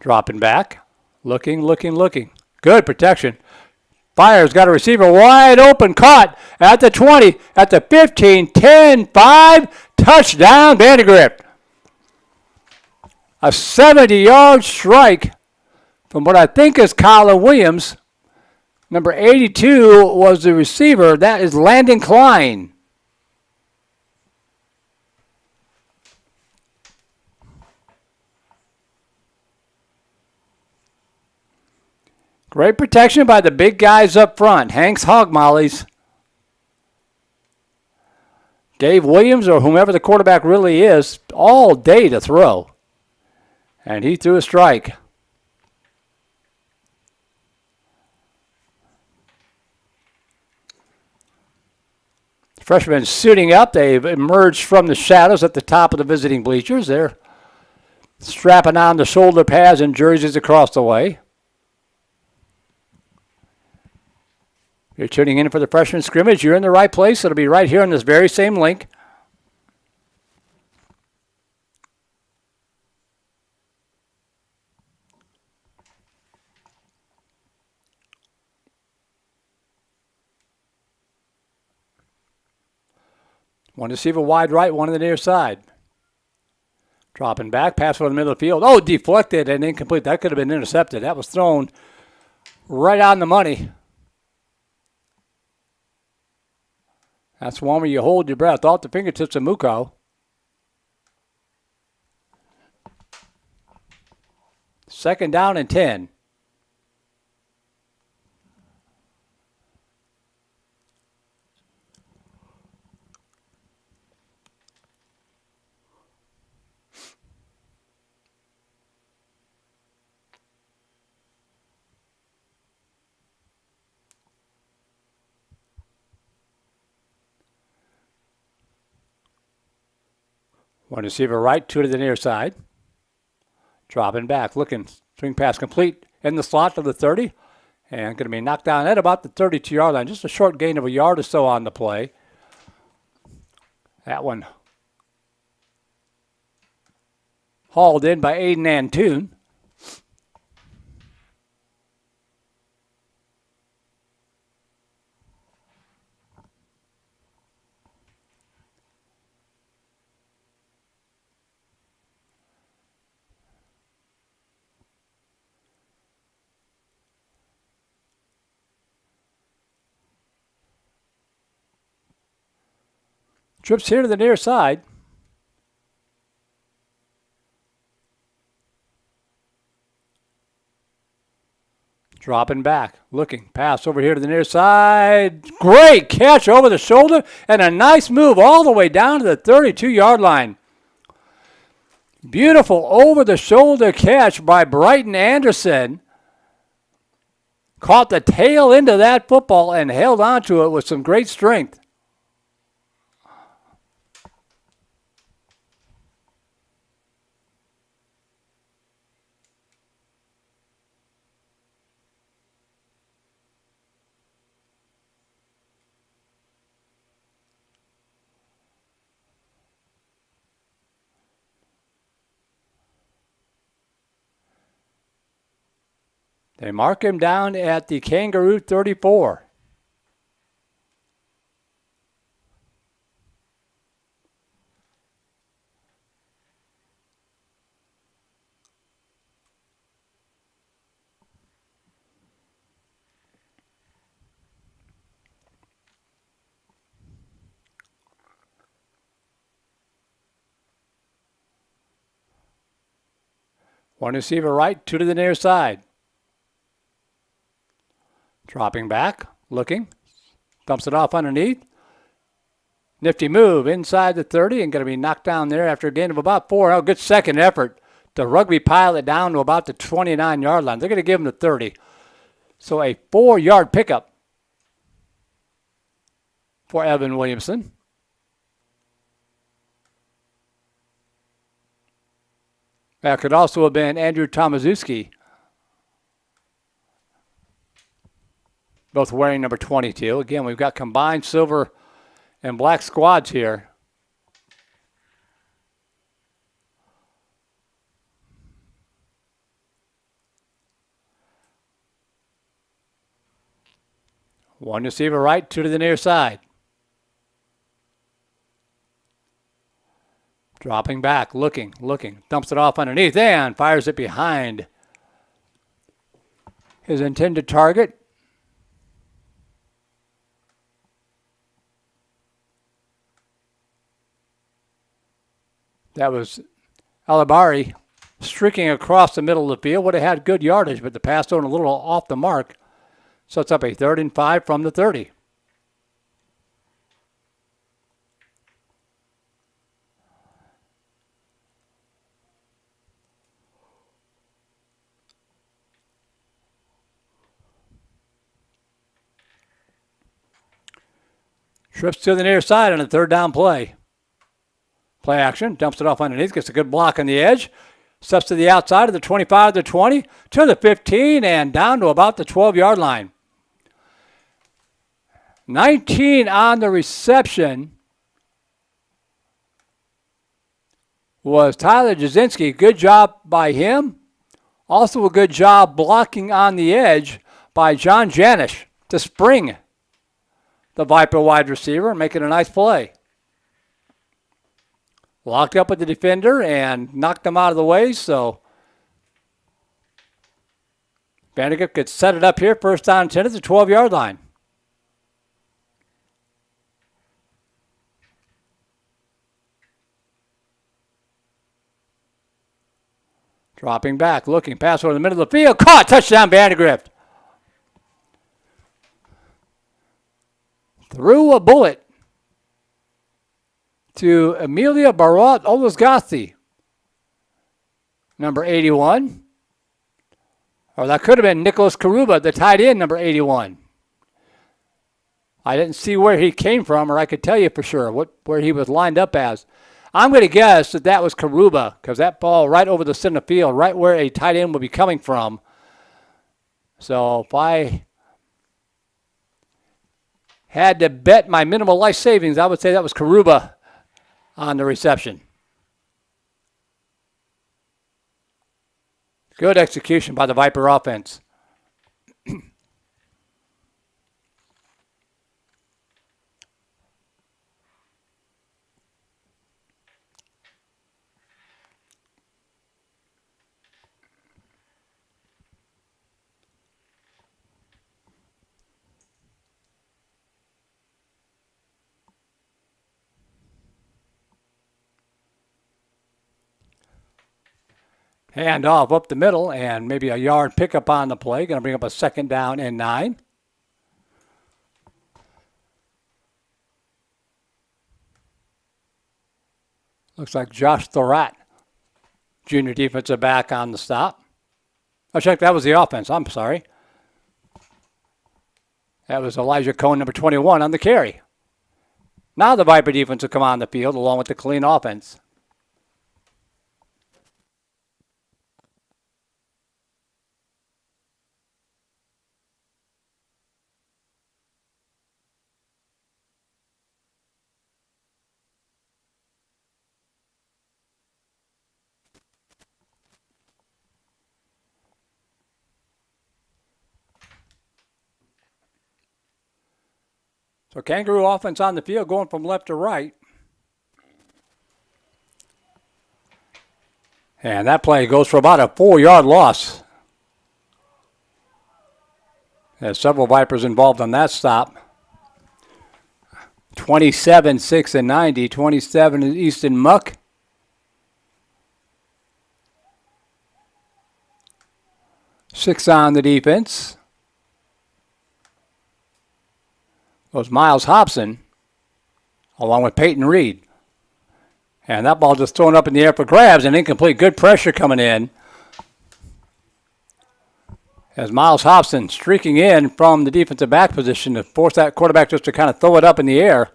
Dropping back. Looking. Good protection. Fires, got a receiver wide open, caught at the 20, at the 15, 10, 5, touchdown, Vandegrift. A 70-yard strike from what I think is Colin Williams. Number 82 was the receiver. That is Landon Klein. Great protection by the big guys up front. Hanks Hogmollies. Dave Williams, or whomever the quarterback really is, all day to throw. And he threw a strike. Freshmen suiting up. They've emerged from the shadows at the top of the visiting bleachers. They're strapping on the shoulder pads and jerseys across the way. You're tuning in for the freshman scrimmage. You're in the right place. It'll be right here on this very same link. One receiver wide right, one on the near side. Dropping back, pass from the middle of the field. Oh, deflected and incomplete. That could have been intercepted. That was thrown right on the money. That's one where you hold your breath off the fingertips of Muko. Second down and 10. One receiver right, two to the near side. Dropping back, looking, swing pass complete in the slot to the 30. And going to be knocked down at about the 32-yard line. Just a short gain of a yard or so on the play. That one hauled in by Aiden Antoon. Trips here to the near side. Dropping back, looking, pass over here to the near side. Great catch over the shoulder and a nice move all the way down to the 32-yard line. Beautiful over-the-shoulder catch by Brighton Anderson. Caught the tail end of that football and held on to it with some great strength. They mark him down at the Kangaroo 34. One receiver right, two to the near side. Dropping back, looking, dumps it off underneath. Nifty move inside the 30 and going to be knocked down there after a gain of about 4. Oh, good second effort to rugby pile it down to about the 29-yard line. They're going to give him the 30. So a 4-yard pickup for Evan Williamson. That could also have been Andrew Tomaszewski. Both wearing number 22. Again, we've got combined silver and black squads here. One receiver right, two to the near side. Dropping back, looking, dumps it off underneath and fires it behind his intended target. That was Alibari streaking across the middle of the field. Would have had good yardage, but the pass thrown a little off the mark. So it's up a 3rd and 5 from the 30. Trips to the near side on a 3rd down play. Play action, dumps it off underneath, gets a good block on the edge. Steps to the outside of the 25, the 20, to the 15, and down to about the 12-yard line. 19 on the reception was Tyler Jasinski. Good job by him. Also a good job blocking on the edge by John Janish to spring the Viper wide receiver, making a nice play. Locked up with the defender and knocked him out of the way, so Vandegrift could set it up here, 1st down 10 at the 12-yard line. Dropping back, looking, pass over the middle of the field, caught, touchdown Vandegrift. Threw a bullet to Emilia Barat Olazgasti, number 81. Or that could have been Nicholas Karuba, the tight end, number 81. I didn't see where he came from, or I could tell you for sure where he was lined up as. I'm going to guess that was Karuba, because that ball right over the center field, right where a tight end would be coming from. So if I had to bet my minimal life savings, I would say that was Karuba on the reception. Good execution by the Viper offense. Hand off up the middle, and maybe a yard pickup on the play. Going to bring up a 2nd down and 9. Looks like Josh Thorat, junior defensive back, on the stop. Oh, check, that was the offense. I'm sorry. That was Elijah Cohn, number 21, on the carry. Now the Viper defense will come on the field along with the Killeen offense. So Kangaroo offense on the field going from left to right. And that play goes for about a 4-yard loss. There's several Vipers involved on that stop. 27, 6, and 90. 27 is Easton Muck. Six on the defense. Was Miles Hobson, along with Peyton Reed. And that ball just thrown up in the air for grabs and incomplete. Good pressure coming in. As Miles Hobson streaking in from the defensive back position to force that quarterback just to kind of throw it up in the air.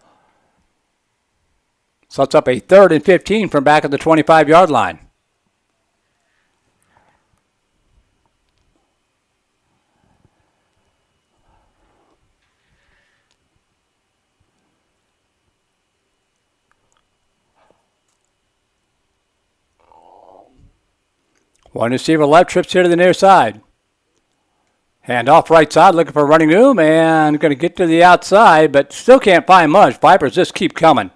Sets up a 3rd and 15 from back at the 25-yard line. One receiver left, trips here to the near side. Hand off right side, looking for running room, and going to get to the outside, but still can't find much. Vipers just keep coming.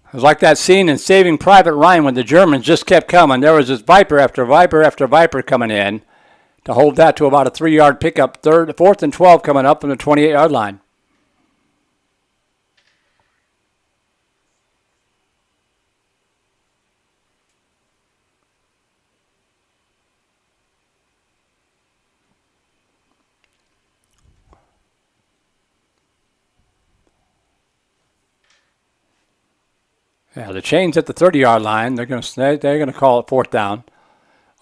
It was like that scene in Saving Private Ryan when the Germans just kept coming. There was this Viper after Viper after Viper coming in to hold that to about a 3-yard pickup. 4th and 12 coming up from the 28-yard line. Yeah, the chain's at the 30-yard line. They're going to call it 4th down.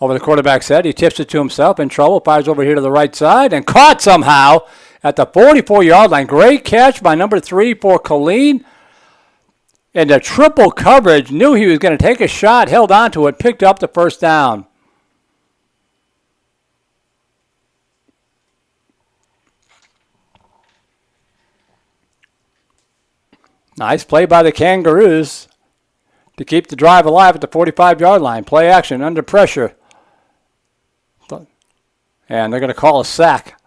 Over the quarterback's head, he tips it to himself, in trouble, fires over here to the right side, and caught somehow at the 44-yard line. Great catch by number 3 for Killeen. And the triple coverage, knew he was going to take a shot, held on to it, picked up the 1st down. Nice play by the Kangaroos to keep the drive alive at the 45-yard line. Play action, under pressure. And they're going to call a sack,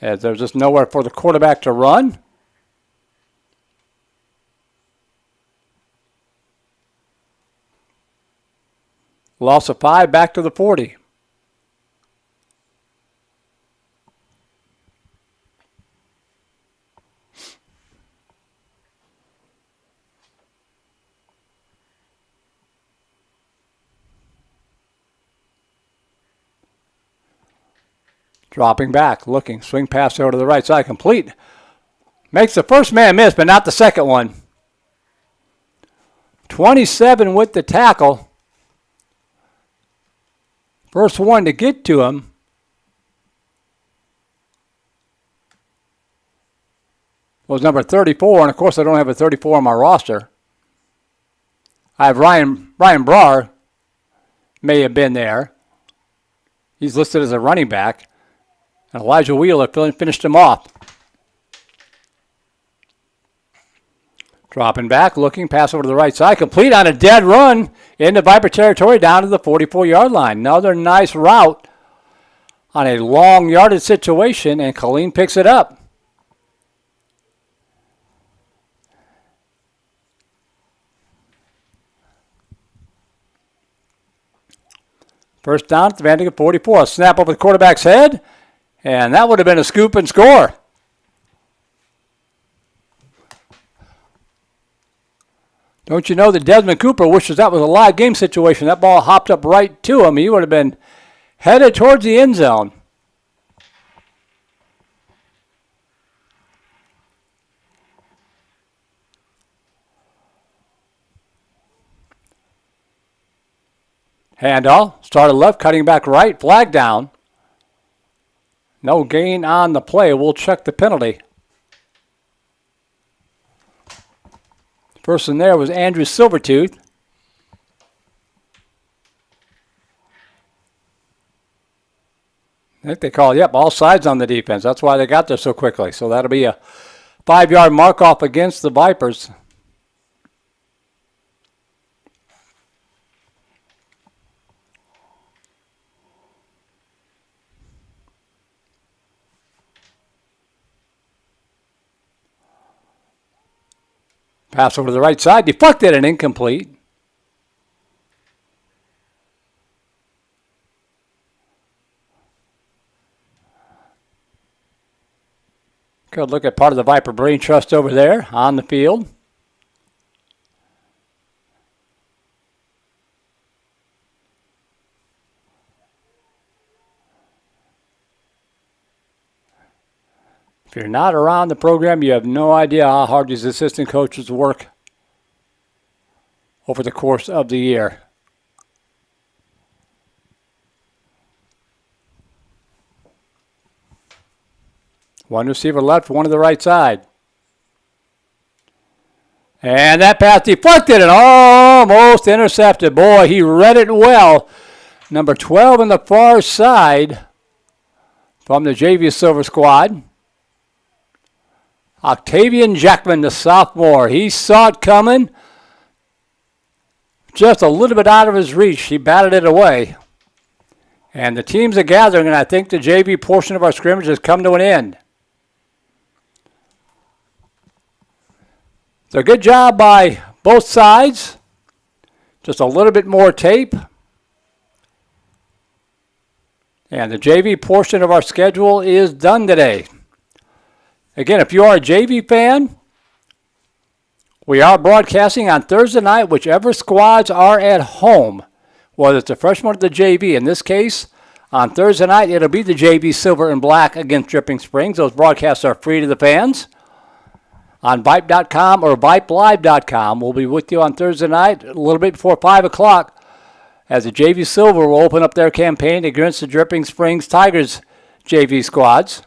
as there's just nowhere for the quarterback to run. Loss of 5, back to the 40. Dropping back, looking, swing pass over to the right side, complete. Makes the first man miss, but not the second one. 27 with the tackle. First one to get to him. Was number 34, and of course I don't have a 34 on my roster. I have Ryan Brar, may have been there. He's listed as a running back. And Elijah Wheeler finished him off. Dropping back, looking, pass over to the right side. Complete on a dead run into Viper territory down to the 44-yard line. Another nice route on a long yardage situation, and Killeen picks it up. First down at the Vandegrift 44. A snap over the quarterback's head. And that would have been a scoop and score. Don't you know that Desmond Cooper wishes that was a live game situation? That ball hopped up right to him. He would have been headed towards the end zone. Handoff, started left, cutting back right, flag down. No gain on the play. We'll check the penalty. First in there was Andrew Silvertooth. I think they call, all sides on the defense. That's why they got there so quickly. So that'll be a 5-yard mark off against the Vipers. Pass over to the right side, deflected and incomplete. Good look at part of the Viper Brain Trust over there on the field. If you're not around the program, you have no idea how hard these assistant coaches work over the course of the year. One receiver left, one to the right side. And that pass deflected and almost intercepted. Boy, he read it well. Number 12 on the far side from the JV Silver squad. Octavian Jackman, the sophomore. He saw it coming. Just a little bit out of his reach. He batted it away. And the teams are gathering, and I think the JV portion of our scrimmage has come to an end. So good job by both sides. Just a little bit more tape. And the JV portion of our schedule is done today. Again, if you are a JV fan, we are broadcasting on Thursday night, whichever squads are at home, whether it's the freshman or the JV. In this case, on Thursday night, it'll be the JV Silver and Black against Dripping Springs. Those broadcasts are free to the fans. On Vype.com or VypeLive.com, we'll be with you on Thursday night, a little bit before 5 o'clock, as the JV Silver will open up their campaign against the Dripping Springs Tigers JV squads.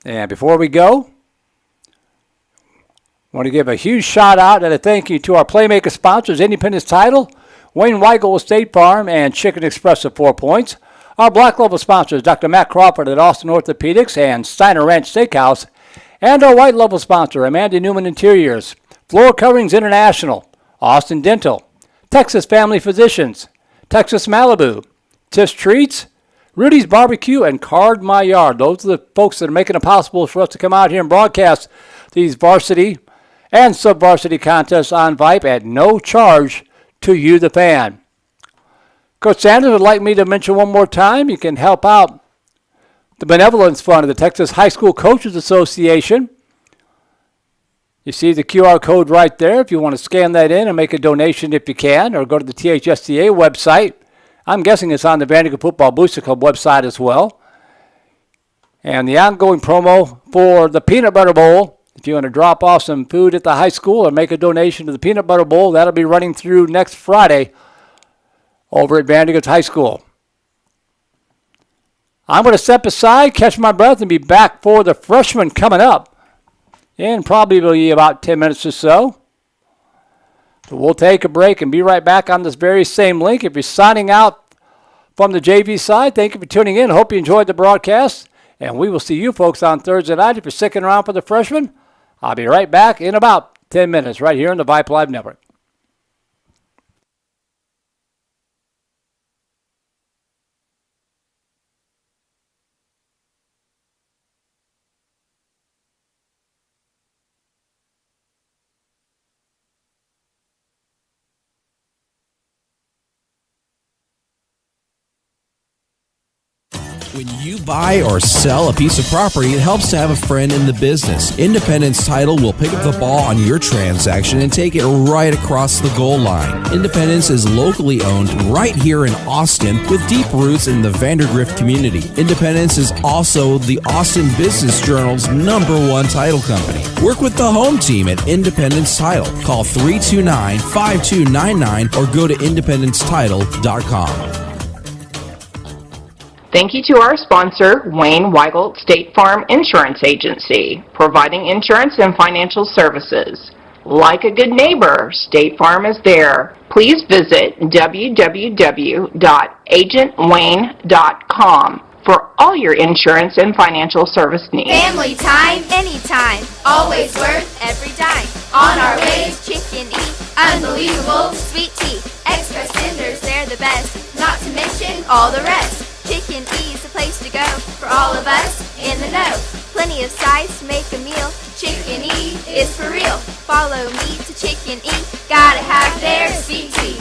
And before we go, I want to give a huge shout out and a thank you to our Playmaker sponsors, Independence Title, Wayne Weigel with State Farm, and Chicken Express at 4 Points. Our Black Level sponsors, Dr. Matt Crawford at Austin Orthopedics and Steiner Ranch Steakhouse. And our White Level sponsor, Amanda Newman Interiors, Floor Coverings International, Austin Dental, Texas Family Physicians, Texas Malibu, Tiff's Treats, Rudy's Barbecue, and Card My Yard. Those are the folks that are making it possible for us to come out here and broadcast these varsity and sub-varsity contests on Vype at no charge to you, the fan. Coach Sanders would like me to mention one more time, you can help out the Benevolence Fund of the Texas High School Coaches Association. You see the QR code right there if you want to scan that in and make a donation if you can, or go to the THSCA website. I'm guessing it's on the Vandegrift Football Booster Club website as well. And the ongoing promo for the Peanut Butter Bowl, if you want to drop off some food at the high school or make a donation to the Peanut Butter Bowl, that'll be running through next Friday over at Vandegrift High School. I'm going to step aside, catch my breath, and be back for the freshmen coming up in probably about 10 minutes or so. So we'll take a break and be right back on this very same link. If you're signing out from the JV side, thank you for tuning in. Hope you enjoyed the broadcast. And we will see you folks on Thursday night. If you're sticking around for the freshmen, I'll be right back in about 10 minutes right here on the Vype Live Network. When you buy or sell a piece of property, it helps to have a friend in the business. Independence Title will pick up the ball on your transaction and take it right across the goal line. Independence is locally owned right here in Austin with deep roots in the Vandegrift community. Independence is also the Austin Business Journal's #1 title company. Work with the home team at Independence Title. Call 329-5299 or go to independencetitle.com. Thank you to our sponsor, Wayne Weigelt State Farm Insurance Agency, providing insurance and financial services. Like a good neighbor, State Farm is there. Please visit www.agentwayne.com for all your insurance and financial service needs. Family time, anytime. Always worth every dime. On our ways, chicken eat. Unbelievable, sweet tea. Express tenders, they're the best. Not to mention all the rest. Chicken E's the place to go for all of us in the know. Plenty of size to make a meal. Chicken E is for real. Follow me to Chicken E. Gotta have their sweet tea.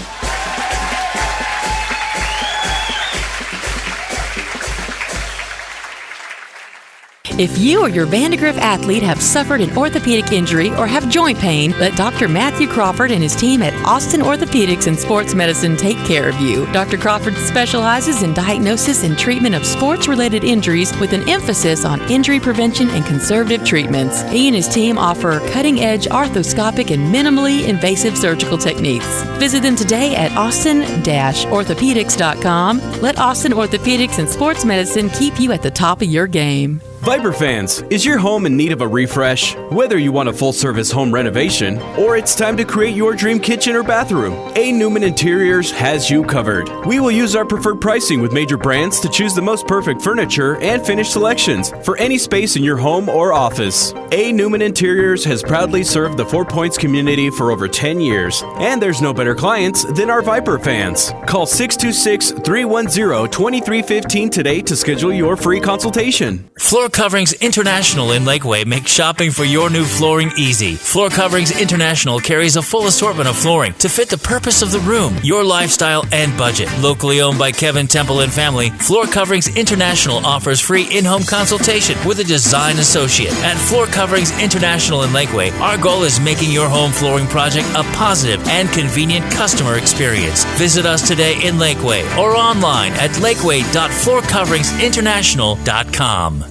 If you or your Vandegrift athlete have suffered an orthopedic injury or have joint pain, let Dr. Matthew Crawford and his team at Austin Orthopedics and Sports Medicine take care of you. Dr. Crawford specializes in diagnosis and treatment of sports-related injuries with an emphasis on injury prevention and conservative treatments. He and his team offer cutting-edge arthroscopic and minimally invasive surgical techniques. Visit them today at austin-orthopedics.com. Let Austin Orthopedics and Sports Medicine keep you at the top of your game. Viper fans, is your home in need of a refresh? Whether you want a full-service home renovation or it's time to create your dream kitchen or bathroom, A. Newman Interiors has you covered. We will use our preferred pricing with major brands to choose the most perfect furniture and finish selections for any space in your home or office. A. Newman Interiors has proudly served the Four Points community for over 10 years, and there's no better clients than our Viper fans. Call 626-310-2315 today to schedule your free consultation. Floor Coverings International in Lakeway makes shopping for your new flooring easy. Floor Coverings International carries a full assortment of flooring to fit the purpose of the room, your lifestyle, and budget. Locally owned by Kevin Temple and family, Floor Coverings International offers free in-home consultation with a design associate. At Floor Coverings International in Lakeway, our goal is making your home flooring project a positive and convenient customer experience. Visit us today in Lakeway or online at lakeway.floorcoveringsinternational.com.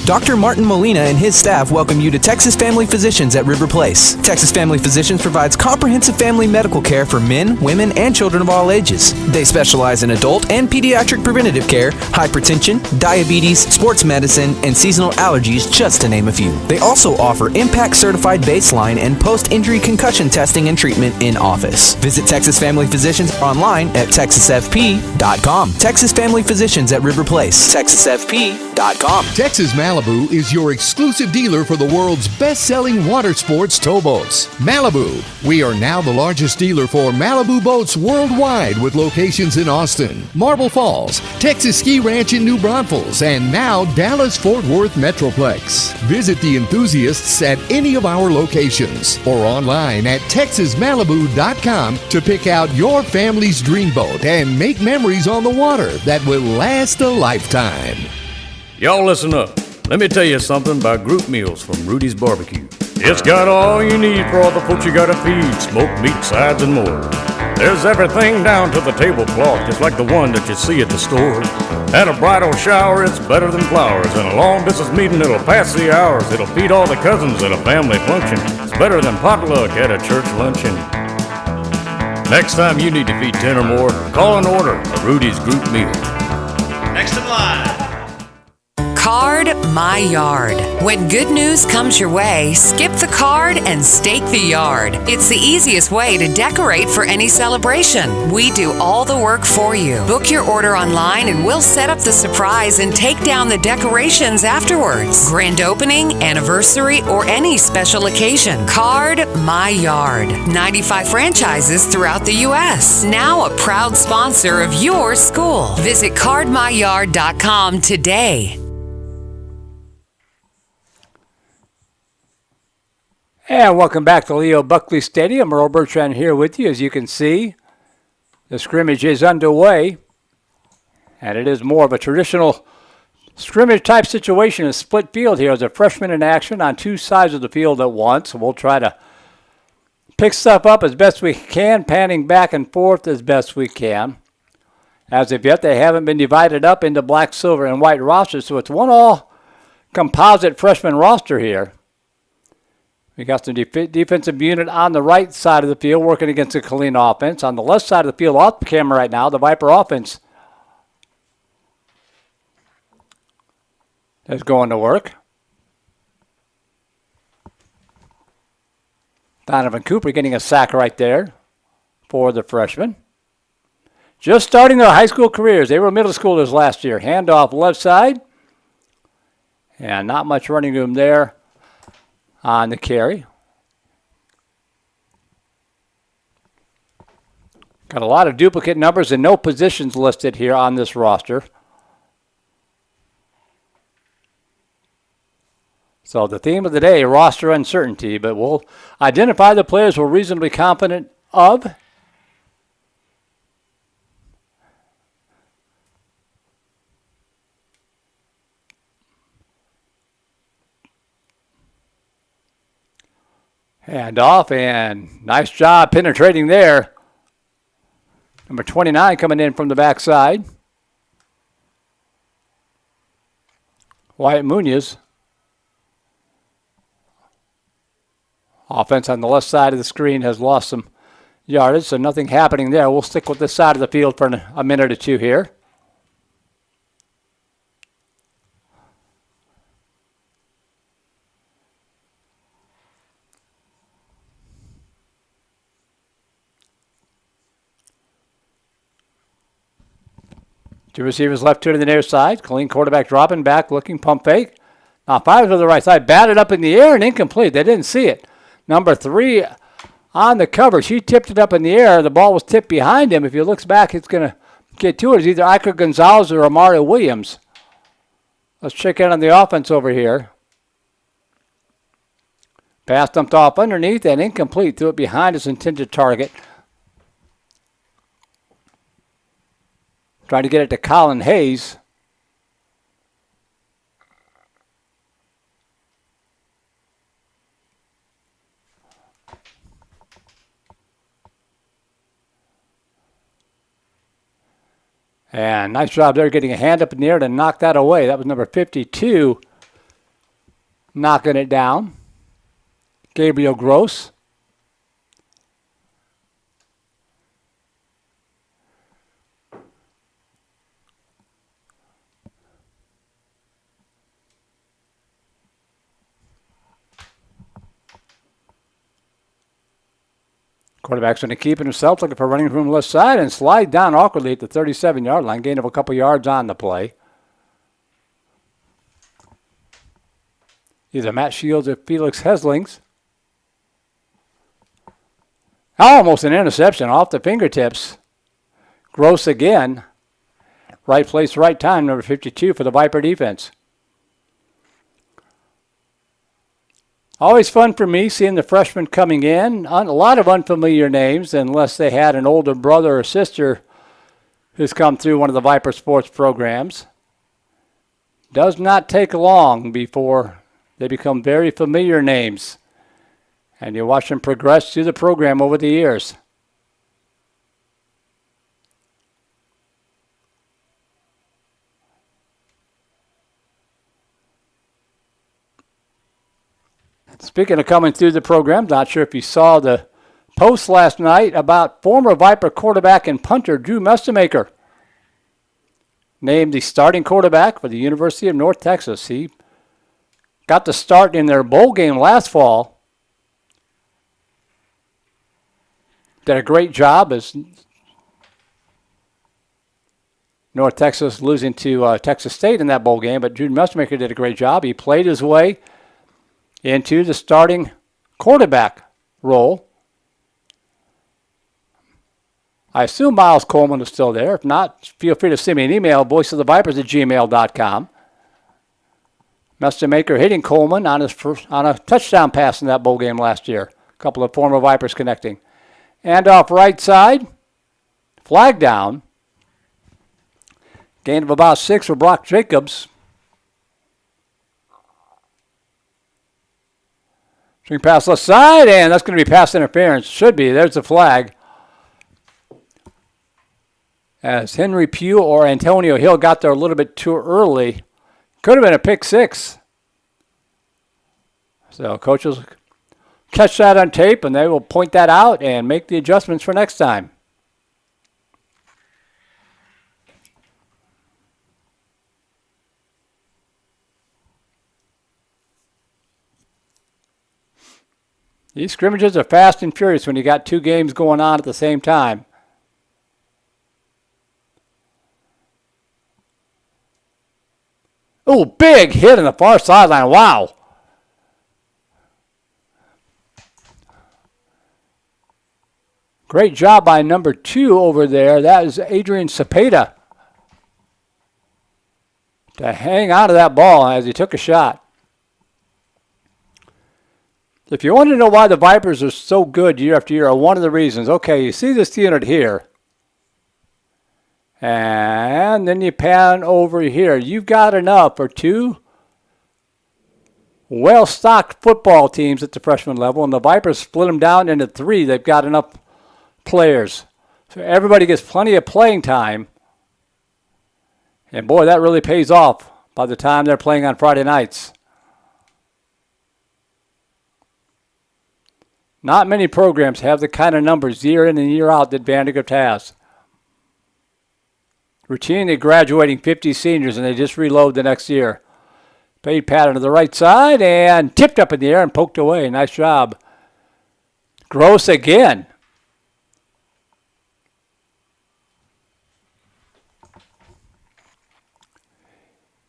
Dr. Martin Molina and his staff welcome you to Texas Family Physicians at River Place. Texas Family Physicians provides comprehensive family medical care for men, women, and children of all ages. They specialize in adult and pediatric preventative care, hypertension, diabetes, sports medicine, and seasonal allergies, just to name a few. They also offer impact-certified baseline and post-injury concussion testing and treatment in office. Visit Texas Family Physicians online at texasfp.com. Texas Family Physicians at River Place. texasfp.com. Texas Malibu is your exclusive dealer for the world's best-selling water sports towboats. Malibu. We are now the largest dealer for Malibu boats worldwide with locations in Austin, Marble Falls, Texas Ski Ranch in New Braunfels, and now Dallas-Fort Worth Metroplex. Visit the enthusiasts at any of our locations or online at texasmalibu.com to pick out your family's dream boat and make memories on the water that will last a lifetime. Y'all listen up. Let me tell you something about group meals from Rudy's Barbecue. It's got all you need for all the folks you gotta feed, smoked meat, sides, and more. There's everything down to the tablecloth, just like the one that you see at the store. At a bridal shower, it's better than flowers. And a long distance meeting, it'll pass the hours. It'll feed all the cousins at a family function. It's better than potluck at a church luncheon. Next time you need to feed 10 or more, call and order a Rudy's group meal. Next in line. Card My Yard. When good news comes your way, skip the card and stake the yard. It's the easiest way to decorate for any celebration. We do all the work for you. Book your order online and we'll set up the surprise and take down the decorations afterwards. Grand opening, anniversary, or any special occasion. Card My Yard. 95 franchises throughout the U.S. Now a proud sponsor of your school. Visit cardmyyard.com today. And welcome back to Leo Buckley Stadium. Earl Bertrand here with you. As you can see, the scrimmage is underway. And it is more of a traditional scrimmage type situation, a split field here. As a freshman in action on two sides of the field at once. So we'll try to pick stuff up as best we can, panning back and forth as best we can. As of yet, they haven't been divided up into black, silver, and white rosters, so it's one all composite freshman roster here. We got some defensive unit on the right side of the field working against the Killeen offense. On the left side of the field, off the camera right now, the Viper offense is going to work. Donovan Cooper getting a sack right there for the freshman. Just starting their high school careers. They were middle schoolers last year. Handoff left side. And not much running room there on the carry. Got a lot of duplicate numbers and no positions listed here on this roster. So the theme of the day, roster uncertainty, but we'll identify the players we're reasonably confident of. Hand off, and nice job penetrating there. Number 29 coming in from the backside. Wyatt Munoz. Offense on the left side of the screen has lost some yardage, so nothing happening there. We'll stick with this side of the field for a minute or two here. Two receivers left, two to the near side. Killeen quarterback dropping back, looking pump fake. Now fires to the right side, batted up in the air and incomplete. They didn't see it. Number 3 on the coverage. He tipped it up in the air. The ball was tipped behind him. If he looks back, it's going to get to it. It's either Iker Gonzalez or Amari Williams. Let's check in on the offense over here. Pass dumped off underneath and incomplete. Threw it behind his intended target. Trying to get it to Colin Hayes. And nice job there getting a hand up in the air to knock that away. That was number 52 knocking it down. Gabriel Gross. Quarterback's going to keep it himself, looking for running from the left side and slide down awkwardly at the 37-yard line, gain of a couple yards on the play. Either Matt Shields or Felix Heslings. Almost an interception off the fingertips. Gross again. Right place, right time, number 52 for the Viper defense. Always fun for me seeing the freshmen coming in. A lot of unfamiliar names, unless they had an older brother or sister who's come through one of the Viper sports programs. Does not take long before they become very familiar names. And you watch them progress through the program over the years. Speaking of coming through the program, not sure if you saw the post last night about former Viper quarterback and punter Drew Mestemaker. Named the starting quarterback for the University of North Texas. He got the start in their bowl game last fall. Did a great job as North Texas losing to Texas State in that bowl game, but Drew Mestemaker did a great job. He played his way into the starting quarterback role. I assume Miles Coleman is still there. If not, feel free to send me an email, voiceofthevipers@gmail.com. Mestemaker hitting Coleman on a touchdown pass in that bowl game last year. A couple of former Vipers connecting. And off right side, flag down. Gain of about 6 for Brock Jacobs. Swing pass left side, and that's going to be pass interference. Should be. There's the flag. As Henry Pugh or Antonio Hill got there a little bit too early. Could have been a pick 6. So coaches catch that on tape, and they will point that out and make the adjustments for next time. These scrimmages are fast and furious when you got 2 games going on at the same time. Oh, big hit on the far sideline. Wow. Great job by number 2 over there. That is Adrian Cepeda to hang on to that ball as he took a shot. If you want to know why the Vipers are so good year after year, one of the reasons, okay, you see this unit here, and then you pan over here. You've got enough for 2 well-stocked football teams at the freshman level, and the Vipers split them down into 3. They've got enough players. So everybody gets plenty of playing time, and boy, that really pays off by the time they're playing on Friday nights. Not many programs have the kind of numbers year in and year out that Vandegrift has. Routinely graduating 50 seniors, and they just reload the next year. Fade pattern to the right side and tipped up in the air and poked away. Nice job. Gross again.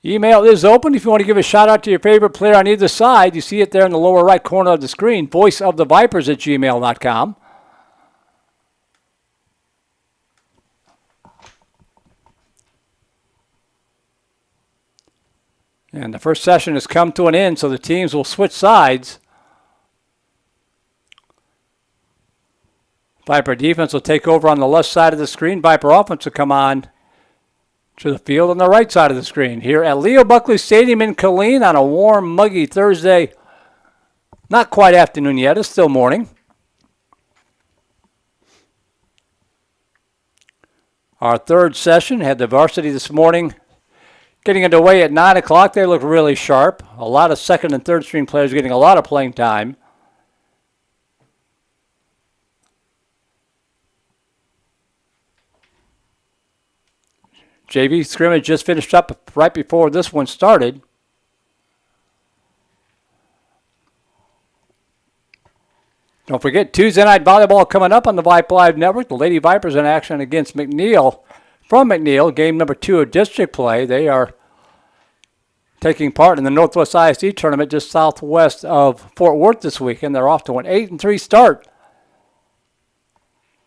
Email is open if you want to give a shout out to your favorite player on either side. You see it there in the lower right corner of the screen. voiceofthevipers@gmail.com. And the first session has come to an end, so the teams will switch sides. Viper defense will take over on the left side of the screen. Viper offense will come on to the field on the right side of the screen here at Leo Buckley Stadium in Killeen on a warm, muggy Thursday. Not quite afternoon yet. It's still morning. Our third session had the varsity this morning getting underway at 9 o'clock. They look really sharp. A lot of second and third string players getting a lot of playing time. JV scrimmage just finished up right before this one started. Don't forget, Tuesday night volleyball coming up on the Vype Live Network. The Lady Vipers in action against McNeil. From McNeil, game number 2 of district play. They are taking part in the Northwest ISD tournament just southwest of Fort Worth this weekend. They're off to an 8-3 start.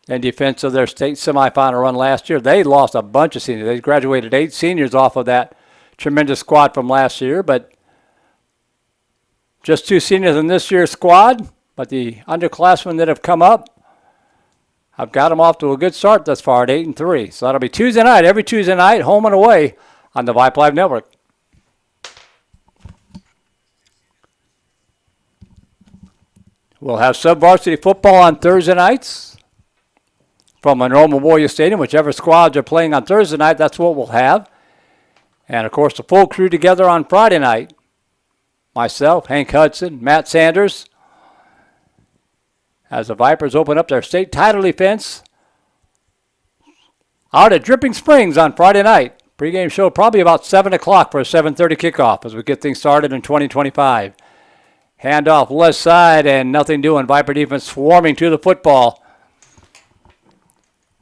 In defense of their state semifinal run last year, they lost a bunch of seniors. They graduated 8 seniors off of that tremendous squad from last year, but just 2 seniors in this year's squad. But the underclassmen that have come up, I've got them off to a good start thus far at 8-3. So that'll be Tuesday night, every Tuesday night, home and away on the Vype Live Network. We'll have sub-varsity football on Thursday nights from Monroe Memorial Stadium. Whichever squads are playing on Thursday night, that's what we'll have. And, of course, the full crew together on Friday night. Myself, Hank Hudson, Matt Sanders. As the Vipers open up their state title defense out at Dripping Springs on Friday night. Pregame show probably about 7 o'clock for a 7:30 kickoff as we get things started in 2025. Handoff left side and nothing doing. Viper defense swarming to the football.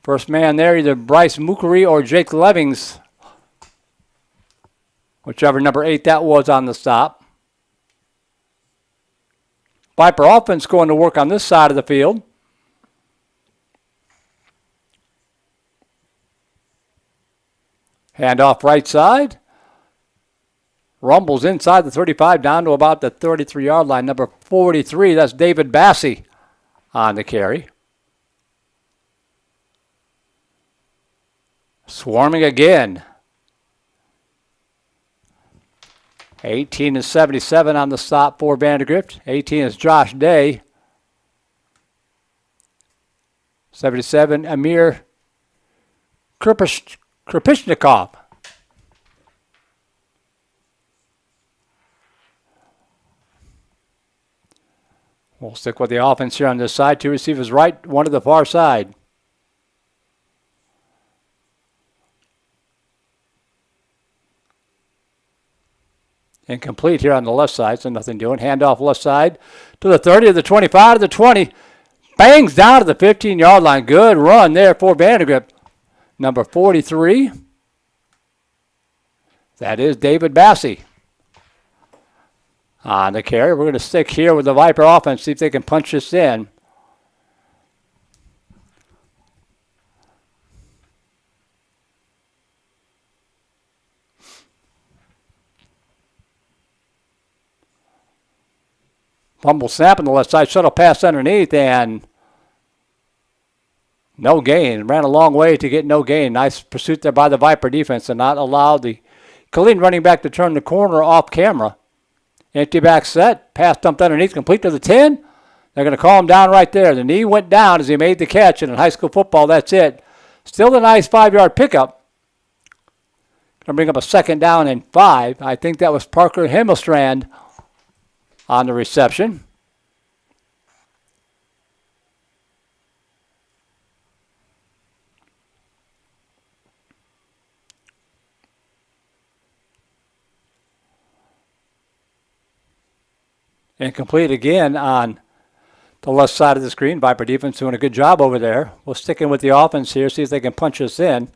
First man there, either Bryce Mukari or Jake Levings. Whichever number 8 that was on the stop. Viper offense going to work on this side of the field. Handoff right side. Rumbles inside the 35 down to about the 33-yard line. Number 43, that's David Bassey on the carry. Swarming again. 18 is 77 on the stop for Vandegrift. 18 is Josh Day. 77, Amir Kripishnikov. We'll stick with the offense here on this side. Two receivers right, one to the far side. Incomplete here on the left side, so nothing doing. Handoff left side to the 30, to the 25, to the 20. Bangs down to the 15-yard line. Good run there for Vandegrift. Number 43. That is David Bassey. On the carry, we're going to stick here with the Viper offense, see if they can punch this in. Fumble snap on the left side, shuttle pass underneath, and no gain. Ran a long way to get no gain. Nice pursuit there by the Viper defense and not allow the Killeen running back to turn the corner off camera. Empty back set, pass dumped underneath, complete to the 10. They're going to call him down right there. The knee went down as he made the catch, and in high school football, that's it. Still a nice 5-yard pickup. Going to bring up a 2nd down and 5. I think that was Parker Himmelstrand on the reception. Incomplete again on the left side of the screen. Viper defense doing a good job over there. We'll stick in with the offense here, see if they can punch us in.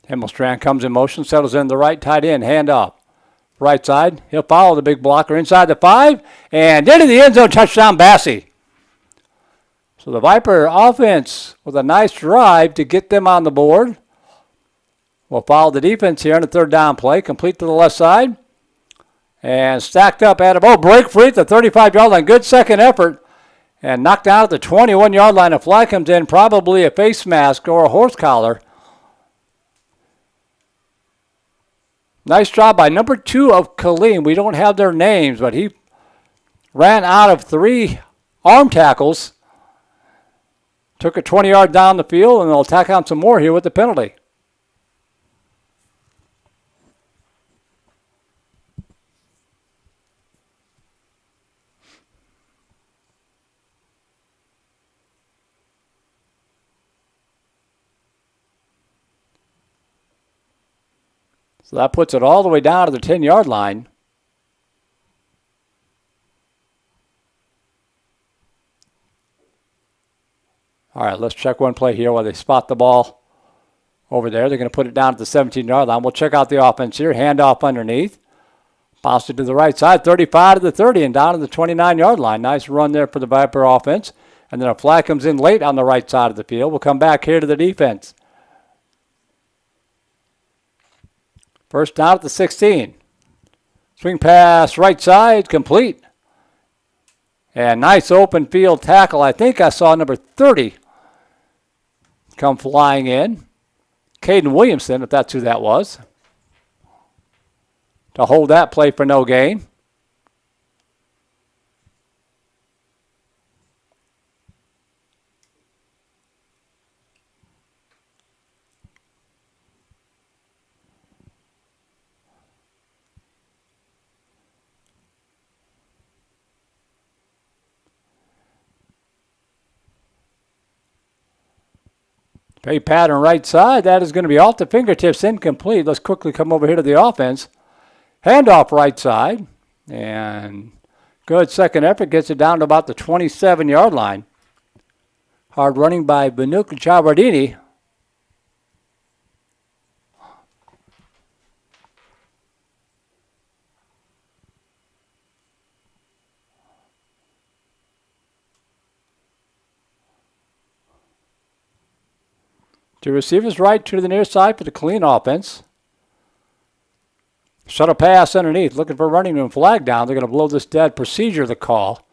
Himmelstrand comes in motion, settles in the right, tight end, handoff. Right side, he'll follow the big blocker inside the 5, and into the end zone, touchdown Bassey. So the Viper offense with a nice drive to get them on the board. We'll follow the defense here on the 3rd down play, complete to the left side. And stacked up at him. Break free at the 35-yard line. Good second effort. And knocked down at the 21-yard line. A flag comes in, probably a face mask or a horse collar. Nice job by number 2 of Killeen. We don't have their names, but he ran out of 3 arm tackles. Took it 20 yards down the field, and they'll tack on some more here with the penalty. So that puts it all the way down to the 10-yard line. All right, let's check one play here while they spot the ball over there. They're going to put it down at the 17-yard line. We'll check out the offense here. Handoff underneath. Bounce it to the right side, 35 to the 30 and down to the 29-yard line. Nice run there for the Viper offense. And then a flag comes in late on the right side of the field. We'll come back here to the defense. First down at the 16. Swing pass right side, complete. And nice open field tackle. I think I saw number 30 come flying in. Caden Williamson, if that's who that was, to hold that play for no gain. Play pattern right side. That is going to be off the fingertips, incomplete. Let's quickly come over here to the offense. Handoff right side. And good second effort. Gets it down to about the 27-yard line. Hard running by Banuk Chabardini. Two receivers right, two to the near side for the Killeen offense. Shuttle pass underneath, looking for a running room flag down. They're going to blow this dead procedure, the call.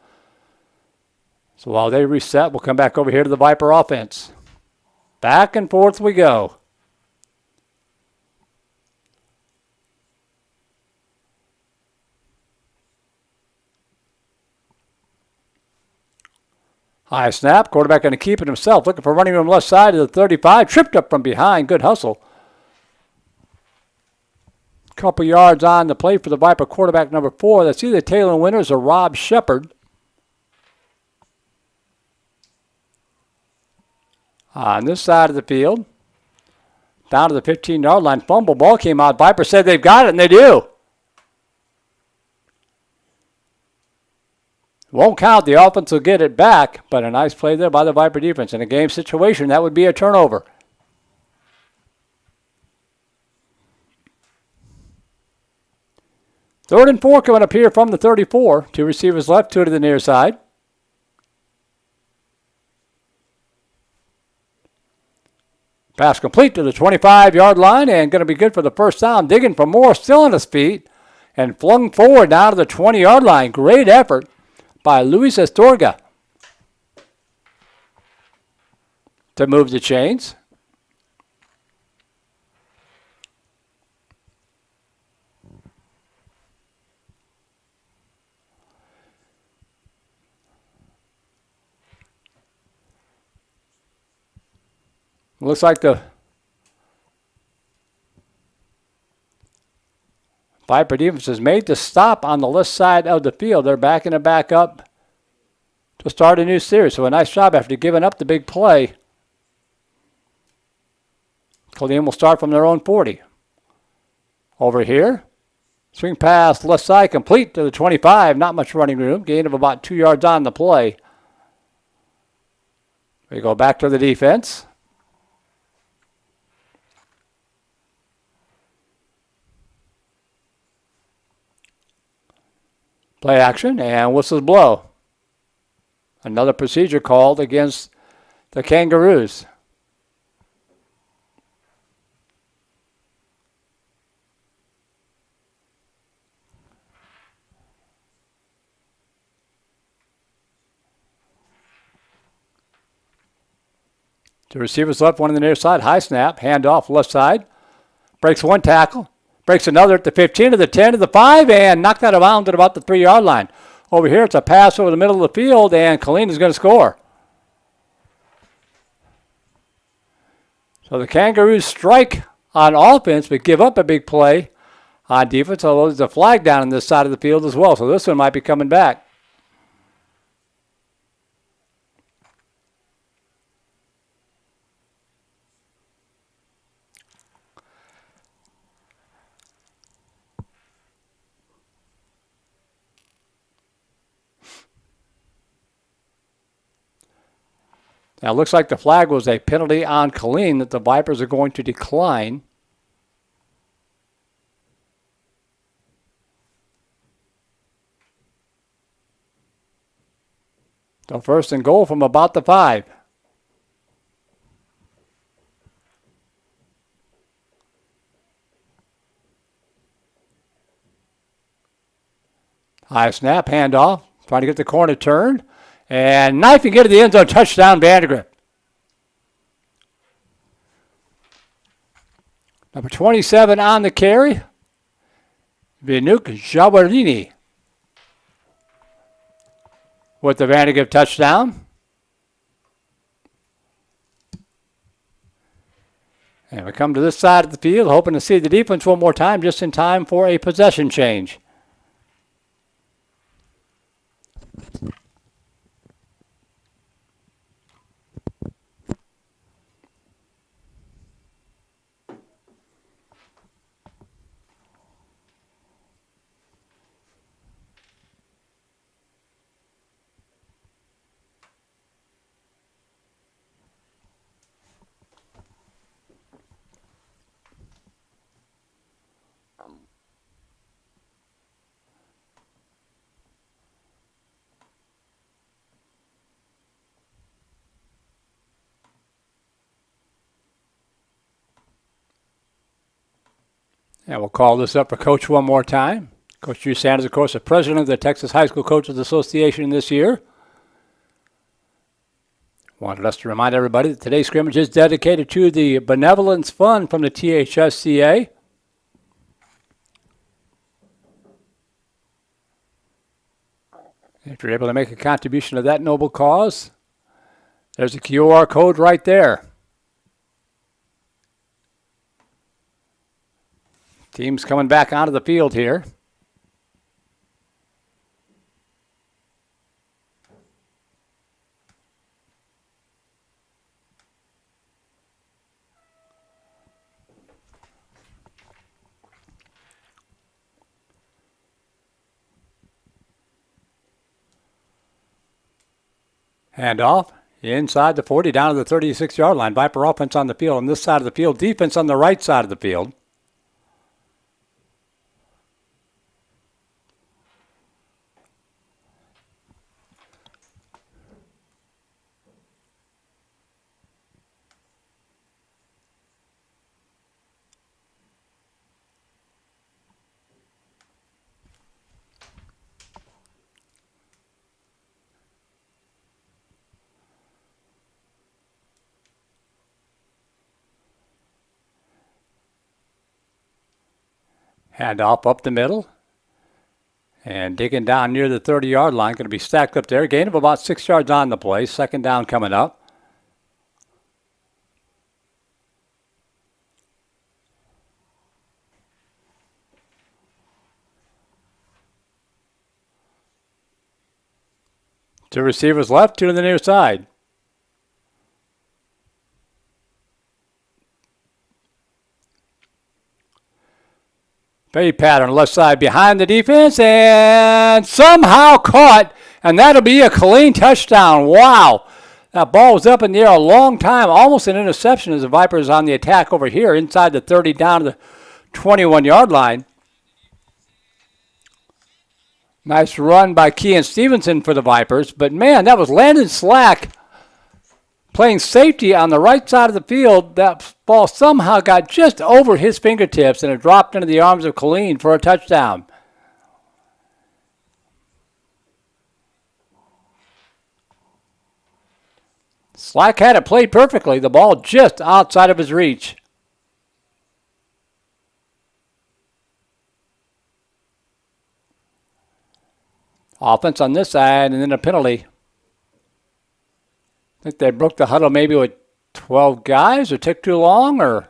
So while they reset, we'll come back over here to the Viper offense. Back and forth we go. High snap. Quarterback going to keep it himself. Looking for running room left side of the 35. Tripped up from behind. Good hustle. Couple yards on the play for the Viper quarterback number 4. That's either Taylor Winters or Rob Shepard. On this side of the field, down to the 15-yard line. Fumble ball came out. Viper said they've got it, and they do. Won't count. The offense will get it back, but a nice play there by the Viper defense. In a game situation, that would be a turnover. Third and 4 coming up here from the 34. 2 receivers left, 2 to the near side. Pass complete to the 25-yard line and going to be good for the first down. Digging for more, still on his feet, and flung forward down to the 20-yard line. Great effort by Luis Astorga to move the chains. Looks like the Viper defense has made the stop on the left side of the field. They're backing it back up to start a new series. So a nice job after giving up the big play. Killeen will start from their own 40. Over here, swing pass left side complete to the 25. Not much running room. Gain of about 2 yards on the play. We go back to the defense. Play action and whistles blow. Another procedure called against the Kangaroos. Two receivers left, one on the near side. High snap, handoff left side. Breaks one tackle. Breaks another at the 15, to the 10, to the 5, and knocked out of bounds at about the 3-yard line. Over here, it's a pass over the middle of the field, and Killeen is going to score. So the Kangaroos strike on offense, but give up a big play on defense, although there's a flag down on this side of the field as well. So this one might be coming back. Now, it looks like the flag was a penalty on Killeen that the Vipers are going to decline. So first and goal from about the 5. High snap, handoff, trying to get the corner turned. And knife and get to the end zone, touchdown, Vandegrift. Number 27 on the carry, Vinuk Jawarini with the Vandegrift touchdown. And we come to this side of the field, hoping to see the defense one more time, just in time for a possession change. And we'll call this up for Coach one more time. Coach Drew Sanders, of course, the president of the Texas High School Coaches Association this year. Wanted us to remind everybody that today's scrimmage is dedicated to the Benevolence Fund from the THSCA. If you're able to make a contribution to that noble cause, there's a QR code right there. Team's coming back onto the field here. Handoff inside the 40, down to the 36-yard line. Viper offense on the field on this side of the field. Defense on the right side of the field. Handoff up the middle. And digging down near the 30-yard line. Going to be stacked up there. Gain of about 6 yards on the play. Second down coming up. Two receivers left, two to the near side. Fade pattern left side behind the defense and somehow caught, and that'll be a Killeen touchdown. Wow. That ball was up in the air a long time, almost an interception as the Vipers on the attack over here inside the 30 down to the 21-yard line. Nice run by Kean Stevenson for the Vipers, but man, that was Landon Slack playing safety on the right side of the field. That ball somehow got just over his fingertips and it dropped into the arms of Killeen for a touchdown. Slack had it played perfectly. The ball just outside of his reach. Offense on this side and then a penalty. I think they broke the huddle maybe with 12 guys or took too long or...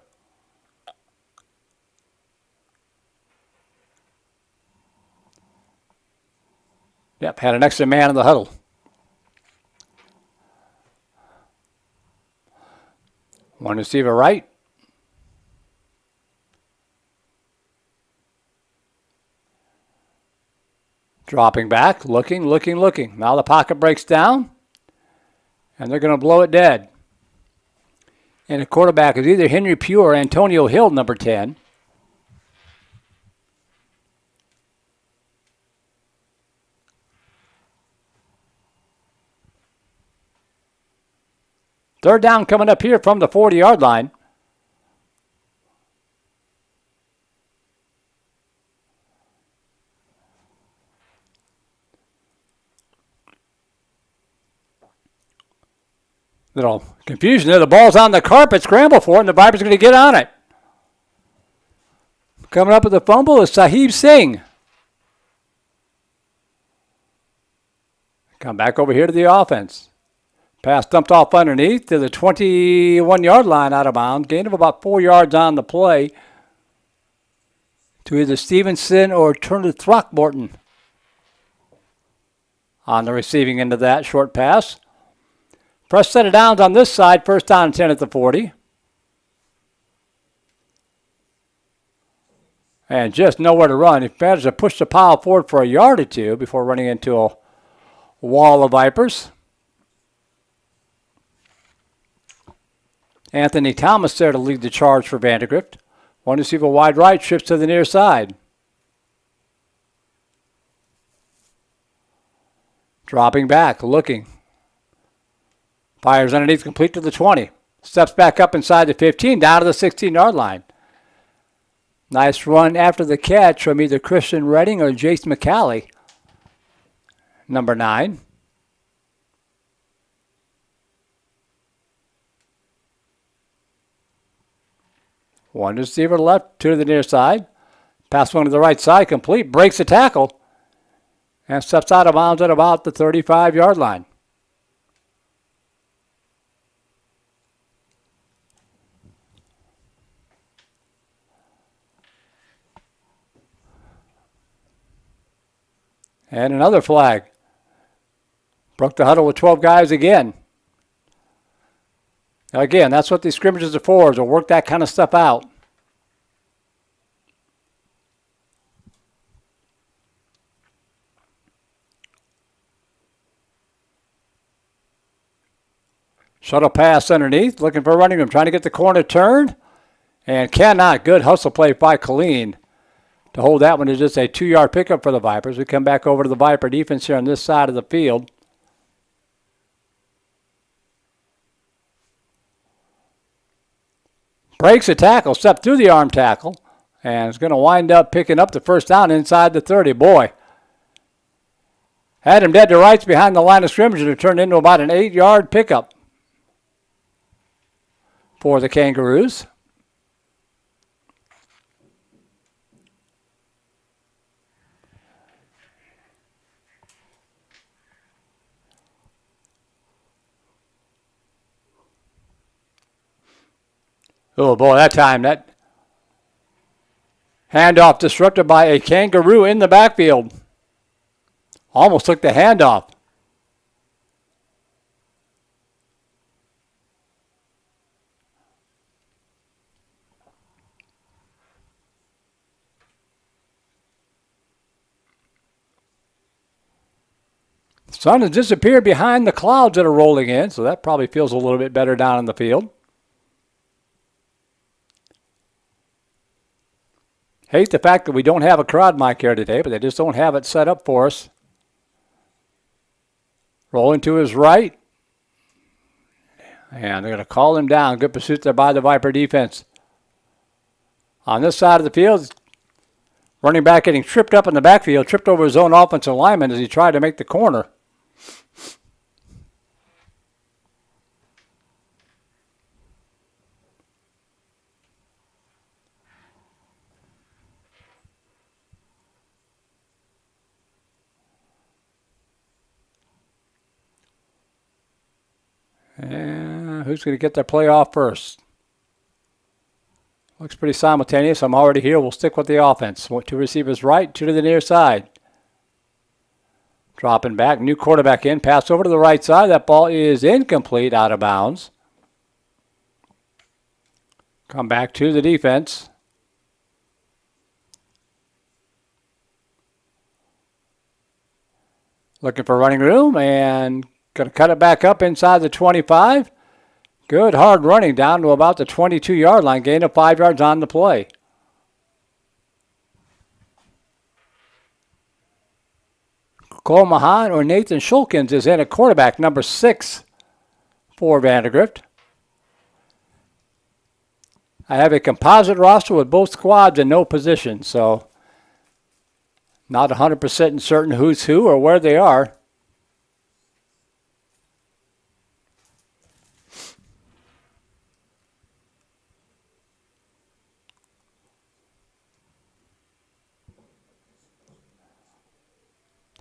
Yep, had an extra man in the huddle. One receiver right. Dropping back, looking. Now the pocket breaks down. And they're going to blow it dead. And the quarterback is either Henry Pugh or Antonio Hill, number 10. Third down coming up here from the 40-yard line. Little confusion there. The ball's on the carpet. Scramble for it, and the Vipers are going to get on it. Coming up with the fumble is Sahib Singh. Come back over here to the offense. Pass dumped off underneath to the 21-yard line out of bounds. Gain of about 4 yards on the play to either Stevenson or Turner Throckmorton on the receiving end of that short pass. First set of downs on this side, first down and 10 at the 40. And just nowhere to run. He managed to push the pile forward for a yard or two before running into a wall of Vipers. Anthony Thomas there to lead the charge for Vandegrift. One receiver wide right, trips to the near side. Dropping back, looking. Fires underneath, complete to the 20. Steps back up inside the 15, down to the 16-yard line. Nice run after the catch from either Christian Redding or Jace McCallie, number 9. One receiver left, two to the near side. Pass one to the right side, complete. Breaks the tackle. And steps out of bounds at about the 35-yard line. And another flag. Broke the huddle with 12 guys again. Now again, that's what these scrimmages are for, is to work that kind of stuff out. Shuttle pass underneath, looking for a running room, trying to get the corner turned, and cannot. Good hustle play by Killeen to hold that one to just a 2-yard pickup for the Vipers. We come back over to the Viper defense here on this side of the field. Breaks a tackle, stepped through the arm tackle, and is going to wind up picking up the first down inside the 30. Boy, had him dead to rights behind the line of scrimmage, and it turned into about an 8-yard pickup for the Kangaroos. Oh boy, that time, that handoff disrupted by a Kangaroo in the backfield. Almost took the handoff. The sun has disappeared behind the clouds that are rolling in, so that probably feels a little bit better down in the field. Hate the fact that we don't have a crowd mic here today, but they just don't have it set up for us. Rolling to his right. And they're going to call him down. Good pursuit there by the Viper defense. On this side of the field, running back getting tripped up in the backfield, tripped over his own offensive lineman as he tried to make the corner. And who's going to get their play off first? Looks pretty simultaneous. I'm already here. We'll stick with the offense. Two receivers right, two to the near side. Dropping back, new quarterback in. Pass over to the right side. That ball is incomplete, out of bounds. Come back to the defense. Looking for running room and going to cut it back up inside the 25. Good hard running down to about the 22-yard line. Gain of 5 yards on the play. Cole Mahan or Nathan Shulkins is in at quarterback, number 6 for Vandegrift. I have a composite roster with both squads in no position, so not 100% certain who's who or where they are.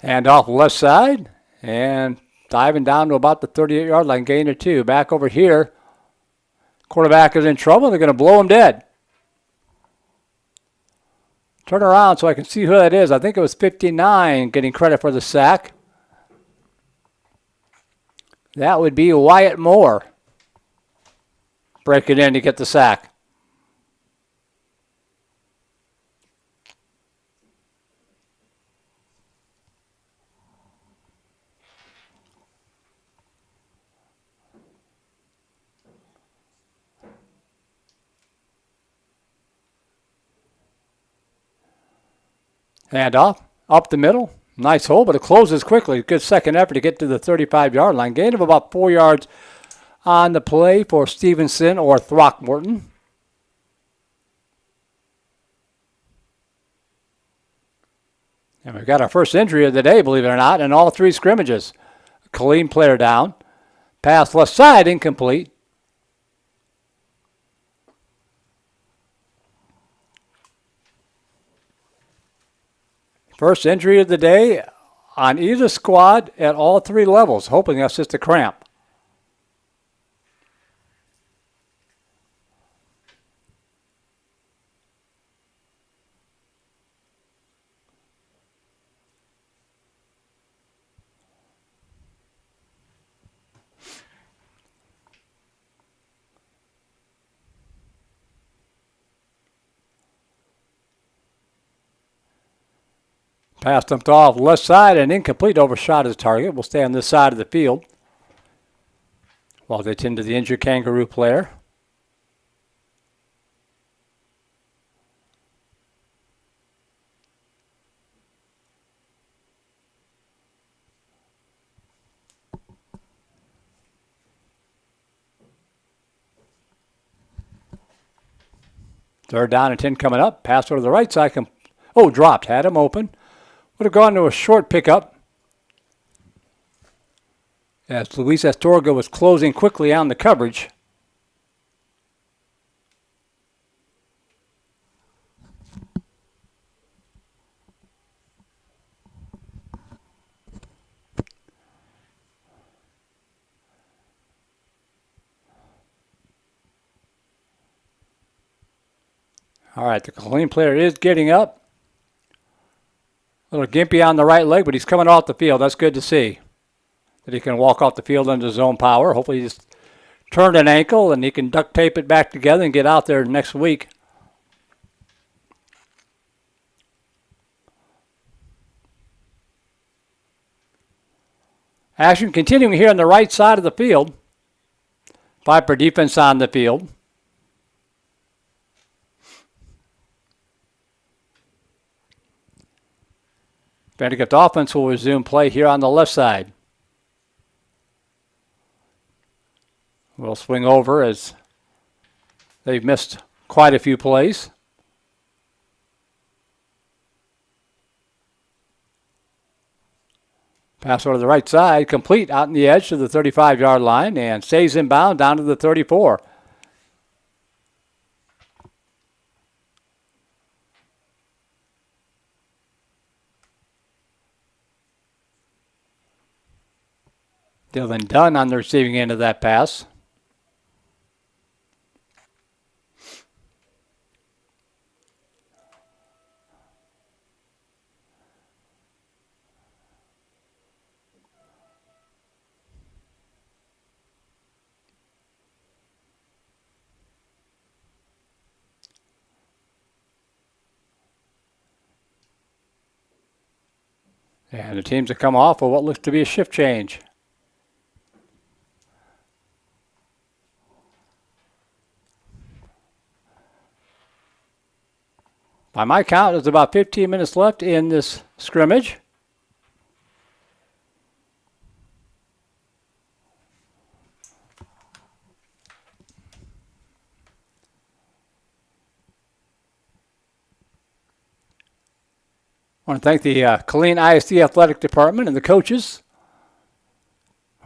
Hand off left side and diving down to about the 38-yard line, gain of 2. Back over here. Quarterback is in trouble. They're going to blow him dead. Turn around so I can see who that is. I think it was 59 getting credit for the sack. That would be Wyatt Moore. Breaking in to get the sack. Handoff, up the middle. Nice hole, but it closes quickly. Good second effort to get to the 35-yard line. Gain of about 4 yards on the play for Stevenson or Throckmorton. And we've got our first injury of the day, believe it or not, in all 3 scrimmages. Killeen player down. Pass left side, incomplete. First injury of the day on either squad at all three levels, hoping that's just a cramp. Pass dumped off left side and incomplete, overshot his target. Will stay on this side of the field while they tend to the injured Kangaroo player. Third down and 10 coming up. Pass over to the right side. Dropped. Had him open. Would have gone to a short pickup as Luis Astorga was closing quickly on the coverage. All right, the Killeen player is getting up. A little gimpy on the right leg, but he's coming off the field. That's good to see that he can walk off the field under his own power. Hopefully he just turned an ankle and he can duct tape it back together and get out there next week. Action continuing here on the right side of the field. Viper defense on the field. Vandegrift offense will resume play here on the left side. We'll swing over as they've missed quite a few plays. Pass over to the right side, complete out in the edge to the 35-yard line and stays inbound down to the 34. Dylan Dunn on the receiving end of that pass. And the teams have come off of what looks to be a shift change. By my count, there's about 15 minutes left in this scrimmage. I want to thank the Killeen ISD Athletic Department and the coaches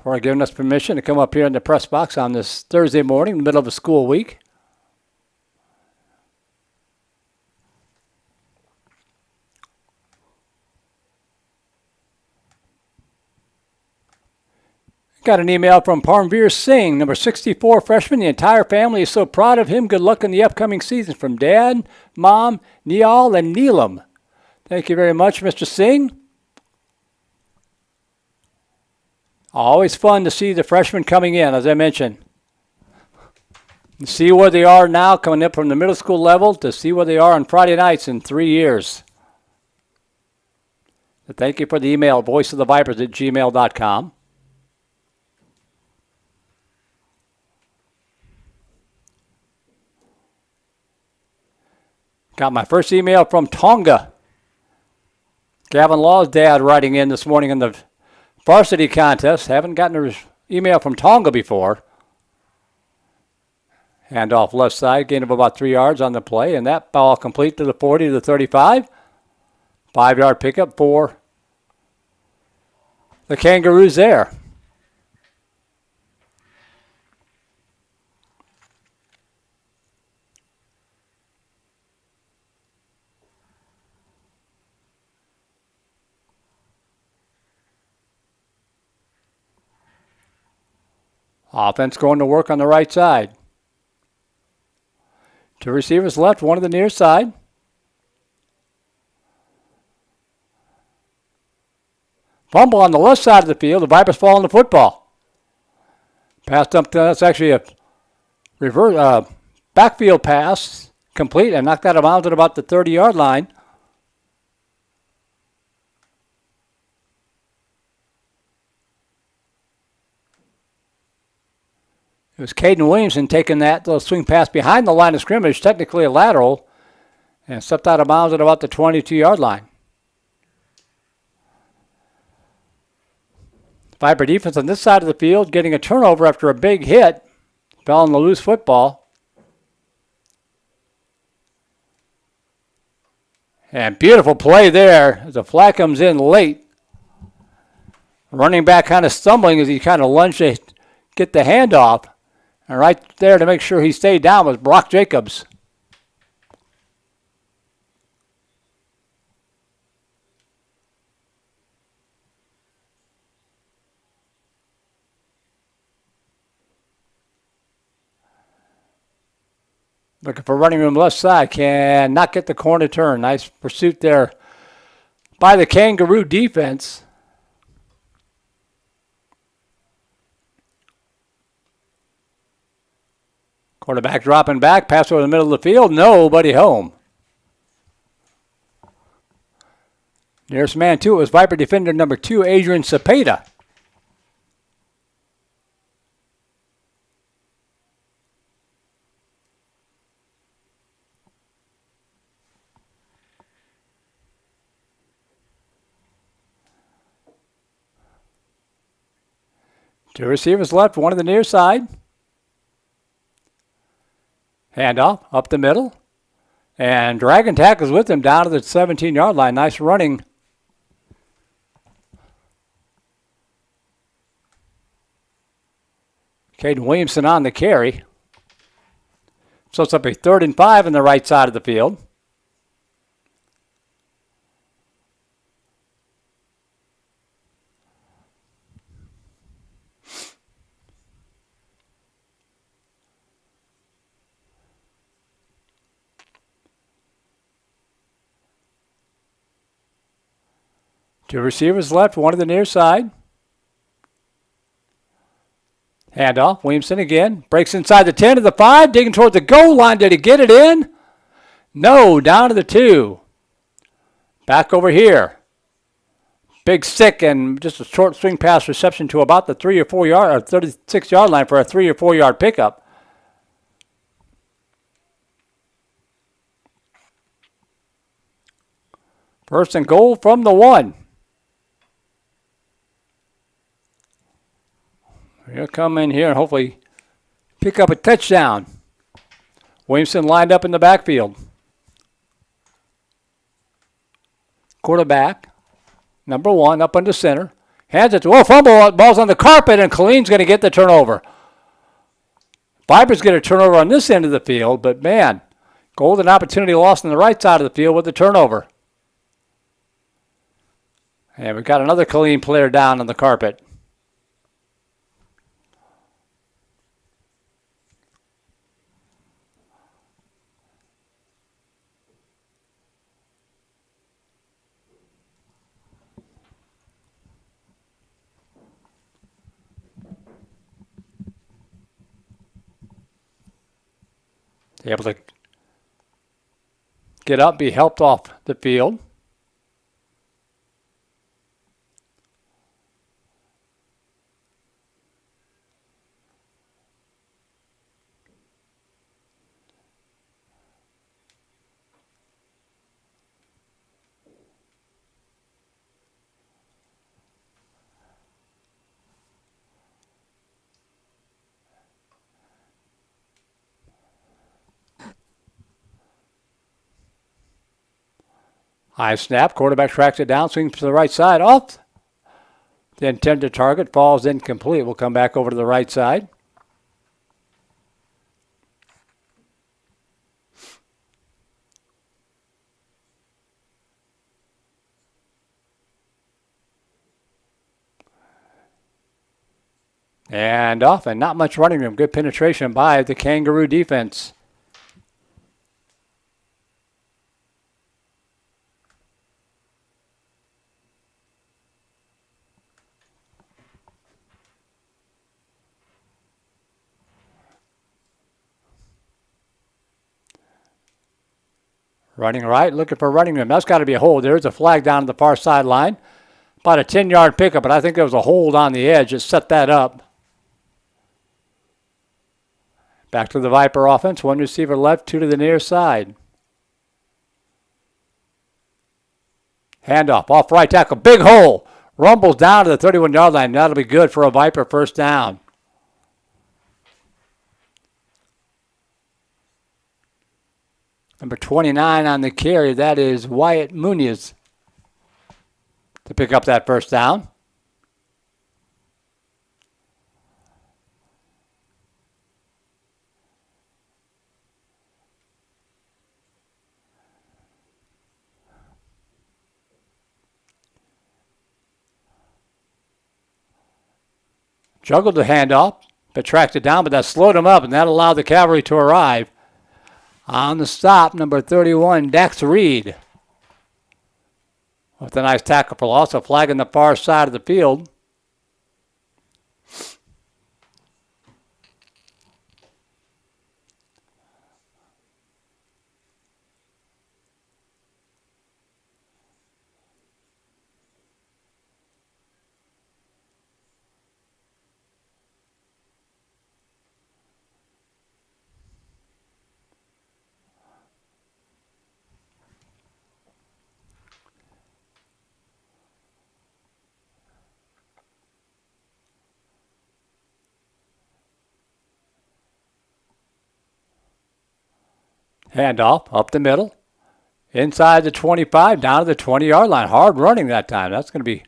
for giving us permission to come up here in the press box on this Thursday morning, in the middle of a school week. Got an email from Parmveer Singh, number 64 freshman. The entire family is so proud of him. Good luck in the upcoming season from Dad, Mom, Niall, and Neelam. Thank you very much, Mr. Singh. Always fun to see the freshmen coming in, as I mentioned. See where they are now, coming up from the middle school level, to see where they are on Friday nights in 3 years. So thank you for the email, voiceofthevipers@gmail.com. Got my first email from Tonga. Gavin Law's dad writing in this morning in the varsity contest. Haven't gotten an email from Tonga before. Hand off left side, gain of about 3 yards on the play, and that ball complete to the 40 to the 35. 5-yard pickup for the Kangaroos there. Offense going to work on the right side. Two receivers left, one to the near side. Fumble on the left side of the field. The Vipers fall on the football. Passed up. That's actually a reverse backfield pass, complete, and knocked out of bounds at about the 30-yard line. It was Caden Williamson taking that little swing pass behind the line of scrimmage, technically a lateral, and stepped out of bounds at about the 22-yard line. Viper defense on this side of the field getting a turnover after a big hit. Fell on the loose football. And beautiful play there as the flag comes in late. Running back kind of stumbling as he kind of lunged to get the handoff. And right there to make sure he stayed down was Brock Jacobs. Looking for running room left side. Cannot get the corner turn. Nice pursuit there by the Kangaroo defense. Quarterback dropping back. Pass over the middle of the field. Nobody home. Nearest man to it was Viper defender number 2, Adrian Cepeda. Two receivers left, one to the near side. Handoff up the middle. And Dragon tackles with him down to the 17-yard line. Nice running. Caden Williamson on the carry. So it's up a 3rd and 5 on the right side of the field. Two receivers left, one to the near side. Handoff, Williamson again. Breaks inside the 10 to the 5, digging towards the goal line. Did he get it in? No, down to the 2. Back over here. Big stick and just a short swing pass reception to about the 3 or 4 yard or 36-yard line for a 3 or 4 yard pickup. First and goal from the 1. He'll come in here and hopefully pick up a touchdown. Williamson lined up in the backfield. Quarterback, number 1, up under center. Hands it to, fumble, ball's on the carpet, and Killeen's going to get the turnover. Vipers get a turnover on this end of the field, but man, golden opportunity lost on the right side of the field with the turnover. And we've got another Killeen player down on the carpet. Able to get up, be helped off the field. High snap, quarterback tracks it down, swings to the right side, off. The intended target falls incomplete. We'll come back over to the right side. And off, and not much running room. Good penetration by the Kangaroo defense. Running right, looking for running room. That's got to be a hold. There's a flag down to the far sideline. About a 10-yard pickup, but I think there was a hold on the edge that set that up. Back to the Viper offense. One receiver left, two to the near side. Handoff, off right tackle. Big hole. Rumbles down to the 31-yard line. That'll be good for a Viper first down. Number 29 on the carry, that is Wyatt Muniz to pick up that first down. Juggled the handoff, but tracked it down, but that slowed him up, and that allowed the cavalry to arrive. On the stop, number 31, Dax Reed. With a nice tackle for loss, a flag on the far side of the field. Handoff up the middle. Inside the 25, down to the 20-yard line. Hard running that time. That's going to be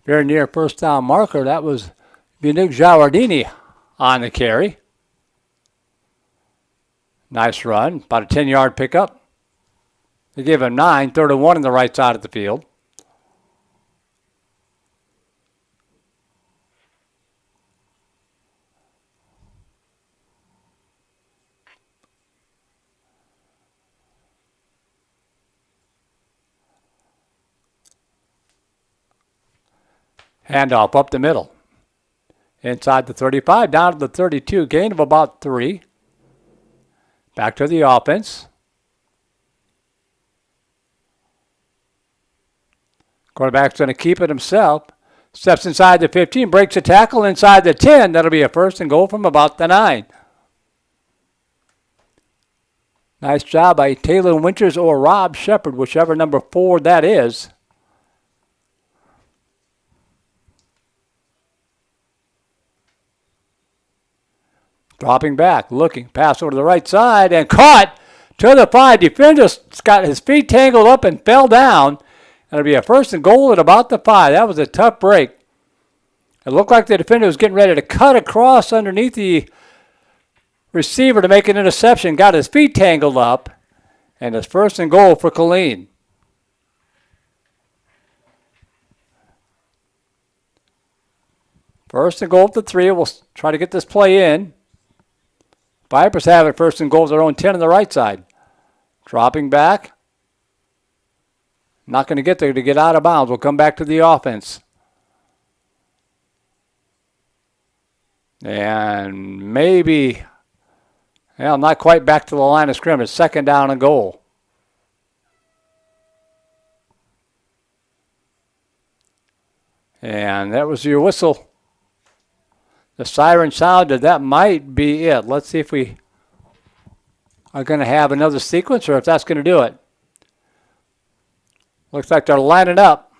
very near first down marker. That was Munich Giardini on the carry. Nice run. About a 10-yard pickup. They gave him 9, 3rd and 1 on the right side of the field. Handoff up the middle. Inside the 35, down to the 32. Gain of about 3. Back to the offense. Quarterback's going to keep it himself. Steps inside the 15, breaks a tackle inside the 10. That'll be a first and goal from about the 9. Nice job by Taylor Winters or Rob Shepard, whichever number 4 that is. Dropping back, looking, pass over to the right side, and caught to the 5. Defender's got his feet tangled up and fell down. It'll be a first and goal at about the 5. That was a tough break. It looked like the defender was getting ready to cut across underneath the receiver to make an interception. Got his feet tangled up, and it's first and goal for Killeen. First and goal at the 3. We'll try to get this play in. Vipers have it first and goal at their own 10 on the right side. Dropping back. Not going to get there to get out of bounds. We'll come back to the offense. And maybe, well, not quite back to the line of scrimmage. Second down and goal. And that was your whistle. The siren sounded. That might be it. Let's see if we are going to have another sequence or if that's going to do it. Looks like they're lining up.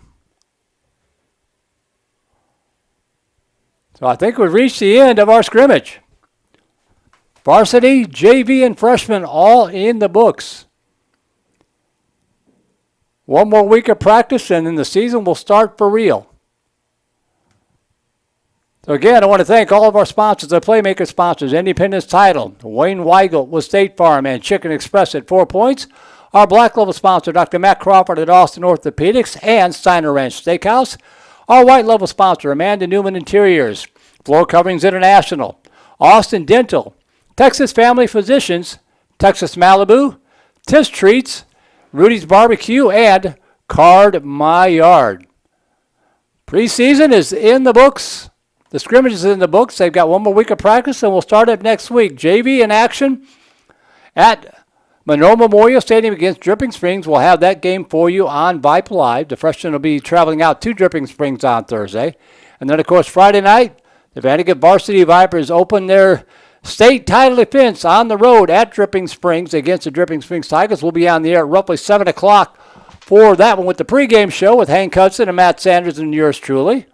So I think we've reached the end of our scrimmage. Varsity, JV, and freshmen all in the books. One more week of practice and then the season will start for real. So again, I want to thank all of our sponsors, the Playmaker sponsors, Independence Title, Wayne Weigel with State Farm, and Chicken Express at 4 Points. Our Black Level sponsor, Dr. Matt Crawford at Austin Orthopedics and Steiner Ranch Steakhouse. Our White Level sponsor, Amanda Newman Interiors. Floor Coverings International, Austin Dental, Texas Family Physicians, Texas Malibu, Tiss Treats, Rudy's Barbecue, and Card My Yard. Preseason is in the books. The scrimmage is in the books. They've got one more week of practice, and we'll start it next week. JV in action at Monroe Memorial Stadium against Dripping Springs. We'll have that game for you on Vype Live. The freshmen will be traveling out to Dripping Springs on Thursday. And then, of course, Friday night, the Vandegrift Varsity Vipers open their state title defense on the road at Dripping Springs against the Dripping Springs Tigers. We'll be on the air at roughly 7 o'clock for that one with the pregame show with Hank Hudson and Matt Sanders and yours truly.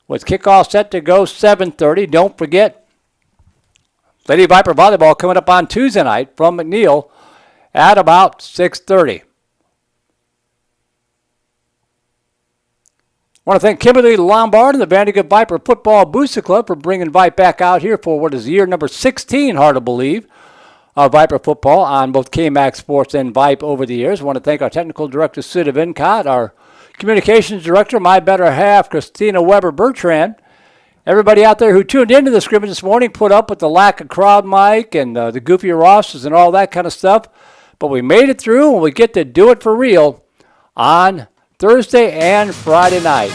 With kickoff set to go 7:30. Don't forget, Lady Viper Volleyball coming up on Tuesday night from McNeil at about 6:30. I want to thank Kimberly Lombard and the Vandegrift Viper Football Booster Club for bringing Vype back out here for what is year number 16, hard to believe, of Viper football on both KMAX Sports and Vype over the years. I want to thank our technical director, Sid Vincott, our communications director, my better half, Christina Weber-Bertrand. Everybody out there who tuned into the scrimmage this morning put up with the lack of crowd mic and the goofy rosters and all that kind of stuff. But we made it through, and we get to do it for real on Thursday and Friday night.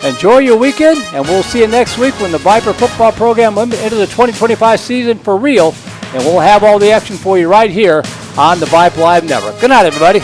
Enjoy your weekend, and we'll see you next week when the Viper football program into the 2025 season for real. And we'll have all the action for you right here on the Vype Live Network. Good night, everybody.